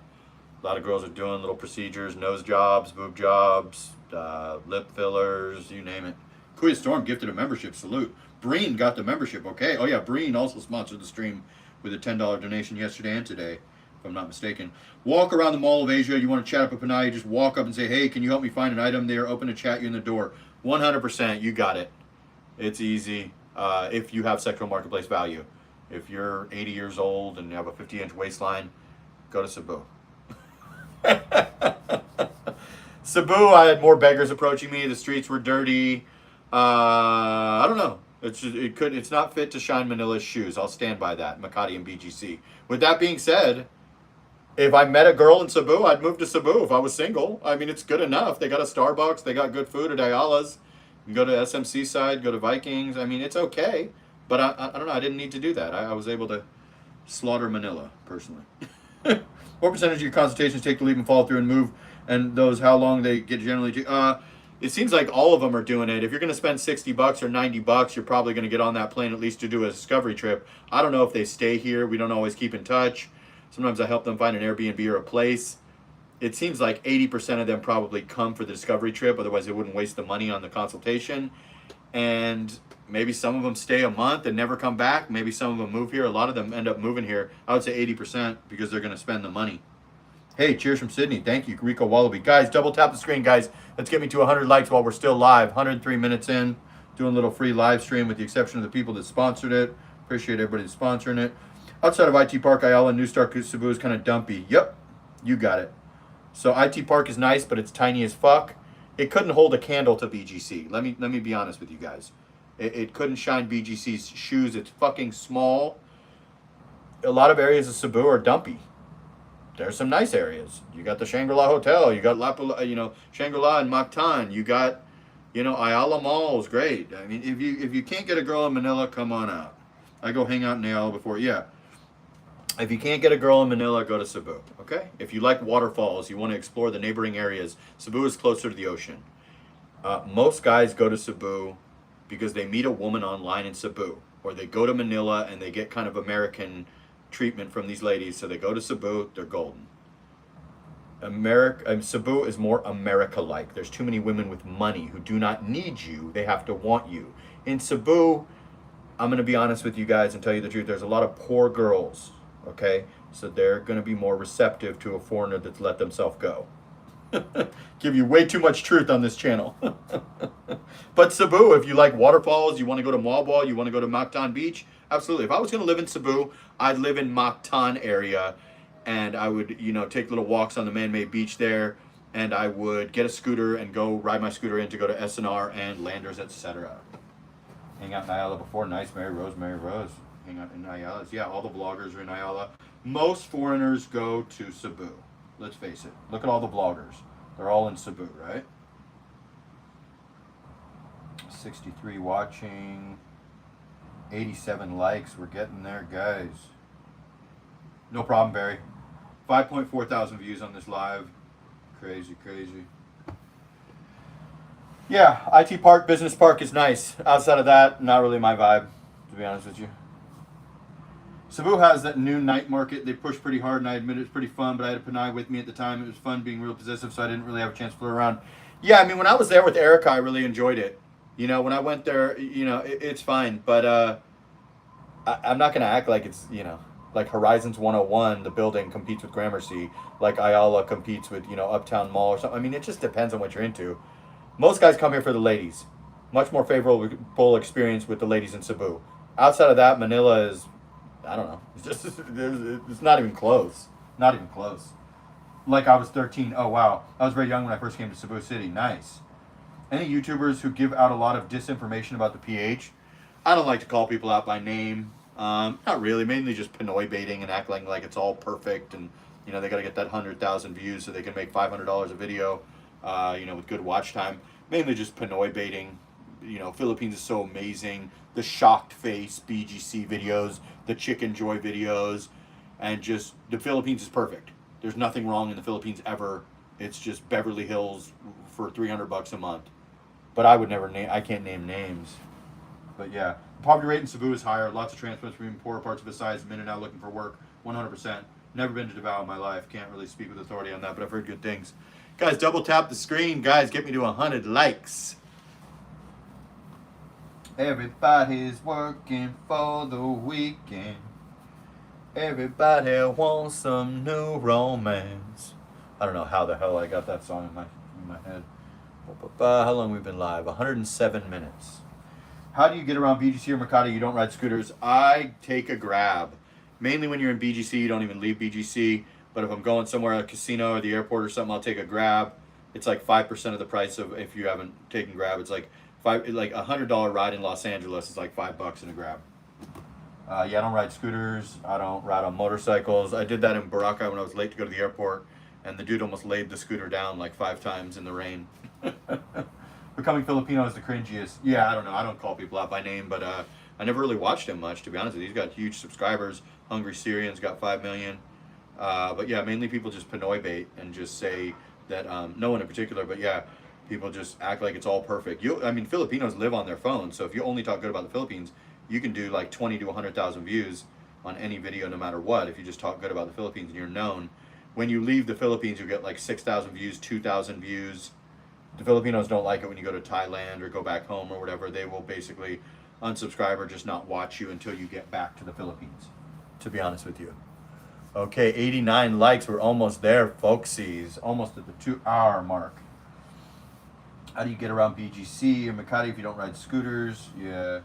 A lot of girls are doing little procedures, nose jobs, boob jobs, lip fillers, you name it. Kuya Storm gifted a membership. Salute. Breen got the membership. Okay. Oh, yeah. Breen also sponsored the stream with a $10 donation yesterday and today, if I'm not mistaken. Walk around the Mall of Asia. You want to chat up with Panay, just walk up and say, hey, can you help me find an item? They are open to chat you in the door. 100%. You got it. It's easy if you have sexual marketplace value. If you're 80 years old and you have a 50-inch waistline, go to Cebu. Cebu, I had more beggars approaching me. The streets were dirty. I don't know. It's not fit to shine Manila's shoes. I'll stand by that. Makati and BGC. With that being said, if I met a girl in Cebu, I'd move to Cebu if I was single. I mean, it's good enough. They got a Starbucks. They got good food at Ayala's. You can go to SMC side, go to Vikings. I mean, it's okay. But I don't know. I didn't need to do that. I was able to slaughter Manila, personally. What percentage of your consultations take the leap and follow through and move? And those, how long they get generally do? It seems like all of them are doing it. If you're going to spend $60 or $90, you're probably going to get on that plane at least to do a discovery trip. I don't know if they stay here. We don't always keep in touch. Sometimes I help them find an Airbnb or a place. It seems like 80% of them probably come for the discovery trip. Otherwise, they wouldn't waste the money on the consultation. And maybe some of them stay a month and never come back. Maybe some of them move here. A lot of them end up moving here. I would say 80% because they're going to spend the money. Hey, cheers from Sydney. Thank you, Rico Wallaby. Guys, double tap the screen, guys. Let's get me to 100 likes while we're still live. 103 minutes in. Doing a little free live stream with the exception of the people that sponsored it. Appreciate everybody that's sponsoring it. Outside of IT Park, Ayala, New Star, Cebu is kind of dumpy. Yep, you got it. So IT Park is nice, but it's tiny as fuck. It couldn't hold a candle to BGC. Let me be honest with you guys. It couldn't shine BGC's shoes. It's fucking small. A lot of areas of Cebu are dumpy. There's some nice areas. You got the Shangri-La Hotel. You got Shangri-La and Mactan. You got, Ayala Mall is great. I mean, if you can't get a girl in Manila, come on out. I go hang out in Ayala before. Yeah. If you can't get a girl in Manila, go to Cebu. Okay. If you like waterfalls, you want to explore the neighboring areas. Cebu is closer to the ocean. Most guys go to Cebu because they meet a woman online in Cebu, or they go to Manila and they get kind of American treatment from these ladies. So they go to Cebu, they're golden. Cebu is more America-like. There's too many women with money who do not need you. They have to want you. In Cebu, I'm going to be honest with you guys and tell you the truth. There's a lot of poor girls, okay? So they're going to be more receptive to a foreigner that's let themselves go. Give you way too much truth on this channel. But Cebu, if you like waterfalls, you want to go to Malbo, you want to go to Mactan Beach, absolutely. If I was going to live in Cebu, I'd live in Mactan area, and I would, take little walks on the man-made beach there, and I would get a scooter and go ride my scooter in to go to SNR and Landers, etc. Hang out in Ayala before. Nice, Mary Rose. Hang out in Ayala. Yeah, all the vloggers are in Ayala. Most foreigners go to Cebu. Let's face it. Look at all the vloggers. They're all in Cebu, right? 63 watching. 87 likes. We're getting there, guys. No problem, Barry. 5.4 thousand views on this live. Crazy. Yeah, IT Park, Business Park is nice. Outside of that, not really my vibe, to be honest with you. Cebu has that new night market. They push pretty hard, and I admit it's pretty fun, but I had a Panay with me at the time. It was fun being real possessive, so I didn't really have a chance to fly around. Yeah, I mean, when I was there with Erica, I really enjoyed it. When I went there, it's fine, but I'm not going to act like it's, like Horizons 101, the building competes with Gramercy, like Ayala competes with, Uptown Mall or something. I mean, it just depends on what you're into. Most guys come here for the ladies. Much more favorable experience with the ladies in Cebu. Outside of that, Manila is, I don't know. It's not even close. Not even close. Like I was 13. Oh, wow. I was very young when I first came to Cebu City. Nice. Any YouTubers who give out a lot of disinformation about the PH? I don't like to call people out by name. Not really. Mainly just Pinoy baiting and acting like it's all perfect. And, they got to get that 100,000 views so they can make $500 a video, with good watch time. Mainly just Pinoy baiting. Philippines is so amazing. The shocked face BGC videos, the chicken joy videos, and just the Philippines is perfect. There's nothing wrong in the Philippines ever. It's just Beverly Hills for $300 a month. But I would never name. I can't name names. But yeah, the poverty rate in Cebu is higher. Lots of transplants from even poorer parts of the size. Men are now looking for work. 100%. Never been to Davao in my life. Can't really speak with authority on that, but I've heard good things. Guys, double tap the screen. Guys, get me to 100 likes. Everybody's working for the weekend. Everybody wants some new romance. I don't know how the hell I got that song in my head. How long have we been live? 107 minutes. How do you get around BGC or Makati? You don't ride scooters. I take a Grab. Mainly when you're in BGC, you don't even leave BGC. But if I'm going somewhere, a casino or the airport or something, I'll take a Grab. It's like 5% of the price of if you haven't taken Grab. It's like $100 ride in Los Angeles is like $5 in a Grab. Yeah, I don't ride scooters. I don't ride on motorcycles. I did that in Boracay when I was late to go to the airport, and the dude almost laid the scooter down like 5 times in the rain. Becoming Filipino is the cringiest. Yeah, I don't know. I don't call people out by name, but I never really watched him much, to be honest with you. He's got huge subscribers. Hungry Syrian's got 5 million. But yeah, mainly people just Pinoy bait and just say that, no one in particular, but yeah, people just act like it's all perfect. Filipinos live on their phones, so if you only talk good about the Philippines, you can do like 20 to 100,000 views on any video no matter what if you just talk good about the Philippines and you're known. When you leave the Philippines, you get like 6,000 views, 2,000 views. The Filipinos don't like it when you go to Thailand or go back home or whatever. They will basically unsubscribe or just not watch you until you get back to the Philippines, to be honest with you. Okay, 89 likes. We're almost there, folksies. Almost at the 2-hour mark. How do you get around BGC or Makati if you don't ride scooters? Yeah,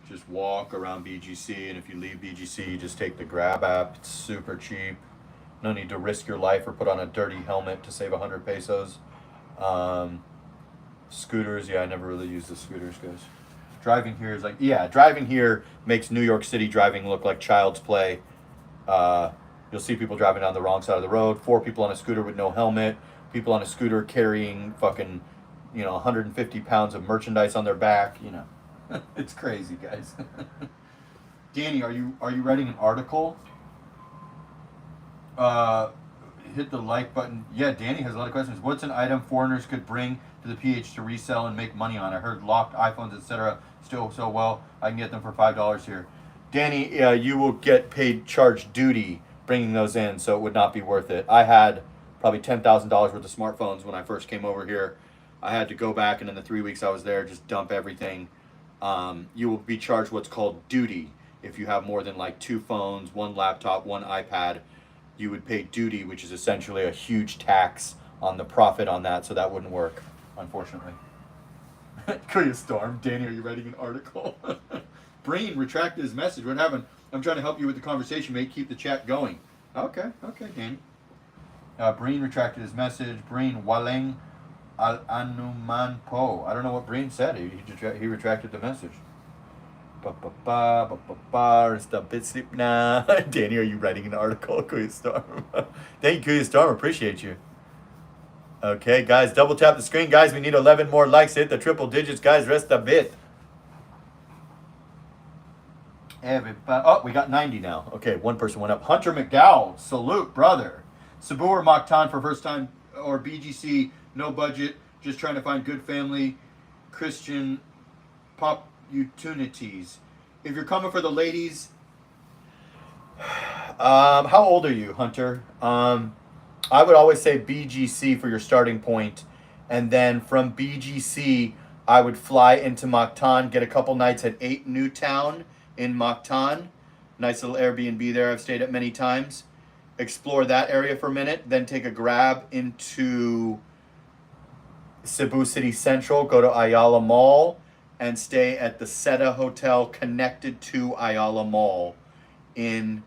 just walk around BGC, and if you leave BGC, you just take the Grab app. It's super cheap. No need to risk your life or put on a dirty helmet to save 100 pesos. Scooters, yeah, I never really use the scooters, guys. Driving here is like, yeah, driving here makes New York City driving look like child's play. You'll see people driving down the wrong side of the road, 4 people on a scooter with no helmet, people on a scooter carrying fucking, 150 pounds of merchandise on their back, It's crazy, guys. Danny, are you writing an article? Hit the like button. Yeah, Danny has a lot of questions. What's an item foreigners could bring to the PH to resell and make money on? I heard locked iPhones, etc. still so well. I can get them for $5 here. Danny, you will get paid charge duty bringing those in, so it would not be worth it. I had probably $10,000 worth of smartphones when I first came over here. I had to go back, and in the 3 weeks I was there, just dump everything. You will be charged what's called duty. If you have more than like 2 phones, 1 laptop, 1 iPad, you would pay duty, which is essentially a huge tax on the profit on that, so that wouldn't work, unfortunately. Kuya Storm, Danny, are you writing an article? Breen retracted his message. What happened? I'm trying to help you with the conversation, mate. Keep the chat going. Okay, Danny. Breen retracted his message. Breen Waleng Al Anuman Po. I don't know what Breen said. He retracted the message. It's the bit sleep now. Danny, are you writing an article? Kuya Storm. Thank you, Kuya Storm. Appreciate you. Okay, guys, double tap the screen. Guys, we need 11 more likes to hit the triple digits. Guys, rest a bit. Everybody. Oh, we got 90 now. Okay, one person went up. Hunter McDowell, salute, brother. Sabu or Mactan for first time, or BGC, no budget, just trying to find good family, Christian opportunities. If you're coming for the ladies, how old are you, Hunter? I would always say BGC for your starting point, and then from BGC, I would fly into Mactan, get a couple nights at 8 Newtown in Mactan. Nice little Airbnb there. I've stayed at many times. Explore that area for a minute, then take a grab into Cebu City Central, go to Ayala Mall, and stay at the Seta Hotel connected to Ayala Mall in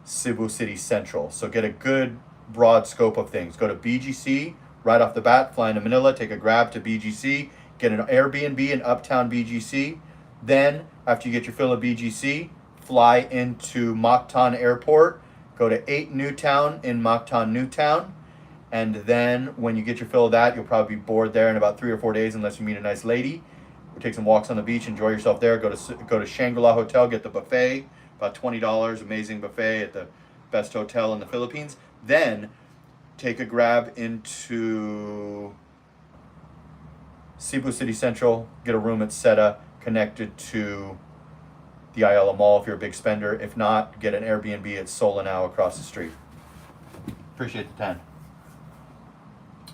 Cebu City Central. So get a good broad scope of things. Go to BGC right off the bat, fly into Manila, take a grab to BGC, get an Airbnb in Uptown BGC. Then, after you get your fill of BGC, fly into Mactan Airport, go to 8 Newtown in Mactan Newtown, and then when you get your fill of that, you'll probably be bored there in about 3 or 4 days unless you meet a nice lady. Or take some walks on the beach, enjoy yourself there. Go to Shangri-La Hotel, get the buffet, about $20, amazing buffet at the best hotel in the Philippines. Then take a grab into Cebu City Central, get a room at Seta connected to the Ayala Mall if you're a big spender. If not, get an Airbnb at Solanao across the street. Appreciate the 10.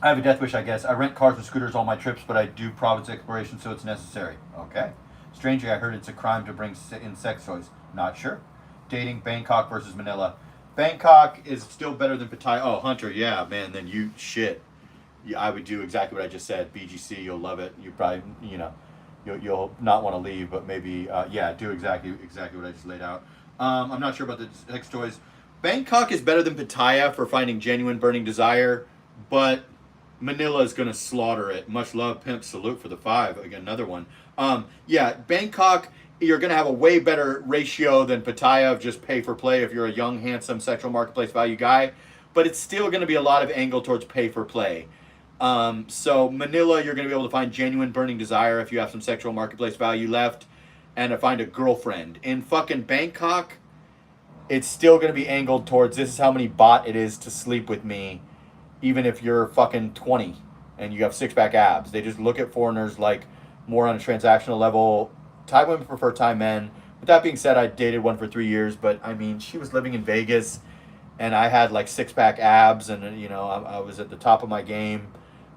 I have a death wish, I guess. I rent cars and scooters on my trips, but I do province exploration, so it's necessary. Okay. Strangely, I heard it's a crime to bring in sex toys. Not sure. Dating Bangkok versus Manila. Bangkok is still better than Pattaya. Oh, Hunter, yeah, man, then you, shit. Yeah, I would do exactly what I just said. BGC, you'll love it. You probably, you'll not want to leave, but maybe, yeah, do exactly what I just laid out. I'm not sure about the sex toys. Bangkok is better than Pattaya for finding genuine burning desire, but Manila is going to slaughter it. Much love, pimp, salute for the 5. Again, another one. Yeah, Bangkok, you're going to have a way better ratio than Pattaya of just pay for play if you're a young, handsome, sexual marketplace value guy. But it's still going to be a lot of angle towards pay for play. So Manila, you're going to be able to find genuine burning desire if you have some sexual marketplace value left and to find a girlfriend. In fucking Bangkok, it's still going to be angled towards this is how many baht it is to sleep with me, even if you're fucking 20 and you have six-pack abs. They just look at foreigners like more on a transactional level. Thai women prefer Thai men. With that being said, I dated one for 3 years, but I mean, she was living in Vegas and I had like six-pack abs and, I was at the top of my game.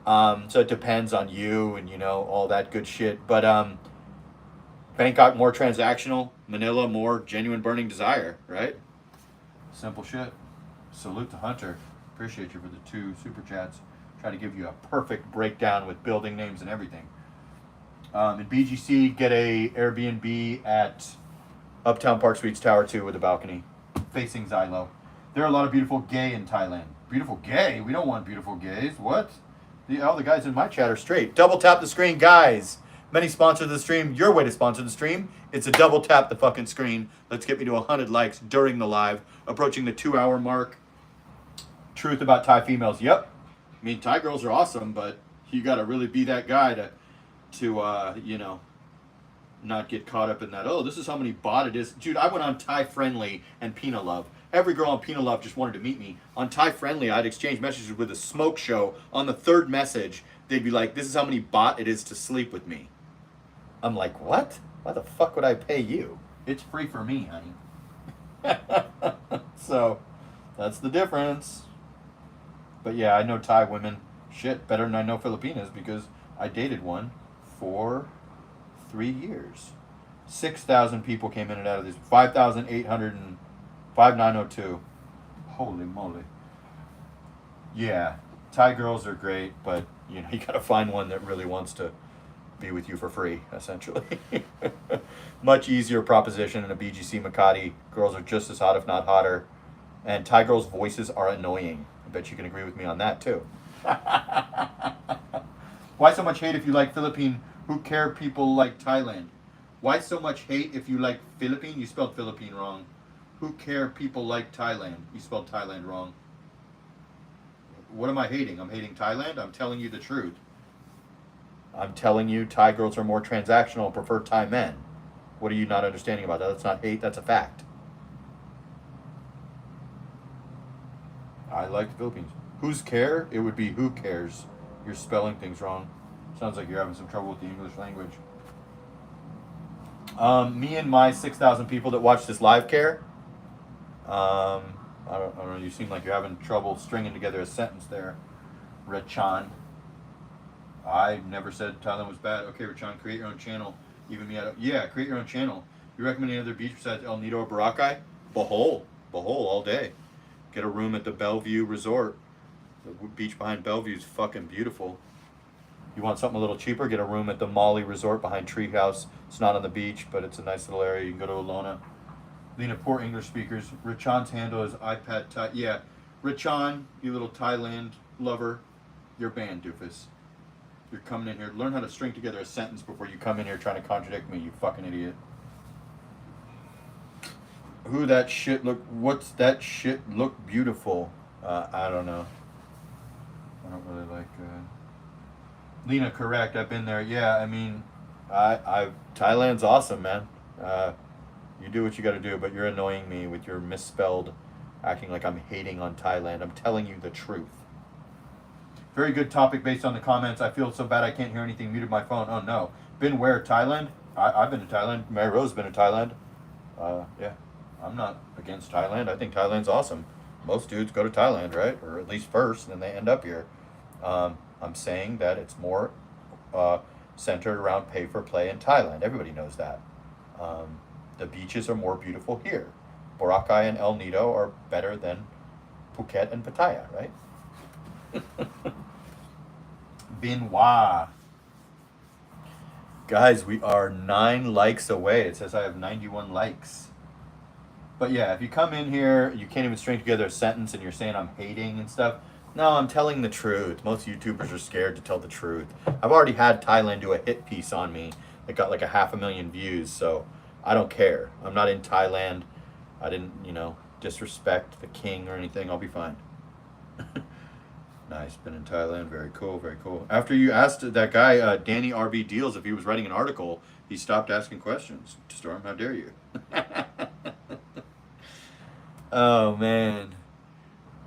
So it depends on you and, all that good shit. But Bangkok, more transactional. Manila, more genuine burning desire, right? Simple shit. Salute to Hunter. Appreciate you for the 2 super chats. Try to give you a perfect breakdown with building names and everything. In BGC, get a Airbnb at Uptown Park Suites Tower 2 with a balcony facing Xylo. There are a lot of beautiful gay in Thailand. Beautiful gay? We don't want beautiful gays. What? All the guys in my chat are straight. Double tap the screen, guys. Many sponsors the stream. Your way to sponsor the stream, it's a double tap the fucking screen. Let's get me to 100 likes during the live. Approaching the 2-hour mark. Truth about Thai females. Yep. I mean, Thai girls are awesome, but you got to really be that guy to not get caught up in that. Oh, this is how many baht it is. Dude, I went on Thai Friendly and Pina Love. Every girl on Pina Love just wanted to meet me. On Thai Friendly, I'd exchange messages with a smoke show. On the 3rd message, they'd be like, this is how many baht it is to sleep with me. I'm like, what? Why the fuck would I pay you? It's free for me, honey. So, that's the difference. But yeah, I know Thai women, shit, better than I know Filipinas because I dated one for 3 years. 6,000 people came in and out of this. 5,800 and 5,902. Holy moly. Yeah. Thai girls are great, but you know you gotta find one that really wants to be with you for free, essentially. Much easier proposition in a BGC Makati. Girls are just as hot, if not hotter. And Thai girls' voices are annoying. I bet you can agree with me on that, too. Why so much hate if you like Philippine? Who care people like Thailand? Why so much hate if you like Philippine? You spelled Philippine wrong. Who care people like Thailand? You spelled Thailand wrong. What am I hating? I'm hating Thailand? I'm telling you the truth. I'm telling you Thai girls are more transactional and prefer Thai men. What are you not understanding about that? That's not hate, that's a fact. I like the Philippines. Who's care? It would be who cares. You're spelling things wrong. Sounds like you're having some trouble with the English language. Me and my 6,000 people that watch this live care. I don't know. You seem like you're having trouble stringing together a sentence there, Rachan. I never said Thailand was bad. Okay, Rachan, create your own channel. Even me, yeah, create your own channel. You recommend any other beach besides El Nido or Boracay? Bohol all day. Get a room at the Bellevue Resort. The beach behind Bellevue is fucking beautiful. You want something a little cheaper? Get a room at the Molly Resort behind Treehouse. It's not on the beach, but it's a nice little area. You can go to Alona. Lena, poor English speakers. Richan's handle is iPad Thai. Yeah, Richan, you little Thailand lover, you're banned, doofus. You're coming in here. Learn how to string together a sentence before you come in here trying to contradict me, you fucking idiot. Who that shit look? What's that shit look beautiful? I don't know. I don't really like. Lena, correct. I've been there. Yeah, I mean, Thailand's awesome, man. You do what you got to do, but you're annoying me with your misspelled, acting like I'm hating on Thailand. I'm telling you the truth. Very good topic based on the comments. I feel so bad I can't hear anything. Muted my phone. Oh no. Been where? Thailand? I've been to Thailand. Mary Rose been to Thailand. Yeah. I'm not against Thailand. I think Thailand's awesome. Most dudes go to Thailand, right? Or at least first, and then they end up here. I'm saying that it's more centered around pay for play in Thailand. Everybody knows that. The beaches are more beautiful here. Boracay and El Nido are better than Phuket and Pattaya, right? Benoit. Guys, we are 9 likes away. It says I have 91 likes. But yeah, if you come in here, you can't even string together a sentence and you're saying I'm hating and stuff. No, I'm telling the truth. Most YouTubers are scared to tell the truth. I've already had Thailand do a hit piece on me that got like 500,000 views, so I don't care. I'm not in Thailand. I didn't, disrespect the king or anything. I'll be fine. Nice. Been in Thailand. Very cool. Very cool. After you asked that guy, Danny RB Deals, if he was writing an article, he stopped asking questions. Storm, how dare you? Oh, man.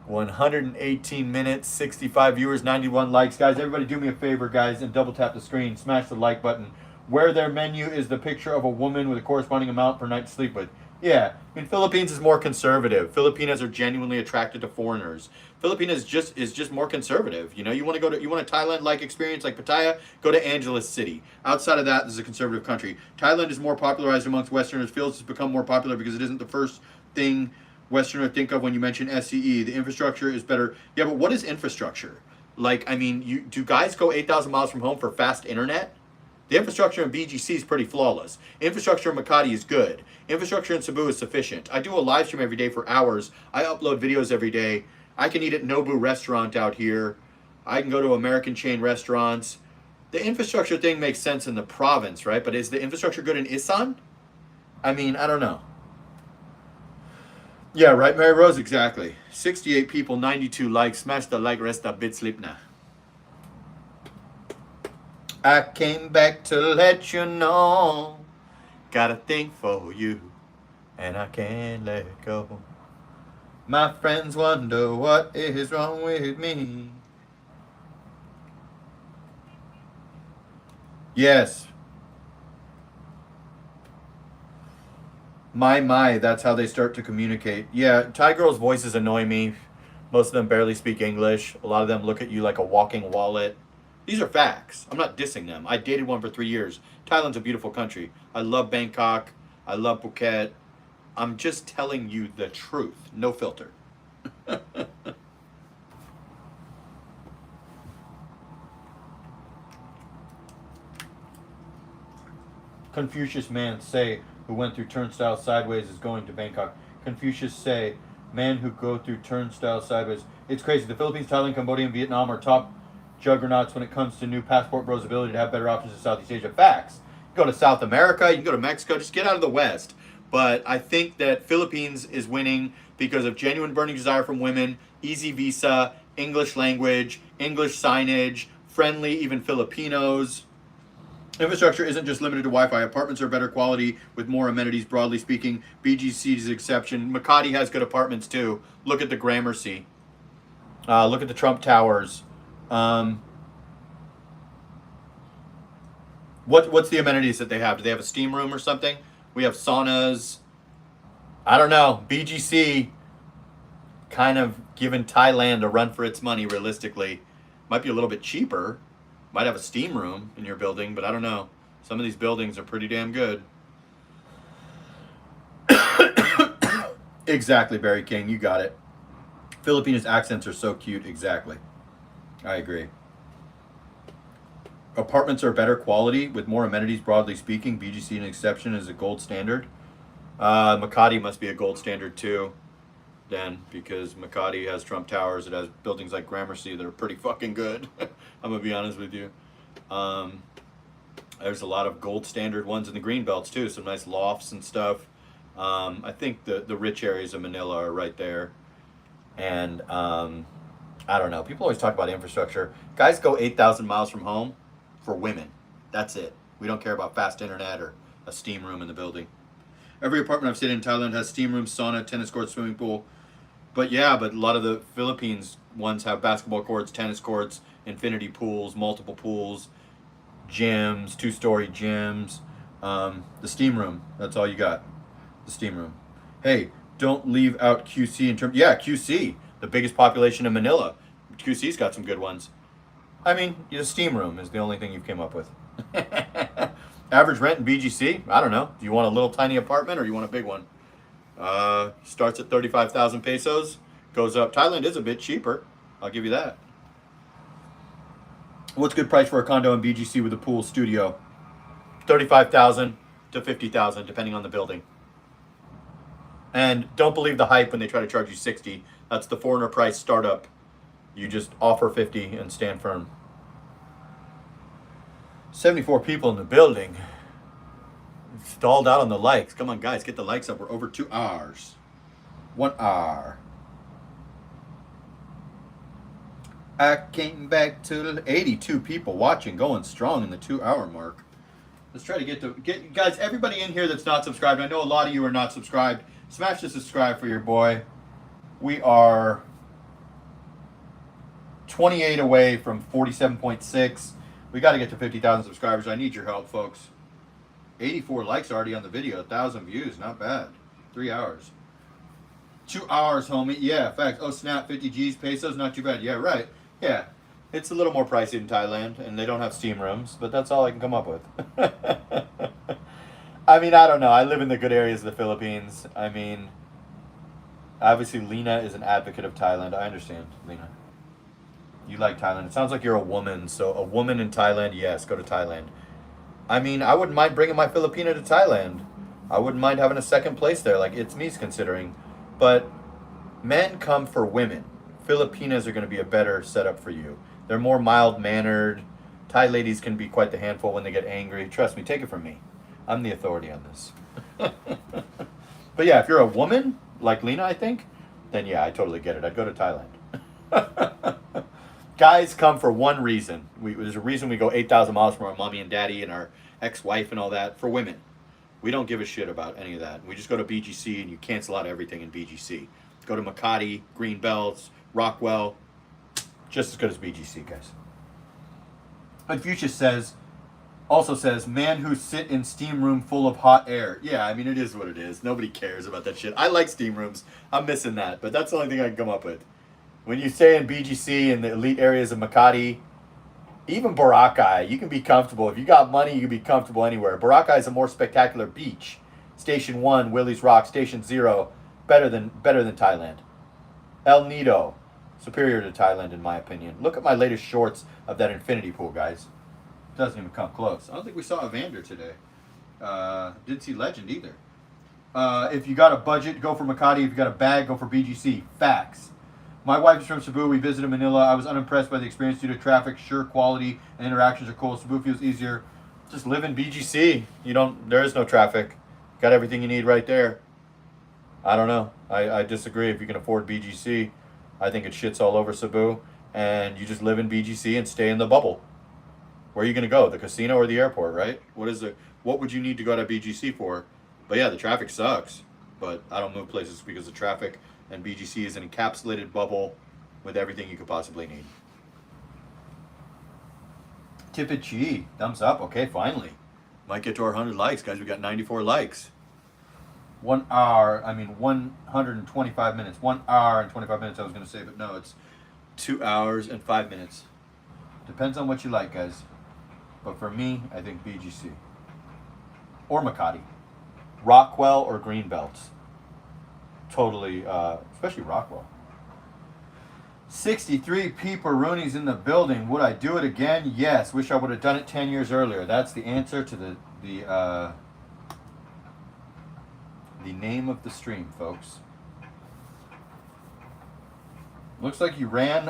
118 minutes, 65 viewers, 91 likes. Guys, everybody do me a favor, guys, and double tap the screen. Smash the like button. Where their menu is the picture of a woman with a corresponding amount per night to sleep with. Yeah, I mean, Philippines is more conservative. Filipinas are genuinely attracted to foreigners. Philippines is just more conservative. You want a Thailand-like experience like Pattaya, go to Angeles City. Outside of that, this is a conservative country. Thailand is more popularized amongst Westerners. Feels has become more popular because it isn't the first thing Westerner think of when you mention SCE. The infrastructure is better. Yeah, but what is infrastructure? Like, I mean, do guys go 8,000 miles from home for fast internet? The infrastructure in BGC is pretty flawless. Infrastructure in Makati is good. Infrastructure in Cebu is sufficient. I do a live stream every day for hours. I upload videos every day. I can eat at Nobu restaurant out here. I can go to American chain restaurants. The infrastructure thing makes sense in the province, right? But is the infrastructure good in Isan? I mean, I don't know. Yeah, right, Mary Rose, exactly. 68 people, 92 likes. Smash the like, rest a bit sleep now. I came back to let you know. Got a thing for you, and I can't let it go. My friends wonder what is wrong with me. Yes. My, that's how they start to communicate. Yeah, Thai girls' voices annoy me. Most of them barely speak English. A lot of them look at you like a walking wallet. These are facts. I'm not dissing them. I dated one for 3 years. Thailand's a beautiful country. I love Bangkok. I love Phuket. I'm just telling you the truth. No filter. Confucius man say who went through turnstile sideways is going to Bangkok. Confucius say man who go through turnstile sideways. It's crazy. The Philippines, Thailand, Cambodia, and Vietnam are top juggernauts when it comes to new passport bros' ability to have better options in Southeast Asia. Facts. You go to South America, you can go to Mexico, just get out of the West. But I think that Philippines is winning because of genuine burning desire from women, easy visa, English language, English signage, friendly even Filipinos. Infrastructure isn't just limited to Wi-Fi. Apartments are better quality with more amenities, broadly speaking. BGC's exception. Makati has good apartments too. Look at the Gramercy. Look at the Trump Towers. What's the amenities that they have? Do they have a steam room or something? We have saunas. I don't know. BGC kind of giving Thailand a run for its money realistically. Might be a little bit cheaper. Might have a steam room in your building, but I don't know. Some of these buildings are pretty damn good. Exactly, Barry King. You got it. Filipino accents are so cute. Exactly. I agree. Apartments are better quality with more amenities, broadly speaking. BGC an exception is a gold standard. Makati must be a gold standard too, then, because Makati has Trump Towers. It has buildings like Gramercy that are pretty fucking good. I'm gonna be honest with you. There's a lot of gold standard ones in the green belts too. Some nice lofts and stuff. I think the rich areas of Manila are right there. And I don't know. People always talk about infrastructure. Guys go 8,000 miles from home for women. That's it. We don't care about fast internet or a steam room in the building. Every apartment I've stayed in Thailand has steam room, sauna, tennis court, swimming pool. But yeah, but a lot of the Philippines ones have basketball courts, tennis courts, infinity pools, multiple pools, gyms, 2-story gyms. The steam room, that's all you got. The steam room. Hey, don't leave out QC in terms. Yeah, QC, the biggest population in Manila. QC's got some good ones. I mean, the steam room is the only thing you've came up with. Average rent in BGC? I don't know. Do you want a little tiny apartment or you want a big one? Starts at 35,000 pesos, goes up. Thailand is a bit cheaper. I'll give you that. What's good price for a condo in BGC with a pool studio? 35,000 to 50,000, depending on the building. And don't believe the hype when they try to charge you 60. That's the foreigner price startup. You just offer 50 and stand firm. 74 people in the building. Stalled out on the likes. Come on, guys, get the likes up. We're over 2 hours. 1 hour. I came back to 82 people watching, going strong in the 2-hour mark. Let's try to get guys, everybody in here that's not subscribed. I know a lot of you are not subscribed. Smash the subscribe for your boy. We are 28 away from 47.6. We got to get to 50,000 subscribers. I need your help, folks. 84 likes already on the video. 1,000 views. Not bad. 3 hours. 2 hours, homie. Yeah, fact. Oh, snap. 50 G's, pesos. Not too bad. Yeah, right. Yeah. It's a little more pricey in Thailand, and they don't have steam rooms, but that's all I can come up with. I mean, I don't know. I live in the good areas of the Philippines. I mean, obviously, Lena is an advocate of Thailand. I understand, Lena. You like Thailand. It sounds like you're a woman. So a woman in Thailand, yes, go to Thailand. I mean, I wouldn't mind bringing my Filipina to Thailand. I wouldn't mind having a second place there, like It's Me's considering. But men come for women. Filipinas are going to be a better setup for you. They're more mild-mannered. Thai ladies can be quite the handful when they get angry. Trust me, take it from me. I'm the authority on this. But yeah, if you're a woman, like Lena, I think, then yeah, I totally get it. I'd go to Thailand. Guys come for one reason. There's a reason we go 8,000 miles from our mommy and daddy and our ex-wife and all that. For women. We don't give a shit about any of that. We just go to BGC and you cancel out everything in BGC. Go to Makati, Green Belts, Rockwell. Just as good as BGC, guys. Confucius also says, man who sit in steam room full of hot air. Yeah, I mean, it is what it is. Nobody cares about that shit. I like steam rooms. I'm missing that, but that's the only thing I can come up with. When you stay in BGC in the elite areas of Makati, even Boracay, you can be comfortable. If you got money, you can be comfortable anywhere. Boracay is a more spectacular beach. Station 1, Willie's Rock. Station 0, better than Thailand. El Nido, superior to Thailand in my opinion. Look at my latest shorts of that infinity pool, guys. Doesn't even come close. I don't think we saw Evander today. Didn't see Legend either. If you got a budget, go for Makati. If you got a bag, go for BGC. Facts. My wife is from Cebu. We visited Manila. I was unimpressed by the experience due to traffic. Sure, quality and interactions are cool. Cebu feels easier. Just live in BGC. There is no traffic. Got everything you need right there. I don't know. I disagree. If you can afford BGC, I think it shits all over Cebu. And you just live in BGC and stay in the bubble. Where are you going to go? The casino or the airport, right? What would you need to go to BGC for? But yeah, the traffic sucks. But I don't move places because of traffic. And BGC is an encapsulated bubble with everything you could possibly need. Tipichi, thumbs up. Okay, finally. Might get to our 100 likes, guys. We got 94 likes. 1 hour, 125 minutes. 1 hour and 25 minutes I was going to say, but no, it's 2 hours and 5 minutes. depends on what you like, guys. But for me, I think BGC. Or Makati. Rockwell or Greenbelts. Totally, especially Rockwell. 63 Peeperoonies in the building. Would I do it again? Yes. Wish I would have done it 10 years earlier. That's the answer to the name of the stream, folks. Looks like you ran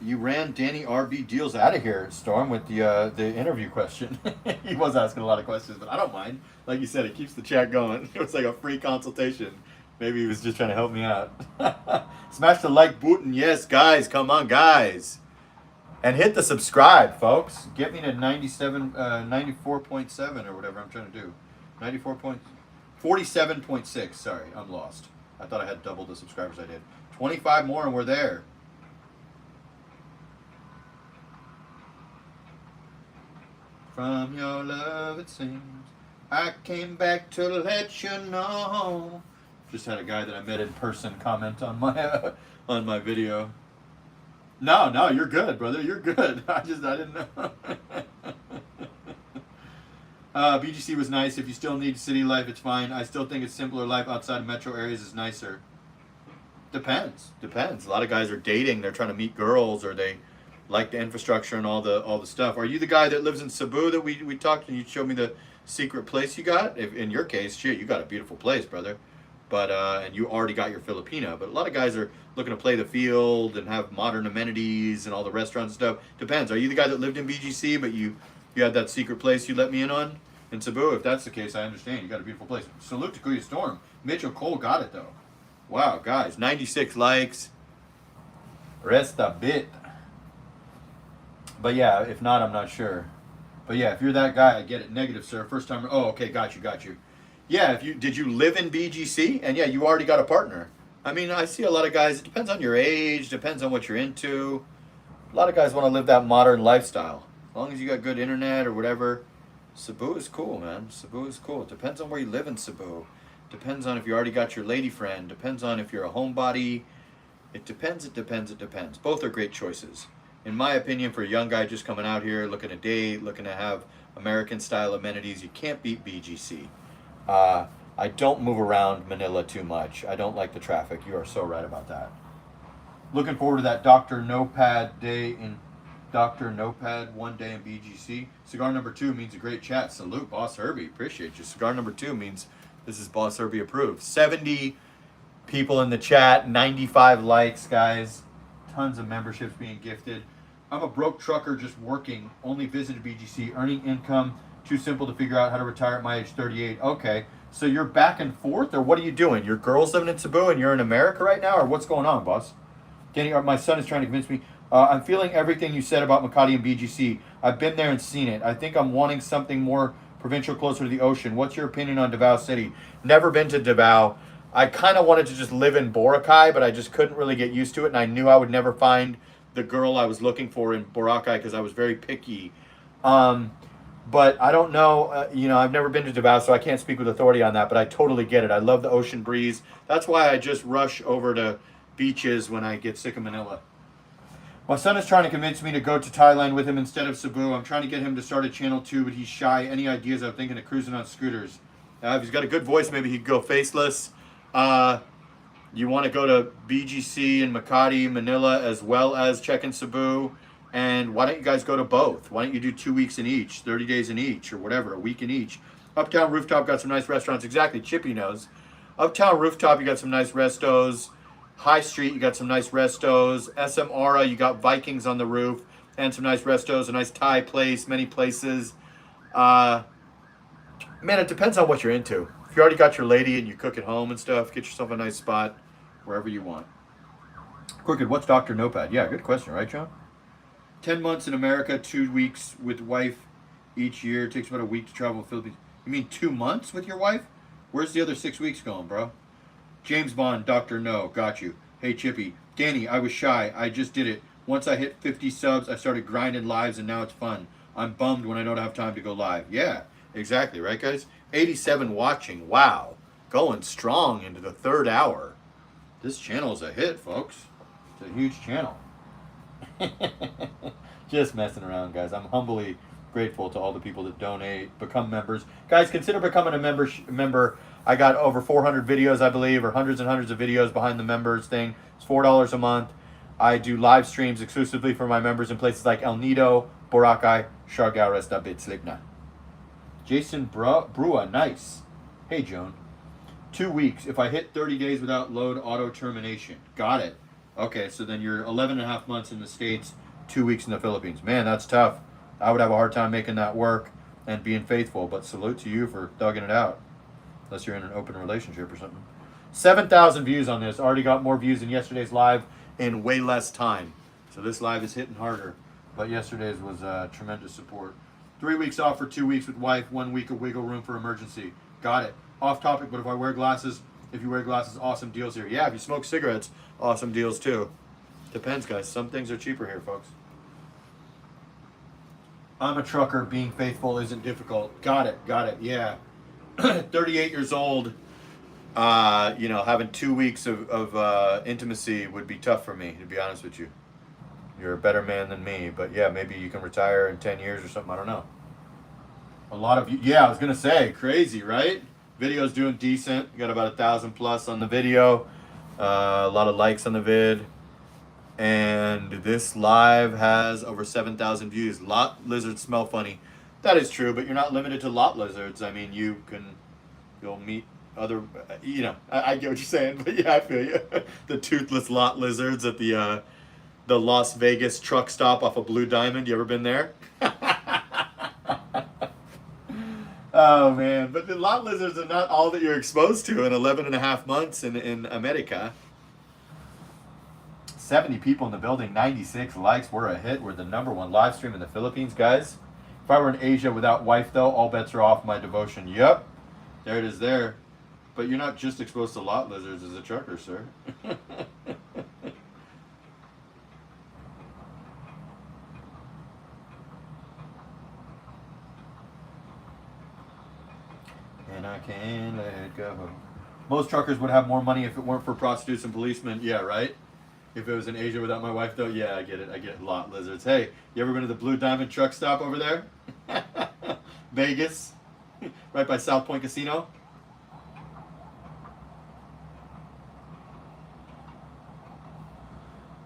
Danny RB Deals out of here, Storm, with the interview question. He was asking a lot of questions, but I don't mind. Like you said, it keeps the chat going. It was like a free consultation. Maybe he was just trying to help me out. Smash the like button. Yes, guys. Come on, guys. And hit the subscribe, folks. Get me to 94.7 or whatever I'm trying to do. 47.6. Sorry, I'm lost. I thought I had double the subscribers I did. 25 more and we're there. From your love it seems I came back to let you know. Just had a guy that I met in person comment on my video. No, you're good, brother. You're good. I didn't know. BGC was nice. If you still need city life, it's fine. I still think it's simpler life outside of metro areas is nicer. Depends. A lot of guys are dating. They're trying to meet girls, or they like the infrastructure and all the stuff. Are you the guy that lives in Cebu that we talked and you showed me the secret place you got? If in your case, shit, you got a beautiful place, brother. But and you already got your Filipina. But a lot of guys are looking to play the field and have modern amenities and all the restaurants and stuff. Depends. Are you the guy that lived in BGC, but you had that secret place you let me in on in Cebu? If that's the case, I understand. You got a beautiful place. Salute to Kuya Storm. Mitchell Cole got it though. Wow, guys, 96 likes. Rest a bit. But yeah, if not, I'm not sure. But yeah, if you're that guy, I get it. Negative, sir. First time. Oh, okay, got you. Yeah, did you live in BGC? And yeah, you already got a partner. I mean, I see a lot of guys, it depends on your age, depends on what you're into. A lot of guys want to live that modern lifestyle. As long as you got good internet or whatever. Cebu is cool, man. Cebu is cool. It depends on where you live in Cebu. Depends on if you already got your lady friend. Depends on if you're a homebody. It depends. Both are great choices. In my opinion, for a young guy just coming out here, looking to date, looking to have American-style amenities, you can't beat BGC. I don't move around Manila too much. I don't like the traffic. You are so right about that. Looking forward to that Dr. Notepad one day in BGC. Cigar number 2 means a great chat. Salute, Boss Herbie. Appreciate you. Cigar number 2 means this is Boss Herbie approved. 70 people in the chat, 95 likes, guys. Tons of memberships being gifted. I'm a broke trucker just working, only visited BGC, earning income. Too simple to figure out how to retire at my age 38. Okay, so you're back and forth, or what are you doing? Your girl's living in Cebu and you're in America right now, or what's going on, boss? Danny, my son is trying to convince me. I'm feeling everything you said about Makati and BGC. I've been there and seen it. I think I'm wanting something more provincial, closer to the ocean. What's your opinion on Davao City? Never been to Davao. I kind of wanted to just live in Boracay, but I just couldn't really get used to it, and I knew I would never find the girl I was looking for in Boracay because I was very picky. But I don't know, I've never been to Davao, so I can't speak with authority on that, but I totally get it. I love the ocean breeze. That's why I just rush over to beaches when I get sick of Manila. My son is trying to convince me to go to Thailand with him instead of Cebu. I'm trying to get him to start a channel too, but he's shy. Any ideas? I'm thinking of cruising on scooters. If he's got a good voice, maybe he'd go faceless. You want to go to BGC and Makati, Manila, as well as check in Cebu. And why don't you guys go to both? Why don't you do 2 weeks in each, 30 days in each, or whatever, a week in each? Uptown Rooftop got some nice restaurants. Exactly, Chippy knows. Uptown Rooftop, you got some nice restos. High Street, you got some nice restos. SM Aura, you got Vikings on the roof and some nice restos, a nice Thai place, many places. Man, it depends on what you're into. If you already got your lady and you cook at home and stuff, get yourself a nice spot wherever you want. Crooked, what's Dr. Notepad? Yeah, good question, right, John? 10 months in America, 2 weeks with wife each year. It takes about a week to travel to the Philippines. You mean 2 months with your wife? Where's the other 6 weeks going, bro? James Bond, Dr. No, got you. Hey, Chippy. Danny, I was shy. I just did it. Once I hit 50 subs, I started grinding lives, and now it's fun. I'm bummed when I don't have time to go live. Yeah, exactly, right, guys? 87 watching. Wow. Going strong into the 3rd hour. This channel is a hit, folks. It's a huge channel. Just messing around, guys. I'm humbly grateful to all the people that donate, become members. Guys, consider becoming a member. I got over 400 videos, I believe, or hundreds and hundreds of videos behind the members thing. It's $4 a month. I do live streams exclusively for my members in places like El Nido, Boracay, Siargao, Resta, Bitslipna. Jason Brua, nice. Hey, Joan. 2 weeks. If I hit 30 days without load auto termination. Got it. Okay, so then you're 11 and a half months in the States, 2 weeks in the Philippines. Man, that's tough. I would have a hard time making that work and being faithful, but salute to you for thugging it out. Unless you're in an open relationship or something. 7,000 views on this. Already got more views than yesterday's live in way less time. So this live is hitting harder. But yesterday's was tremendous support. 3 weeks off for 2 weeks with wife. 1 week of wiggle room for emergency. Got it. Off topic, but if I wear glasses, awesome deals here. Yeah, if you smoke cigarettes, awesome deals too. Depends, guys. Some things are cheaper here, folks. I'm a trucker. Being faithful isn't difficult. Got it. Yeah. 38 years old. Having 2 weeks of intimacy would be tough for me, to be honest with you. You're a better man than me, but yeah, maybe you can retire in 10 years or something. I don't know. A lot of you, yeah, I was gonna say, crazy, right? Video's doing decent. You got about 1,000 plus on the video. A lot of likes on the vid. And this live has over 7,000 views. Lot lizards smell funny. That is true, but you're not limited to lot lizards. I mean, you'll meet other, I get what you're saying, but yeah, I feel you. The toothless lot lizards at the Las Vegas truck stop off of Blue Diamond. You ever been there? Oh, man. But the lot lizards are not all that you're exposed to in 11 and a half months in America. 70 people in the building, 96 likes. We're a hit. We're the #1 live stream in the Philippines, guys. If I were in Asia without wife, though, all bets are off my devotion. Yep. There it is there. But you're not just exposed to lot lizards as a trucker, sir. And I can't let it go. Most truckers would have more money if it weren't for prostitutes and policemen. Yeah, right? If it was in Asia without my wife, though, yeah, I get it. I get lot lizards. Hey, you ever been to the Blue Diamond truck stop over there? Vegas? Right by South Point Casino?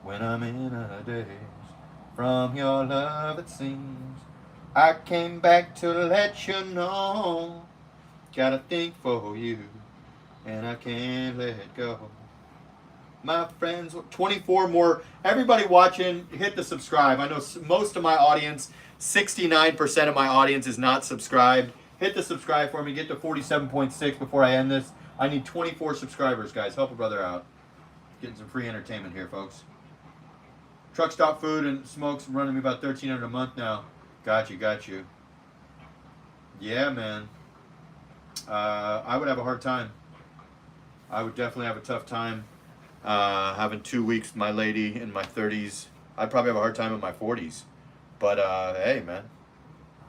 When I'm in a daze from your love, it seems I came back to let you know. Gotta think for you, and I can't let it go. My friends, 24 more. Everybody watching, hit the subscribe. I know most of my audience, 69% of my audience is not subscribed. Hit the subscribe for me. Get to 47.6 before I end this. I need 24 subscribers, guys. Help a brother out. Getting some free entertainment here, folks. Truck stop food and smokes running me about $1,300 a month now. Got you. Yeah, man. I would have a hard time. I would definitely have a tough time having 2 weeks with my lady in my 30s. I'd probably have a hard time in my 40s. But hey, man,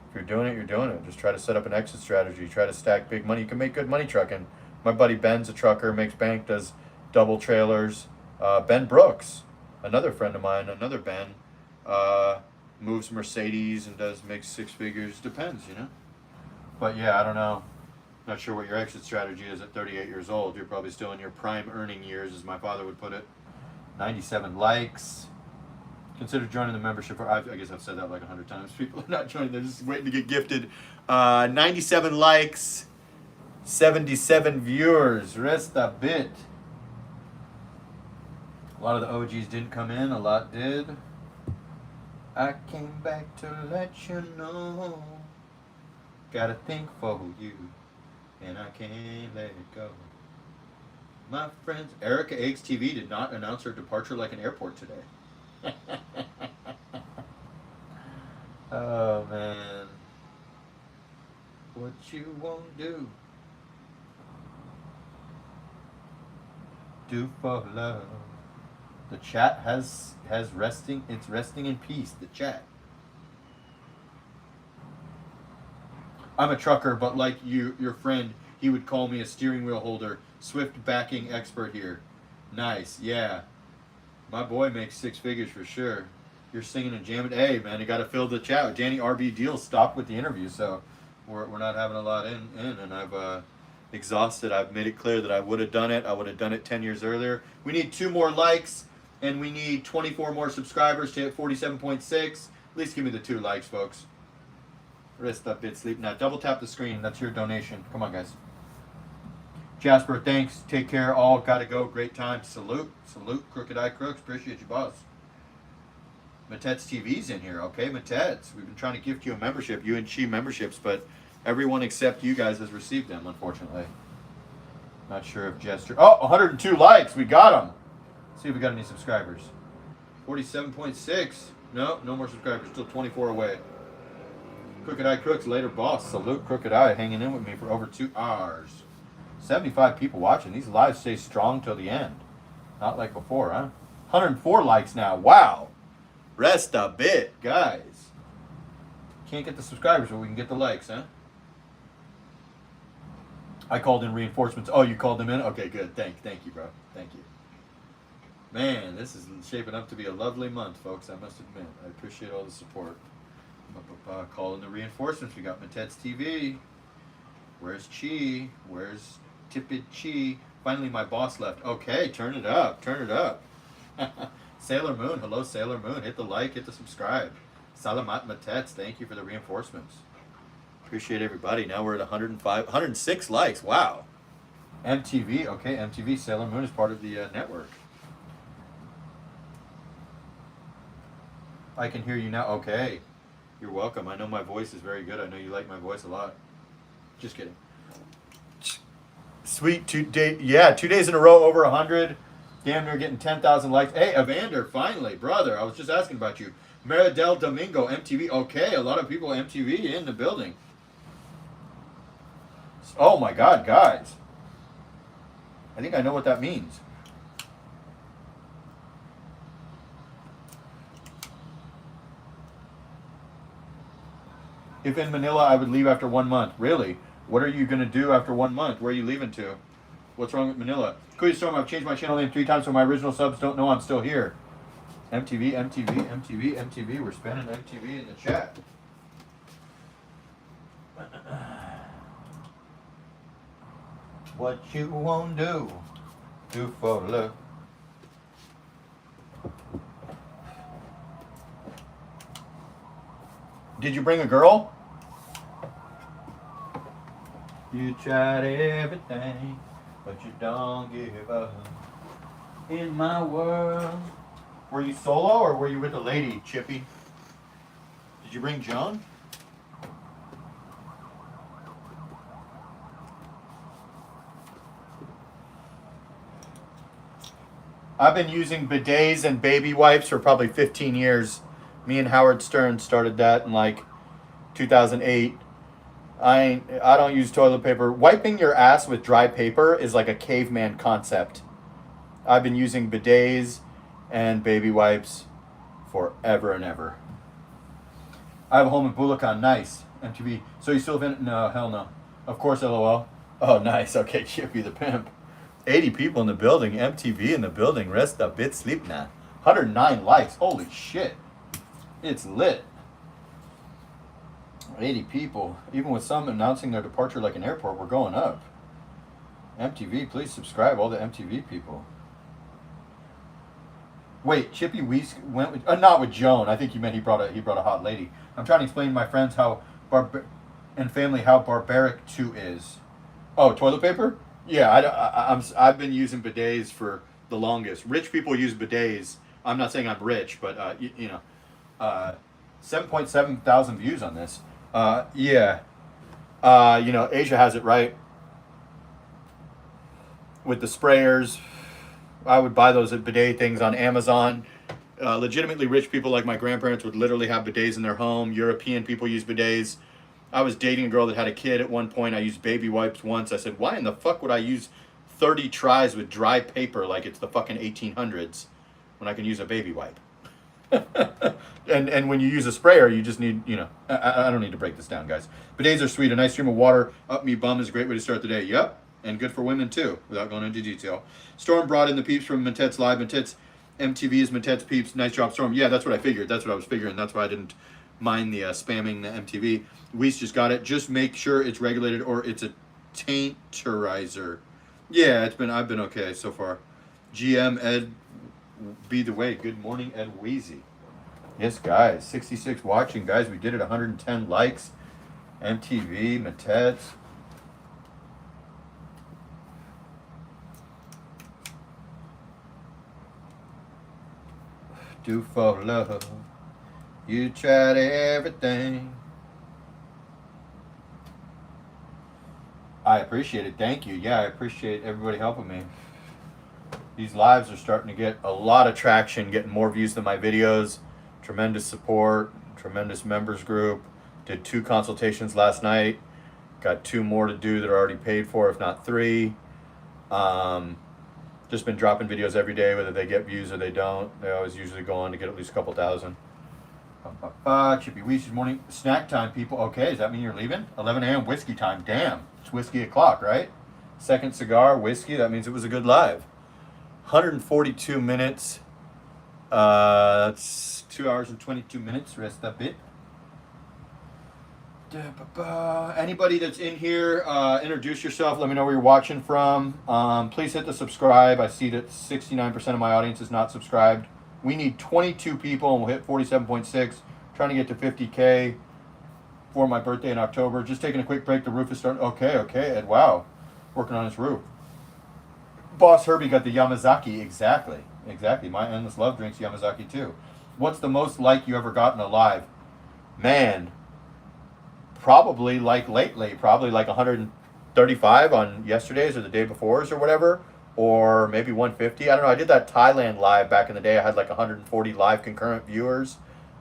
if you're doing it, you're doing it. Just try to set up an exit strategy. Try to stack big money. You can make good money trucking. My buddy Ben's a trucker, makes bank, does double trailers. Ben Brooks, another friend of mine, another Ben, moves Mercedes and makes 6 figures. Depends, But yeah, I don't know. Not sure what your exit strategy is at 38 years old. You're probably still in your prime earning years, as my father would put it. 97 likes. Consider joining the membership. I guess I've said that like 100 times. People are not joining. They're just waiting to get gifted. 97 likes, 77 viewers. Rest a bit. A lot of the OGs didn't come in. A lot did. I came back to let you know. Gotta think for you. And I can't let it go. My friends, Erica Eggs TV did not announce her departure like an airport today. Oh man. What you won't do for love. The chat has resting, it's resting in peace, the chat. I'm a trucker, but like your friend, he would call me a steering wheel holder, swift backing expert here. Nice, yeah. My boy makes 6 figures for sure. You're singing and jamming. Hey, man, you got to fill the chat. Danny RB Deals stopped with the interview, so we're not having a lot in and I've exhausted. I've made it clear that I would have done it. I would have done it 10 years earlier. We need 2 more likes, and we need 24 more subscribers to hit 47.6. At least give me the 2 likes, folks. Rest up, bit sleep. Now, double tap the screen. That's your donation. Come on, guys. Jasper, thanks. Take care. All got to go. Great time. Salute. Salute. Crooked Eye Crooks. Appreciate you, boss. Matet's TV's in here. Okay, Matet's. We've been trying to gift you a membership, you and she memberships, but everyone except you guys has received them, unfortunately. Not sure if Jester... Oh, 102 likes. We got them. See if we got any subscribers. 47.6. No, no more subscribers. Still 24 away. Crooked Eye Crooks, later boss. Salute Crooked Eye, hanging in with me for over 2 hours. 75 people watching. These lives stay strong till the end. Not like before, huh? 104 likes now. Wow. Rest a bit, guys. Can't get the subscribers, but we can get the likes, huh? I called in reinforcements. Oh, you called them in? Okay, good. Thank you, bro. Thank you. Man, this is shaping up to be a lovely month, folks. I must admit. I appreciate all the support. Call in the reinforcements. We got Matet's TV. Where's Chi? Where's Tippet Chi? Finally, my boss left. Okay, turn it up. Turn it up. Sailor Moon. Hello, Sailor Moon. Hit the like, hit the subscribe. Salamat Matets. Thank you for the reinforcements. Appreciate everybody. Now we're at 106 likes. Wow. MTV. Okay, MTV. Sailor Moon is part of the network. I can hear you now. Okay. You're welcome. I know my voice is very good. I know you like my voice a lot. Just kidding. Sweet 2 days. Yeah, 2 days in a row over 100. Damn near getting 10,000 likes. Hey, Evander, finally, brother. I was just asking about you. Meridel Domingo, MTV. Okay, a lot of people MTV in the building. Oh my God, guys. I think I know what that means. If in Manila, I would leave after 1 month. Really? What are you going to do after 1 month? Where are you leaving to? What's wrong with Manila? Kuya Storm, I've changed my channel name 3 times so my original subs don't know I'm still here. MTV, MTV, MTV, MTV. We're spamming MTV in the chat. What you won't do for love. Did you bring a girl? You tried everything, but you don't give up. In my world. Were you solo or were you with a lady, Chippy? Did you bring Joan? I've been using bidets and baby wipes for probably 15 years. Me and Howard Stern started that in like 2008. I don't use toilet paper. Wiping your ass with dry paper is like a caveman concept. I've been using bidets and baby wipes forever and ever. I have a home in Bulacan. Nice. MTV. So you still have No, hell no. Of course, LOL. Oh, nice. Okay, Chippy the pimp. 80 people in the building. MTV in the building. Rest a bit. Sleep now. 109 likes. Holy shit. It's lit. 80 people. Even with some announcing their departure like an airport, we're going up. MTV, please subscribe. All the MTV people. Wait, Chippy Weese went with not with Joan. I think he meant he brought a hot lady. I'm trying to explain to my friends how and family how barbaric 2 is. Oh, toilet paper? Yeah, I've been using bidets for the longest. Rich people use bidets. I'm not saying I'm rich, but 7.7 thousand views on this. Yeah. Asia has it right with the sprayers. I would buy those bidet things on Amazon. Legitimately rich people like my grandparents would literally have bidets in their home. European people use bidets. I was dating a girl that had a kid at one point. I used baby wipes once. I said, why in the fuck would I use 30 tries with dry paper like it's the fucking 1800s when I can use a baby wipe? and when you use a sprayer, you just need, I don't need to break this down, guys. Bidets are sweet. A nice stream of water up me bum is a great way to start the day. Yep. And good for women too, without going into detail. Storm brought in the peeps from Matet's Live. Matet's MTV is Matet's peeps. Nice job, Storm. Yeah, that's what I figured. That's what I was figuring. That's why I didn't mind the spamming the MTV. Weiss just got it. Just make sure it's regulated or it's a tainterizer. Yeah, I've been okay so far. GM Ed be the way. Good morning, Ed Wheezy. Yes, guys. 66 watching, guys. We did it. 110 likes. MTV, Matet's. Do for love. You tried everything. I appreciate it. Thank you. Yeah, I appreciate everybody helping me. These lives are starting to get a lot of traction, getting more views than my videos. Tremendous support, tremendous members group. Did 2 consultations last night. Got 2 more to do that are already paid for, if not 3. Just been dropping videos every day, whether they get views or they don't. They always usually go on to get at least a couple thousand. Chippy Weese, good morning. Snack time, people. Okay, does that mean you're leaving? 11 a.m. whiskey time. Damn, it's whiskey o'clock, right? Second cigar, whiskey. That means it was a good live. 142 minutes. That's 2 hours and 22 minutes. Rest a bit. Anybody that's in here, introduce yourself. Let me know where you're watching from. Please hit the subscribe. I see that 69% of my audience is not subscribed. We need 22 people and we'll hit 47.6. Trying to get to 50K for my birthday in October. Just taking a quick break. The roof is starting. Okay, Ed. Wow. Working on his roof. Boss Herbie got the Yamazaki. Exactly. My Endless Love drinks Yamazaki too. What's the most like you ever gotten alive? Man. Probably like lately, probably like 135 on yesterday's or the day before's or whatever, or maybe 150. I don't know. I did that Thailand live back in the day. I had like 140 live concurrent viewers.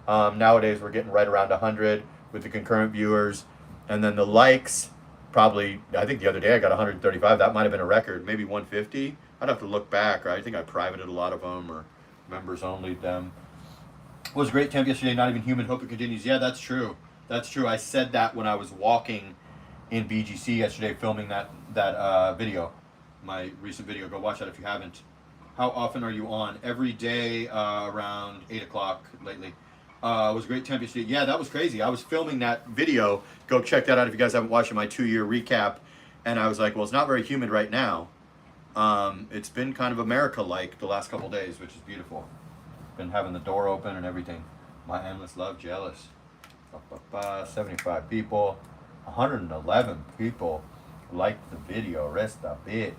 Nowadays we're getting right around 100 with the concurrent viewers, and then the likes. Probably, I think the other day I got 135. That might have been a record. Maybe 150. I'd have to look back. Right? I think I privated a lot of them or members only them. It was a great temp yesterday. Not even human. Hope it continues. Yeah, that's true. That's true. I said that when I was walking in BGC yesterday, filming that video, my recent video. Go watch that if you haven't. How often are you on? Every day around 8 o'clock lately. It was a great temp yesterday. Yeah, that was crazy. I was filming that video. Go check that out if you guys haven't watched my 2-year recap. And I was like, well, it's not very humid right now. It's been kind of America-like the last couple days, which is beautiful. Been having the door open and everything. My Endless Love, jealous. 75 people, 111 people liked the video. Rest a bit.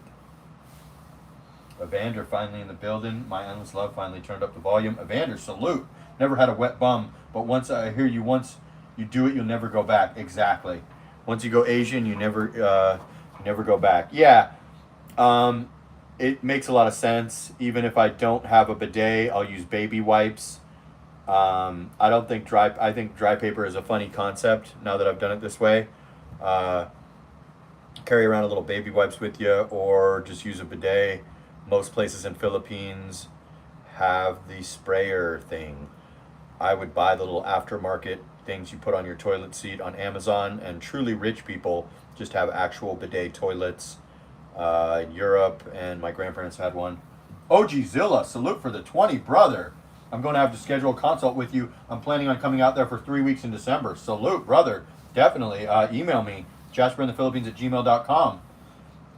Evander finally in the building. My Endless Love finally turned up the volume. Evander, salute. Never had a wet bum, but once I hear you, once you do it, you'll never go back. Exactly. Once you go Asian, you never go back. Yeah. It makes a lot of sense. Even if I don't have a bidet, I'll use baby wipes. I think dry paper is a funny concept now that I've done it this way. Carry around a little baby wipes with you or just use a bidet. Most places in Philippines have the sprayer thing. I would buy the little aftermarket things you put on your toilet seat on Amazon, and truly rich people just have actual bidet toilets in Europe, and my grandparents had one. OG Zilla, salute for the 20, brother. I'm going to have to schedule a consult with you. I'm planning on coming out there for 3 weeks in December. Salute, brother. Definitely. Email me, JasperInThePhilippines@gmail.com.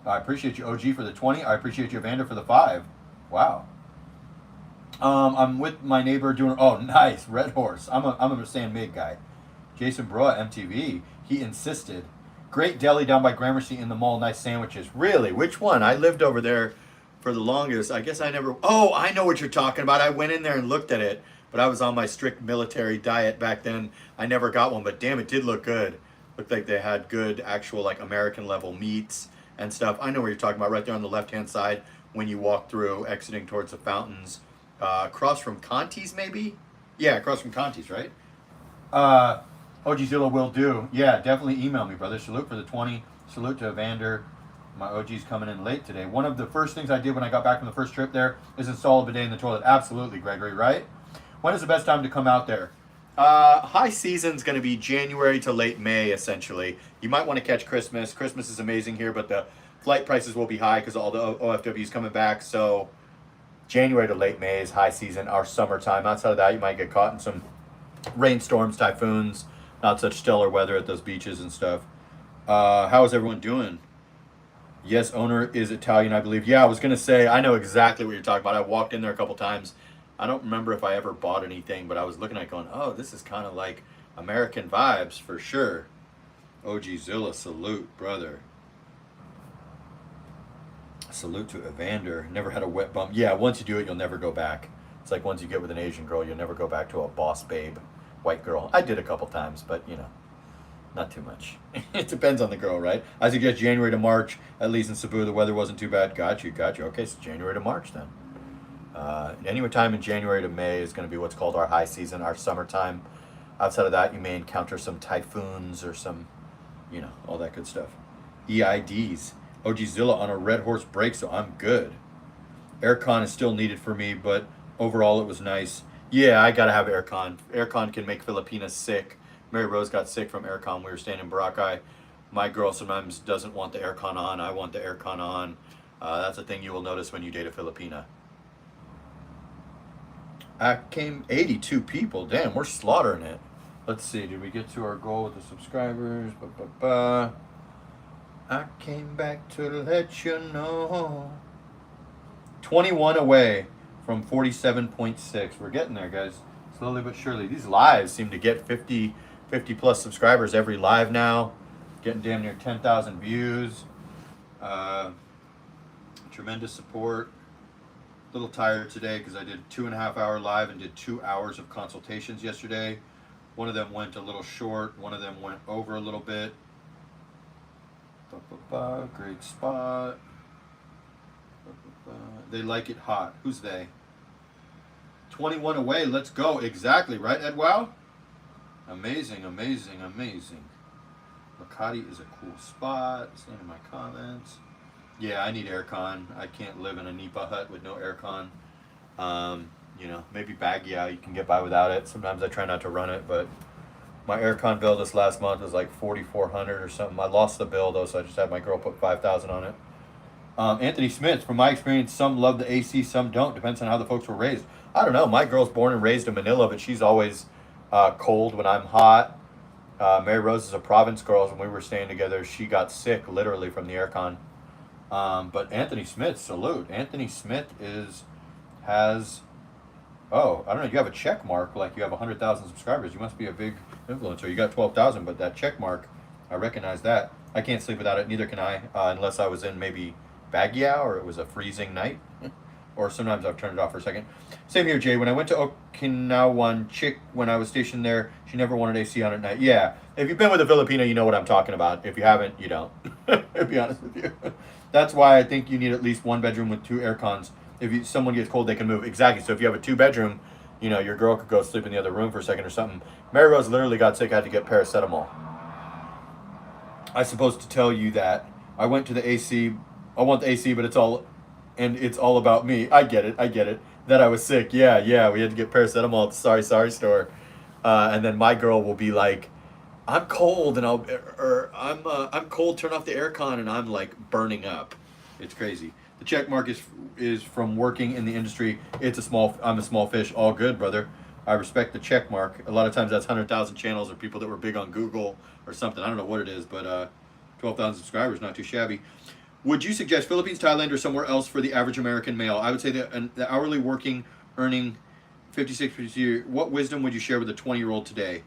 I appreciate you, OG, for the 20. I appreciate you, Evander, for the 5. Wow. I'm with my neighbor doing. Oh, nice, Red Horse. I'm a San Mig guy. Jason Broa, MTV. He insisted. Great deli down by Gramercy in the mall. Nice sandwiches. Really? Which one? I lived over there for the longest. I guess I never. Oh, I know what you're talking about. I went in there and looked at it, but I was on my strict military diet back then. I never got one, but damn, it did look good. Looked like they had good actual like American level meats and stuff. I know what you're talking about. Right there on the left hand side when you walk through, exiting towards the fountains, across from Conti's maybe. Yeah, across from Conti's, right? OG Zilla will do. Yeah, definitely email me, brother. Salute for the 20. Salute to Evander. My OG's coming in late today. One of the first things I did when I got back from the first trip there is install a bidet in the toilet. Absolutely, Gregory, right? When is the best time to come out there? High season's going to be January to late May, essentially. You might want to catch Christmas. Christmas is amazing here, but the flight prices will be high because all the OFW's coming back. So January to late May is high season, our summertime. Outside of that, you might get caught in some rainstorms, typhoons, not such stellar weather at those beaches and stuff. How is everyone doing? Yes, owner is Italian, I believe. Yeah, I was going to say, I know exactly what you're talking about. I walked in there a couple times. I don't remember if I ever bought anything, but I was looking at it going, oh, this is kind of like American vibes for sure. OG Zilla, salute, brother. Salute to Evander. Never had a wet bump. Yeah, once you do it, you'll never go back. It's like once you get with an Asian girl, you'll never go back to a boss babe white girl. I did a couple times, but you know, not too much. It depends on the girl, right? I suggest January to March, at least in Cebu, the weather wasn't too bad. Got you. Okay, so January to March then. Any time in January to May is going to be what's called our high season, our summertime. Outside of that, you may encounter some typhoons or some, you know, all that good stuff. EIDs. OG Zilla on a Red Horse break, so I'm good. Aircon is still needed for me, but overall it was nice. Yeah, I gotta have aircon. Aircon can make Filipinas sick. Mary Rose got sick from aircon. We were staying in Boracay. My girl sometimes doesn't want the aircon on. I want the aircon on. That's a thing you will notice when you date a Filipina. I came 82 people. Damn, we're slaughtering it. Let's see. Did we get to our goal with the subscribers? I came back to let you know. 21 away from 47.6. We're getting there, guys. Slowly but surely. These lives seem to get 50 plus subscribers every live now. Getting damn near 10,000 views. Tremendous support. A little tired today because I did 2.5 hour live and did 2 hours of consultations yesterday. One of them went a little short. One of them went over a little bit. Great spot. They like it hot. Who's they? 21 away. Let's go. Exactly, right, Ed Wow? Amazing, amazing, amazing. Makati is a cool spot. It's in my comments. Yeah, I need aircon. I can't live in a Nipa hut with no aircon. You know, maybe Baguio, you can get by without it. Sometimes I try not to run it, but my aircon bill this last month was like $4,400 or something. I lost the bill though, so I just had my girl put $5,000 on it. Anthony Smith, from my experience, some love the AC, some don't. Depends on how the folks were raised. I don't know. My girl's born and raised in Manila, but she's always cold when I'm hot. Mary Rose is a province girl. When we were staying together, she got sick literally from the aircon. But Anthony Smith, salute. Anthony Smith has I don't know, you have a check mark, like you have 100,000 subscribers. You must be a big influencer. You got 12,000, but that check mark, I recognize that. I can't sleep without it, neither can I, unless I was in maybe Baguio or it was a freezing night. Or sometimes I've turned it off for a second. Same here, Jay. When I went to Okinawan, chick, when I was stationed there, she never wanted AC on at night. Yeah, if you've been with a Filipino, you know what I'm talking about. If you haven't, you don't. To be honest with you. That's why I think you need at least one bedroom with 2 aircons. If someone gets cold, they can move. Exactly. So if you have a 2-bedroom, you know, your girl could go sleep in the other room for a second or something. Mary Rose literally got sick, had to get paracetamol. I'm supposed to tell you that I went to the AC. I want the AC, but it's all about me. I get it. That I was sick. Yeah. We had to get paracetamol at the sorry store. And then my girl will be like, I'm cold, and I'm cold. Turn off the aircon, and I'm like burning up. It's crazy. The check mark is from working in the industry. I'm a small fish. All good, brother. I respect the check mark. A lot of times that's 100,000 channels or people that were big on Google or something. I don't know what it is, but 12,000 subscribers, not too shabby. Would you suggest Philippines, Thailand, or somewhere else for the average American male? I would say that the hourly working earning 56, 52. What wisdom would you share with a 20-year-old today?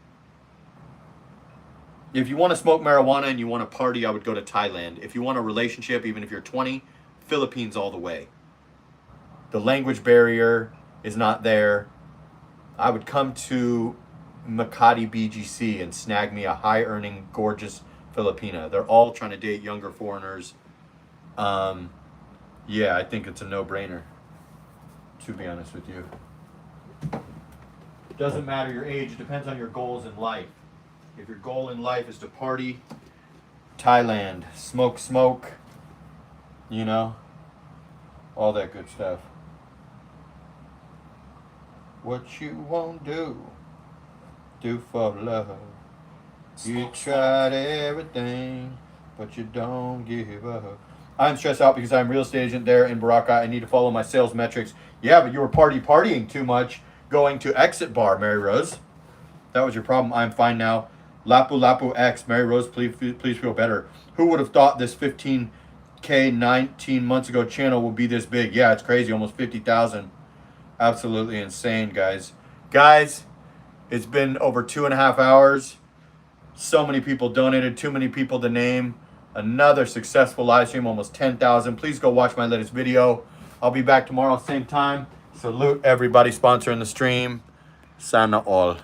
If you want to smoke marijuana and you want to party, I would go to Thailand. If you want a relationship, even if you're 20, Philippines all the way. The language barrier is not there. I would come to Makati BGC and snag me a high-earning, gorgeous Filipina. They're all trying to date younger foreigners. Yeah, I think it's a no-brainer, to be honest with you. Doesn't matter your age. It depends on your goals in life. If your goal in life is to party, Thailand, smoke, you know, all that good stuff. What you won't do for love. You tried everything, but you don't give up. I'm stressed out because I'm a real estate agent there in Baraka. I need to follow my sales metrics. Yeah, but you were partying too much going to Exit Bar, Mary Rose. That was your problem. I'm fine now. Lapu X, Mary Rose, please feel better. Who would have thought this 15K 19 months ago channel would be this big? Yeah, it's crazy. Almost 50,000. Absolutely insane, guys. Guys, it's been over 2.5 hours. So many people donated. Too many people to name. Another successful live stream, almost 10,000. Please go watch my latest video. I'll be back tomorrow, same time. Salute everybody sponsoring the stream. Sana all.